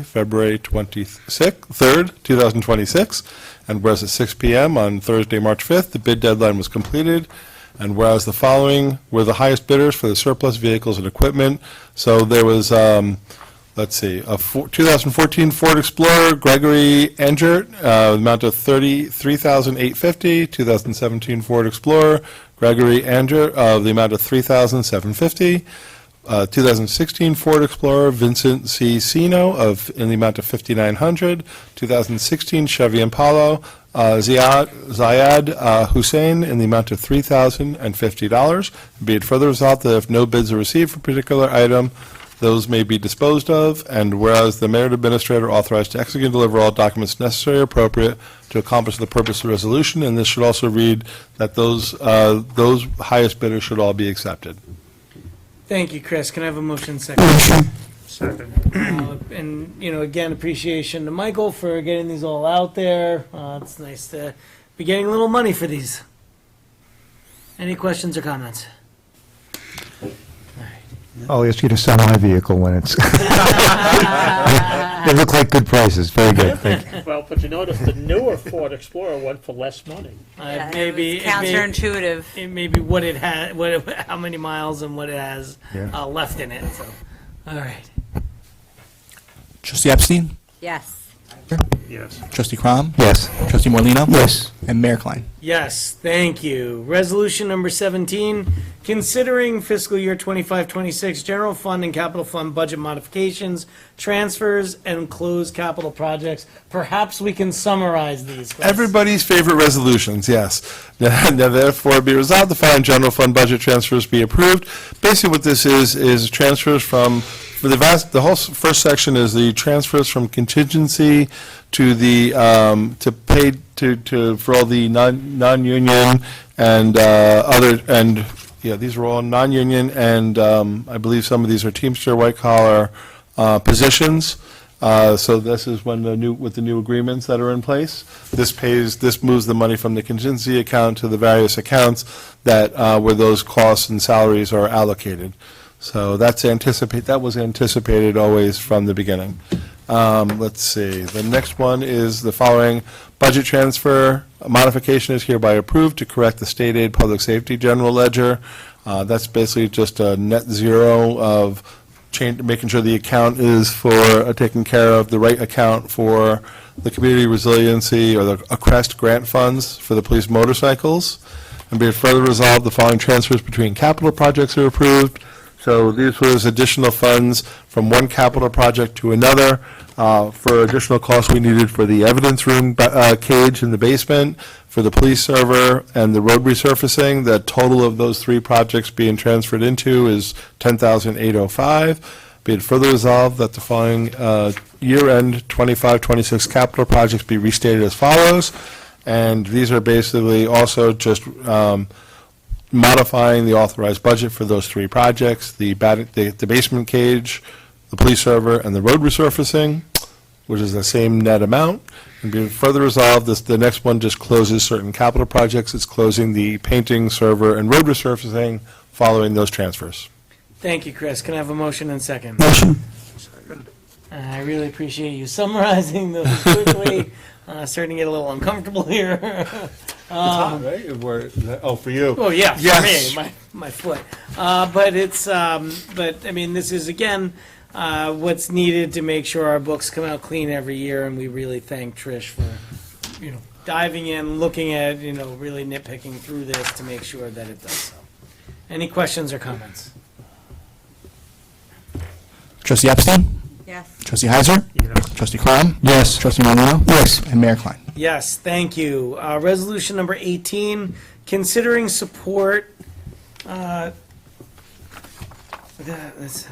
February 3rd, 2026, and whereas at 6 p.m. on Thursday, March 5th, the bid deadline was completed, and whereas the following were the highest bidders for the surplus vehicles and equipment. So there was, a 2014 Ford Explorer, Gregory Engert, amount of $33,850. 2017 Ford Explorer, Gregory Engert, the amount of $3,750. 2016 Ford Explorer, Vincent C. Sino in the amount of $5,900. 2016 Chevy Impala, Zayad Hussein in the amount of $3,050. Be it further resolved that if no bids are received for a particular item, those may be disposed of, and whereas the mayor and administrator are authorized to execute and deliver all documents necessary or appropriate to accomplish the purpose of the resolution, and this should also read that those highest bidders should all be accepted. Thank you, Chris. Can I have a motion second? Second. And, again, appreciation to Michael for getting these all out there. It's nice to be getting a little money for these. Any questions or comments? I'll ask you to sell my vehicle when it's, they look like good prices, very good, thank you. Well, but you notice the newer Ford Explorer went for less money. Maybe counterintuitive. It may be what it had, how many miles and what it has Yeah. left in it. So, all right. Trustee Epstein? Yes. Yes. Trustee Crom? Yes. Trustee Morlino, Yes. And Mayor Klein? Yes, thank you. Resolution number 17, considering fiscal year 25-26 general fund and capital fund budget modifications, transfers, and closed capital projects. Perhaps we can summarize these. Chris. Everybody's favorite resolutions, yes. Now therefore be resolved, the following general fund budget transfers be approved. Basically what this is transfers from, for the whole first section is the transfers from contingency to the, to pay, to, for all the non-union and these are all non-union, and I believe some of these are Teamster, white-collar positions. So this is when with the new agreements that are in place, this moves the money from the contingency account to the various accounts that, where those costs and salaries are allocated. So that was anticipated always from the beginning. Let's see, the next one is the following budget transfer modification is hereby approved to correct the state aid public safety general ledger. That's basically just a net zero of making sure the account is for taking care of the right account for the community resiliency or the CREST grant funds for the police motorcycles. And be it further resolved, the following transfers between capital projects are approved. So these was additional funds from one capital project to another for additional costs we needed for the evidence room cage in the basement, for the police server, and the road resurfacing. The total of those three projects being transferred into is $10,805. Be it further resolved that the following year-end 25-26 capital projects be restated as follows. And these are basically also just modifying the authorized budget for those three projects, the basement cage, the police server, and the road resurfacing, which is the same net amount. And being further resolved, the next one just closes certain capital projects. It's closing the painting, server, and road resurfacing following those transfers. Thank you, Chris. Can I have a motion and second? Motion. I really appreciate you summarizing those quickly. Starting to get a little uncomfortable here. Right? For you. Oh, yeah, for Yes. me, my foot. But it's, but, I mean, this is, again, what's needed to make sure our books come out clean every year, and we really thank Trish for, diving in, looking at, really nitpicking through this to make sure that it does so. Any questions or comments? Trustee Epstein? Yes. Trustee Heiser? Yes. Trustee Crom? Yes. Trustee Morlino, Yes. And Mayor Klein? Yes, thank you. Resolution number 18, considering support,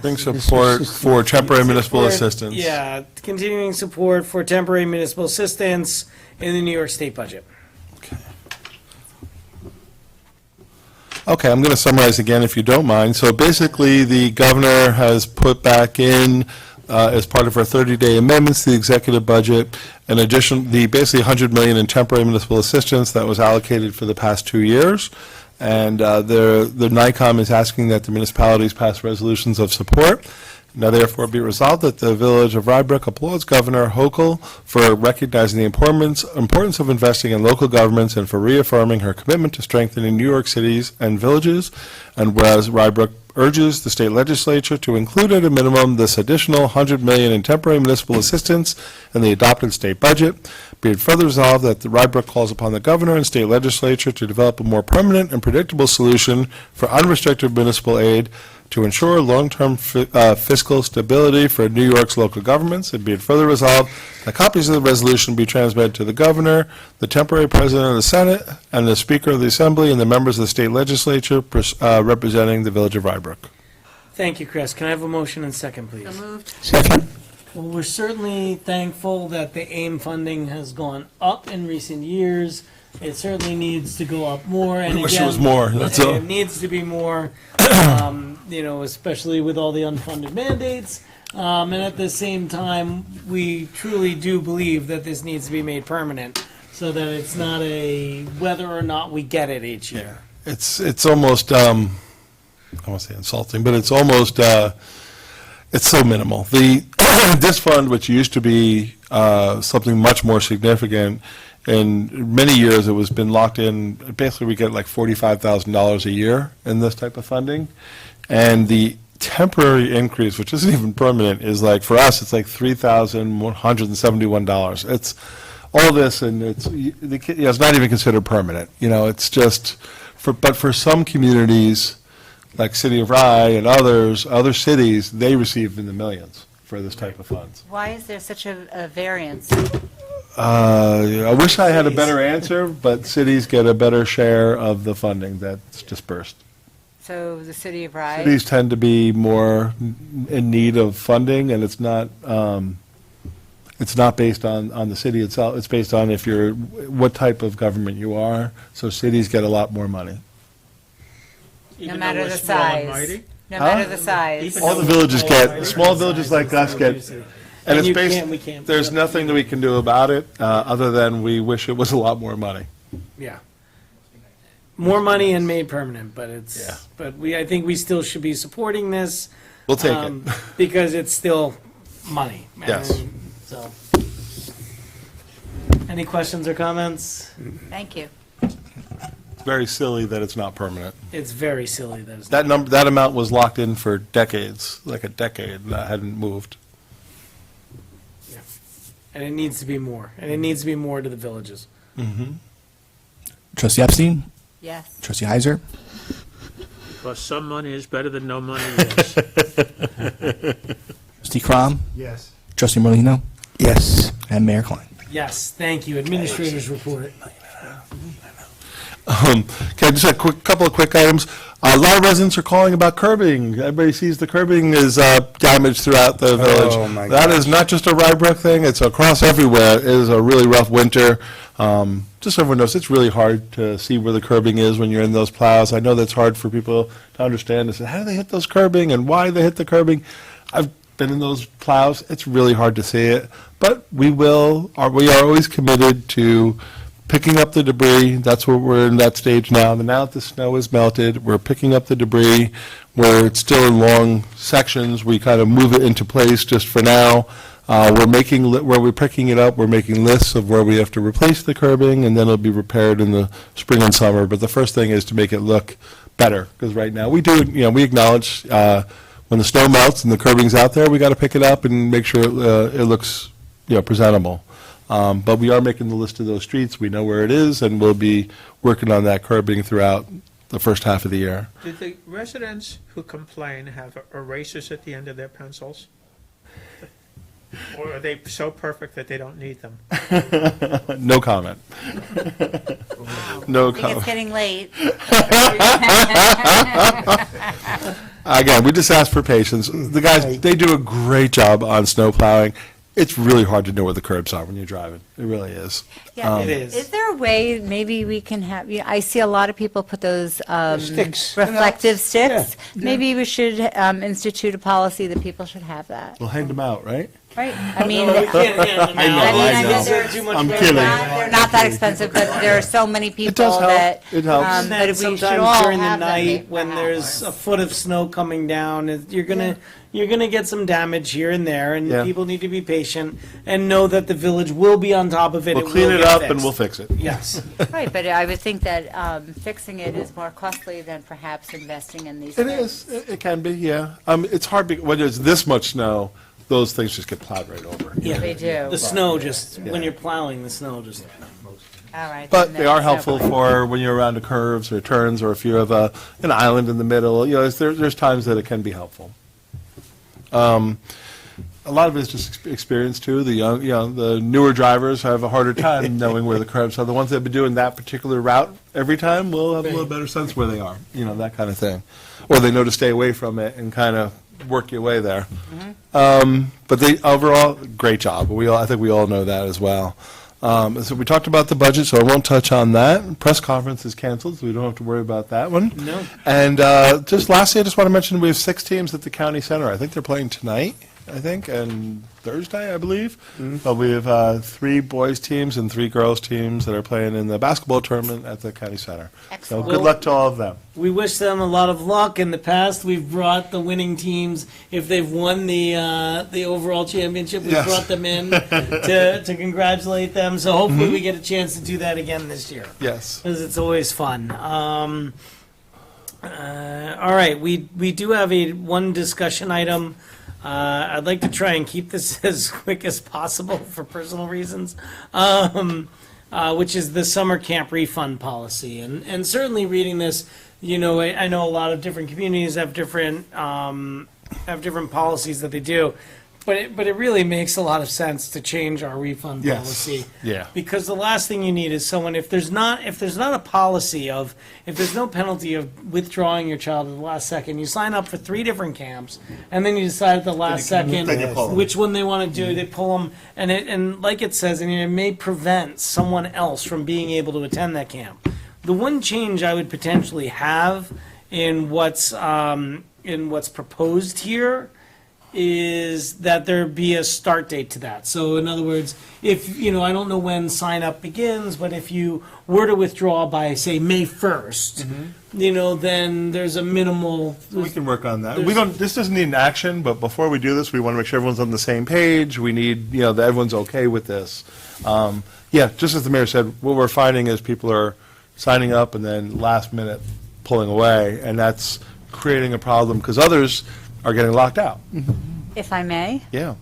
Bring support for temporary municipal assistance. Yeah, continuing support for temporary municipal assistance in the New York State budget. Okay, I'm going to summarize again if you don't mind. So basically, the governor has put back in, as part of our 30-day amendments to the executive budget, in addition, basically $100 million in temporary municipal assistance that was allocated for the past 2 years. And the NICOM is asking that the municipalities pass resolutions of support. Now therefore be resolved that the Village of Rybrook applauds Governor Hochul for recognizing the importance of investing in local governments and for reaffirming her commitment to strengthening New York cities and villages. And whereas Rybrook urges the state legislature to include at a minimum this additional $100 million in temporary municipal assistance in the adopted state budget, be it further resolved that the Rybrook calls upon the governor and state legislature to develop a more permanent and predictable solution for unrestricted municipal aid to ensure long-term fiscal stability for New York's local governments. And be it further resolved that copies of the resolution be transmitted to the governor, the temporary president of the Senate, and the Speaker of the Assembly, and the members of the state legislature representing the Village of Rybrook. Thank you, Chris. Can I have a motion and second, please? So moved. Second? Well, we're certainly thankful that the AIM funding has gone up in recent years. It certainly needs to go up more, and I wish it again, was more, that's all. It needs to be more, especially with all the unfunded mandates. And at the same time, we truly do believe that this needs to be made permanent, so that it's not a whether or not we get it each year. It's almost, I won't say insulting, but it's almost, it's so minimal. This fund, which used to be something much more significant, in many years it was been locked in, basically we get like $45,000 a year in this type of funding. And the temporary increase, which isn't even permanent, is like, for us, it's like $3,171. It's all this, and it's not even considered permanent. It's just, but for some communities, like City of Rye and other cities, they receive in the millions for this type of funds. Why is there such a variance? I wish I had a better answer, but cities get a better share of the funding that's dispersed. So the city of Rye? Cities tend to be more in need of funding, and it's not based on the city itself. It's based on what type of government you are. So cities get a lot more money. No matter the size. No matter the size. All the villages small villages like us get, and it's based, there's nothing that we can do about it, other than we wish it was a lot more money. Yeah. More money and made permanent, but Yeah. I think we still should be supporting this. We'll take it. Because it's still money. Yes. So. Any questions or comments? Thank you. It's very silly that it's not permanent. It's very silly that it's That amount was locked in for decades, like a decade, and that hadn't moved. And it needs to be more. And it needs to be more to the villages. Trustee Epstein? Yes. Trustee Heiser? Well, some money is better than no money, yes. Trustee Crom? Yes. Trustee Morlino, Yes. And Mayor Klein? Yes, thank you. Administrator's report. Okay, just a couple of quick items. A lot of residents are calling about curbing. Everybody sees the curbing is damaged throughout the village. Oh, my That is not just a Rye Brook thing, it's across everywhere. It is a really rough winter. Just so everyone knows, it's really hard to see where the curbing is when you're in those plows. I know that's hard for people to understand. They say, how do they hit those curbing and why they hit the curbing? I've been in those plows. It's really hard to see it. But we are always committed to picking up the debris. That's where we're in that stage now. And now that the snow is melted, we're picking up the debris. Where it's still in long sections, we kind of move it into place just for now. Where we're picking it up, we're making lists of where we have to replace the curbing, and then it'll be repaired in the spring and summer. But the first thing is to make it look better, because right now we we acknowledge when the snow melts and the curbing's out there, we got to pick it up and make sure it looks presentable. But we are making the list of those streets. We know where it is, and we'll be working on that curbing throughout the first half of the year. Did the residents who complain have erasers at the end of their pencils? Or are they so perfect that they don't need them? No comment. No I think it's comment. getting late. Again, we just ask for patience. The guys, they do a great job on snow plowing. It's really hard to know where the curbs are when you're driving. It really is. Yeah, It is. Is there a way, maybe we can have, I see a lot of people put those Sticks. reflective sticks. Maybe we should institute a policy that people should have that, We'll hand them out, right? right? I mean, No, we can't hand them I know, out. I know. They're too much I'm work. kidding. they're not that expensive, but there are so many people does help. that. It helps. And But then we should sometimes all during the have them, night, when there's a foot of snow coming down, you're gonna get some damage here and there, and Yeah. people need to be patient and know that the village will be on top of it. We'll will clean it get up and fixed. we'll fix it. Yes. Right, but I would think that fixing it is more costly than perhaps investing in these It things. is. It can be, yeah. It's hard when there's this much snow, those things just get plowed right over. Yeah. They do. The snow just, when you're plowing, the snow just. All right. But then they are that's no helpful problem. for when you're around the curves or turns, or if you have an island in the middle. There's times that it can be helpful. a lot of it is just experience too. The young, the newer drivers have a harder time knowing where the curbs are. The ones that have been doing that particular route every time will have a little better sense where they are, that kind of thing. Or they know to stay away from it and kind of work your way there. But they, overall, great job. I think we all know that as well. So we talked about the budget, so I won't touch on that. Press conference is canceled, so we don't have to worry about that one. No. And just lastly, I just want to mention we have 6 teams at the county center. I think they're playing tonight, and Thursday, I believe. But we have 3 boys teams and 3 girls teams that are playing in the basketball tournament at the county center. Excellent. So good luck to all of them. We wish them a lot of luck. In the past, we've brought the winning teams, if they've won the overall championship, we've Yes. brought them in to congratulate them. So hopefully we get a chance to do that again this year. Yes. Because it's always fun. All right, we do have one discussion item. I'd like to try and keep this as quick as possible for personal reasons, which is the summer camp refund policy. And certainly reading this, I know a lot of different communities have different policies that they do. But it really makes a lot of sense to change our refund Yes. policy. Yeah. Because the last thing you need is someone, if there's not a policy of, if there's no penalty of withdrawing your child at the last second, you sign up for 3 different camps, and then you decide at the last second then you pull 'em. which one they want to do, they pull them, and like it says, it may prevent someone else from being able to attend that camp. The one change I would potentially have in what's proposed here is that there be a start date to that. So in other words, if, I don't know when sign up begins, but if you were to withdraw by, say, May 1st, then there's a minimal. We can work on that. This doesn't need an action, but before we do this, we want to make sure everyone's on the same page. We need, that everyone's okay with this. Just as the mayor said, what we're finding is people are signing up and then last minute pulling away, and that's creating a problem because others are getting locked out. If I may, Yeah.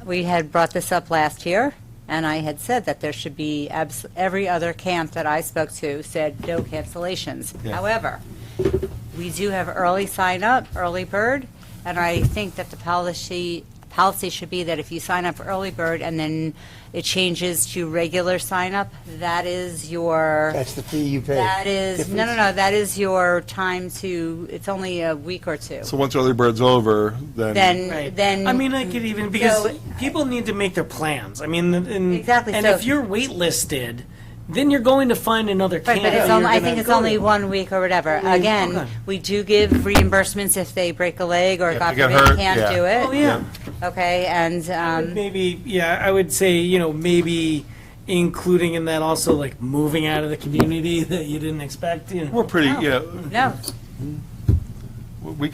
we had brought this up last year, and I had said that there should be, every other camp that I spoke to said no cancellations. Yeah. However, we do have early sign up, early bird, and I think that the policy should be that if you sign up for early bird and then it changes to regular sign up, that is your. That's the fee you pay. That is, no, that is your time to, it's only a week or 2. So once early bird's over, then. Right. Then. I mean, I could even, because So- people need to make their plans. I mean, Exactly, and so- if you're waitlisted, then you're going to find another Right, camp. but it's you're only, I gonna think it's go only to. 1 week or whatever. Okay. Again, we do give reimbursements if they break a leg or Yeah, God if you get forbid hurt, can't yeah. do it. Oh, yeah. Okay, and, Maybe, I would say, maybe including in that also like moving out of the community that you didn't expect. We're pretty, no, we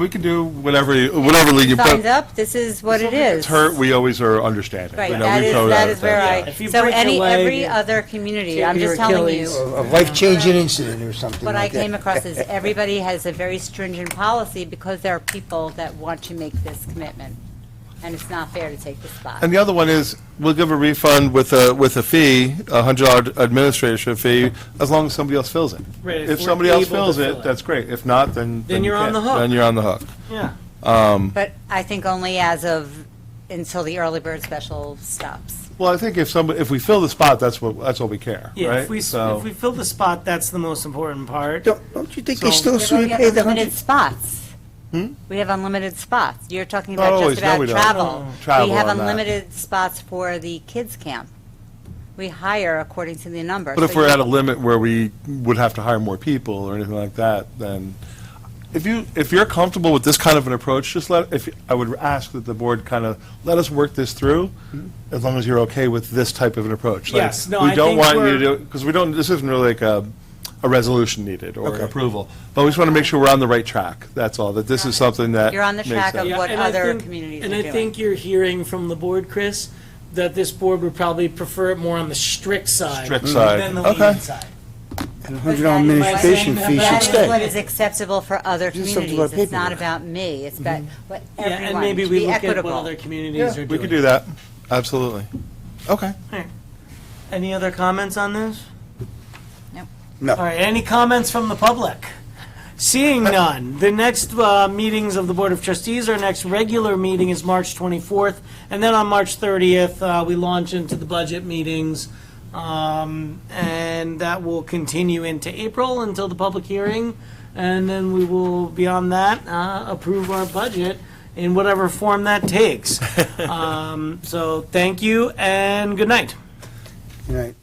can do whatever league you signs put. up, this is what it is. It's hurt, we always are understanding. Right, We that throw it out is at where that. Yeah, if you so break your leg, every other community, I'm your just telling Achilles. you. A life-changing incident or something What I like that. came across is everybody has a very stringent policy because there are people that want to make this commitment. And it's not fair to take the spot. And the other one is, we'll give a refund with a fee, a $100 administration fee, as long as somebody else fills it. Right, if If we're somebody else able to fills fill it, it. that's great. If not, then. Then you're you on the can't. hook. Then you're on the hook. Yeah. But I think only until the early bird special stops. Well, I think if we fill the spot, that's what we care, Yeah, right? if we So- fill the spot, that's the most important part. Don't you think they still We should have pay the unlimited 100? spots. We have unlimited spots. You're talking Not about always. just No, about we don't. travel. Travel We have on that. unlimited spots for the kids' camp. We hire according to the number. But if So we're you- at a limit where we would have to hire more people or anything like that, then, if you're comfortable with this kind of an approach, I would ask that the board kind of let us work this through, as long as you're okay with this type of an approach. Like, Yes, no, we I don't think want you we're- to, because this isn't really like a resolution needed or approval, but we just want to make sure we're on the right track, that's all, that this is something that You're on the makes track of sense. what and I other think- communities And are I doing. think you're hearing from the board, Chris, that this board would probably prefer it more on the strict side. Strict side. Than the Okay. lenient side. And $100 administration fee should That is what stay. is acceptable for other This is something communities. about It's not paperwork. about me. It's about what Yeah, everyone, and maybe to we be look at what equitable. other communities are doing. We could do that, absolutely. Okay. Any other comments on this? Nope. No. All right, any comments from the public? Seeing none, the next meetings of the Board of Trustees, our next regular meeting is March 24th, and then on March 30th, we launch into the budget meetings, and that will continue into April until the public hearing, and then we will, beyond that, approve our budget in whatever form that takes. So thank you, and good night. Good night.